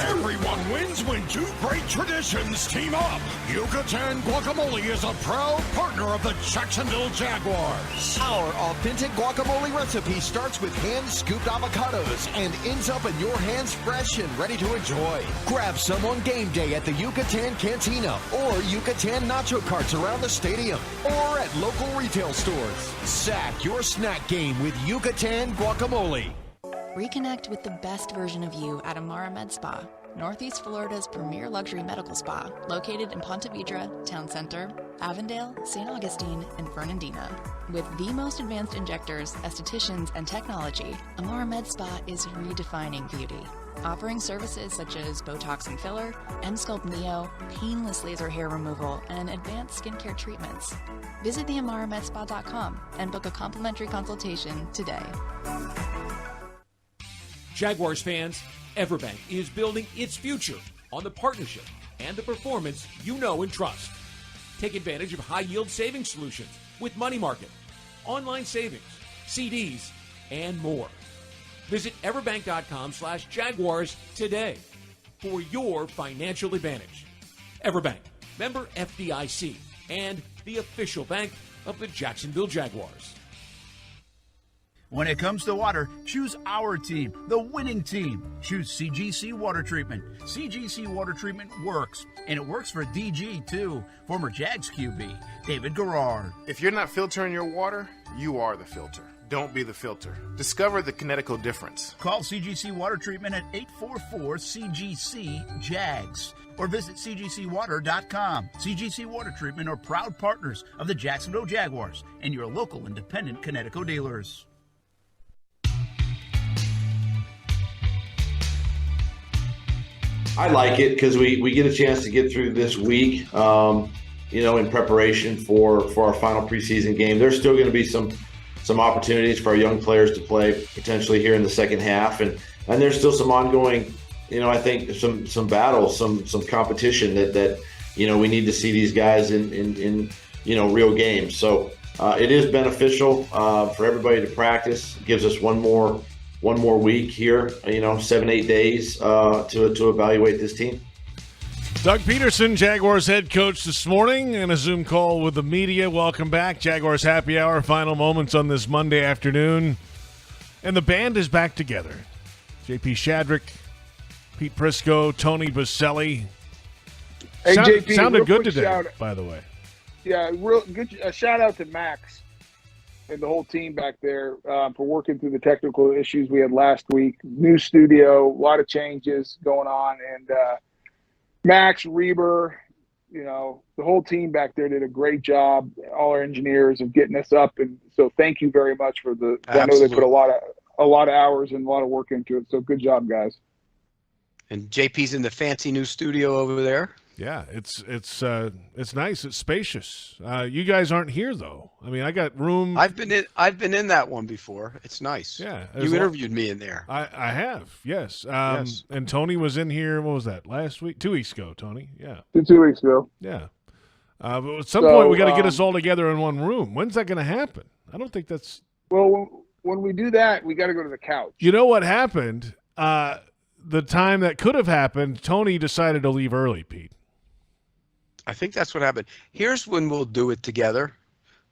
Everyone wins when two great traditions team up. Yucatan Guacamole is a proud partner of the Jacksonville Jaguars. Our authentic guacamole recipe starts with hand-scooped avocados and ends up in your hands fresh and ready to enjoy. Grab some on game day at the Yucatan Cantina or Yucatan nacho carts around the stadium or at local retail stores. Sack your snack game with Yucatan Guacamole. Reconnect with the best version of you at Amara Med Spa, Northeast Florida's premier luxury medical spa, located in Ponte Vedra, Town Center, Avondale, St. Augustine, and Fernandina. With the most advanced injectors, estheticians, and technology, Amara Med Spa is redefining beauty, offering services such as Botox and filler, M-Sculpt Neo, painless laser hair removal, and advanced skincare treatments. Visit theamaramedspa.com and book a complimentary consultation today. Jaguars fans, Everbank is building its future on the partnership and the performance you know and trust. Take advantage of high-yield savings solutions with money market, online savings, CDs, and more. Visit everbank.com/Jaguars today for your financial advantage. Everbank, member FDIC, and the official bank of the Jacksonville Jaguars. When it comes to water, choose our team, the winning team. Choose CGC Water Treatment. CGC Water Treatment works, and it works for DG too, former Jags QB, David Garrard. If you're not filtering your water, you are the filter. Don't be the filter. Discover the Kinetico difference. Call CGC Water Treatment at 844-CGC-JAGS or visit cgcwater.com. CGC Water Treatment are proud partners of the Jacksonville Jaguars and your local independent Kinetico dealers. I like it because we get a chance to get through this week, in preparation for our final preseason game. There's still going to be some opportunities for our young players to play potentially here in the second half, and there's still some ongoing, I think some battles, some competition that we need to see these guys in real games. So it is beneficial for everybody to practice. It gives us one more week here, 7-8 days to evaluate this team. Doug Peterson, Jaguars head coach this morning, in a Zoom call with the media. Welcome back. Jaguars Happy Hour, final moments on this Monday afternoon. And the band is back together. JP Shadrick, Pete Prisco, Tony Boselli. Hey, JP, sounded good today, by the way. Yeah, real good. A shout out to Max and the whole team back there for working through the technical issues we had last week. New studio, a lot of changes going on, and Max, Reber, the whole team back there did a great job. All our engineers of getting us up, and so thank you very much for the. Absolutely. I know they put a lot of hours and a lot of work into it. So good job, guys. And JP's in the fancy new studio over there. Yeah, it's nice. It's spacious. You guys aren't here though. I mean, I got room. I've been in that one before. It's nice. Yeah, you interviewed me in there. I have. Yes. Yes. And Tony was in here. What was that? Last week? 2 weeks ago. Tony. Yeah. 2 weeks ago. Yeah. But at some point, we got to get us all together in one room. When's that going to happen? I don't think that's. Well, when we do that, we got to go to the couch. You know what happened? The time that could have happened, Tony decided to leave early, Pete. I think that's what happened. Here's when we'll do it together.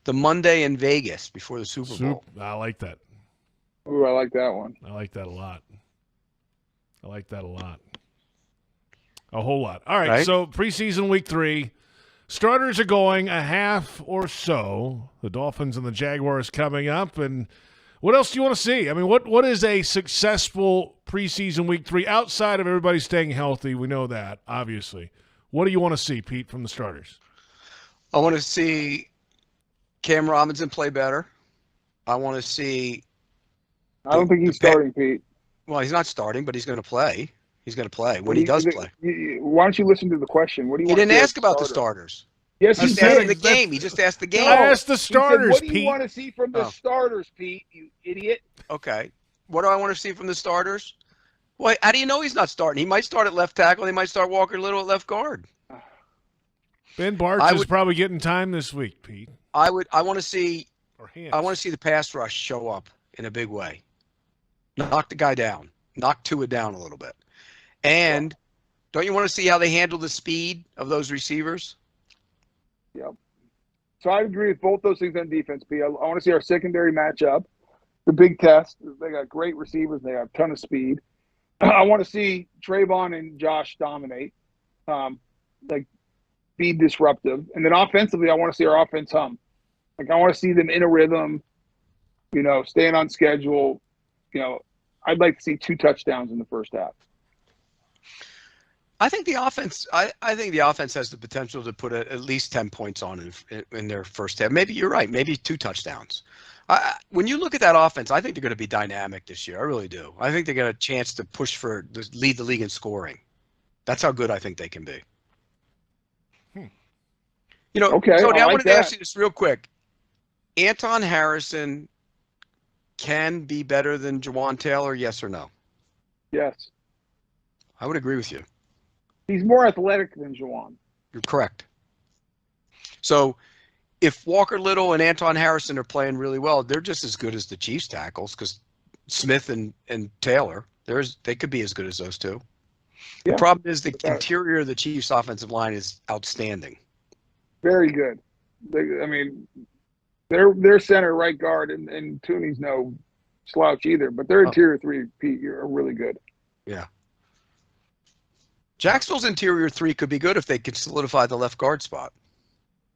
The Monday in Vegas before the Super Bowl. I like that. Ooh, I like that one. I like that a lot. A whole lot. All right, so preseason week 3. Starters are going a half or so. The Dolphins and the Jaguars coming up. And what else do you want to see? I mean, what is a successful preseason week 3 outside of everybody staying healthy? We know that, obviously. What do you want to see, Pete, from the starters? I want to see Cam Robinson play better. I want to see. I don't think he's starting, Pete. Well, he's not starting, but he's going to play. He's going to play when he does play. Why don't you listen to the question? What do you? He didn't ask about the starters. Yes, he just did. asked the game. He just asked the game. I asked the starters, What do Pete. you want to see from the starters, Pete? You idiot. Okay. What do I want to see from the starters? Well, how do you know he's not starting? He might start at left tackle. He might start Walker Little at left guard. Ben Bartz is probably getting time this week, Pete. I want to see the pass rush show up in a big way. Knock the guy down. Knock Tua down a little bit. And don't you want to see how they handle the speed of those receivers? Yep. So I agree with both those things on defense, Pete. I want to see our secondary matchup. The big test. They got great receivers. They have a ton of speed. I want to see Trayvon and Josh dominate, be disruptive. And then offensively, I want to see our offense hum. I want to see them in a rhythm, staying on schedule. I'd like to see 2 touchdowns in the first half. I think the offense. I think the offense has the potential to put at least 10 points on in their first half. Maybe you're right. Maybe 2 touchdowns. When you look at that offense, I think they're going to be dynamic this year. I really do. I think they got a chance to lead the league in scoring. That's how good I think they can be. Okay, Tony, I wanted to ask that. you this real quick. Anton Harrison can be better than Jawan Taylor, yes or no? Yes. I would agree with you. He's more athletic than Jawan. You're correct. So if Walker Little and Anton Harrison are playing really well, they're just as good as the Chiefs tackles because Smith and Taylor, they could be as good as those two. Yeah. The problem is the interior of the Chiefs offensive line is outstanding. Very good. Their center right guard and Tooney's no slouch either, but their interior 3, Pete, are really good. Yeah. Jacksonville's interior 3 could be good if they could solidify the left guard spot.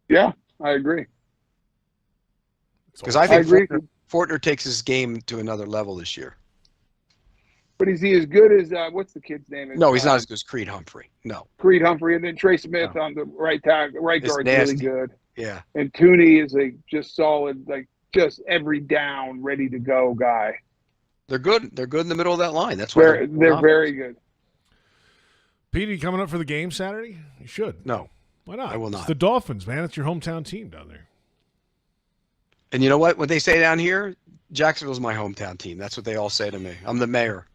Yeah, I agree. Because I think Fortner takes his game to another level this year. But is he as good as what's the kid's name? No, he's not as good as Creed Humphrey. No. Creed Humphrey, and then Trey Smith on the right guard is really good. Yeah. And Tooney is a just solid, just every down, ready to go guy. They're good. They're good in the middle of that line. That's why they're very good. Pete, are you coming up for the game Saturday? You should. No. Why not? I will not. It's the Dolphins, man. It's your hometown team down there. And you know what? When they say down here, Jacksonville's my hometown team. That's what they all say to me. I'm the mayor.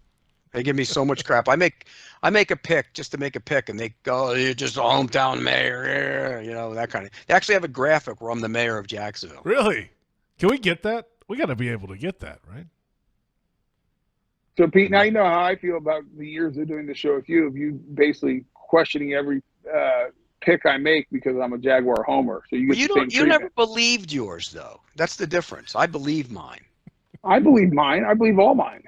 They give me so much crap. I make a pick just to make a pick, and they go, "You're just a hometown mayor," that kind of. They actually have a graphic where I'm the mayor of Jacksonville. Really? Can we get that? We got to be able to get that, right? So, Pete, now you know how I feel about the years of doing the show with you. Of you basically questioning every pick I make because I'm a Jaguar homer. So you never believed yours, though. That's the difference. I believe mine. I believe mine. I believe all mine.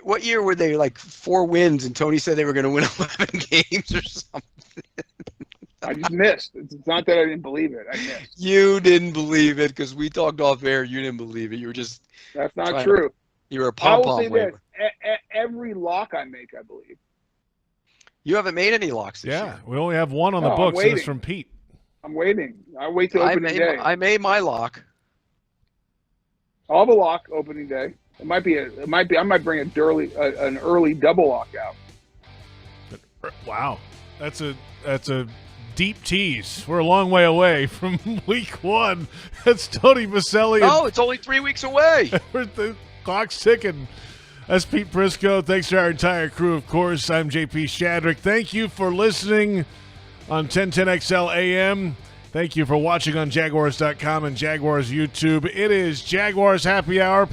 What year were they 4 wins and Tony said they were going to win 11 games or something? I just missed. It's not that I didn't believe it. I missed. You didn't believe it because we talked off air. You didn't believe it. You were just. That's not true. You were a pom-pom. I will say this. Every lock I make, I believe. You haven't made any locks this year. Yeah, we only have one on the books, and it's from Pete. I'm waiting. I'll wait till opening day. I made my lock. I'll have a lock opening day. I might bring an early double lock out. Wow. That's a deep tease. We're a long way away from week 1. That's Tony Boselli. No, it's only 3 weeks away. The clock's ticking. That's Pete Prisco. Thanks to our entire crew, of course. I'm JP Shadrick. Thank you for listening on 1010XL AM. Thank you for watching on Jaguars.com and Jaguars YouTube. It is Jaguars Happy Hour.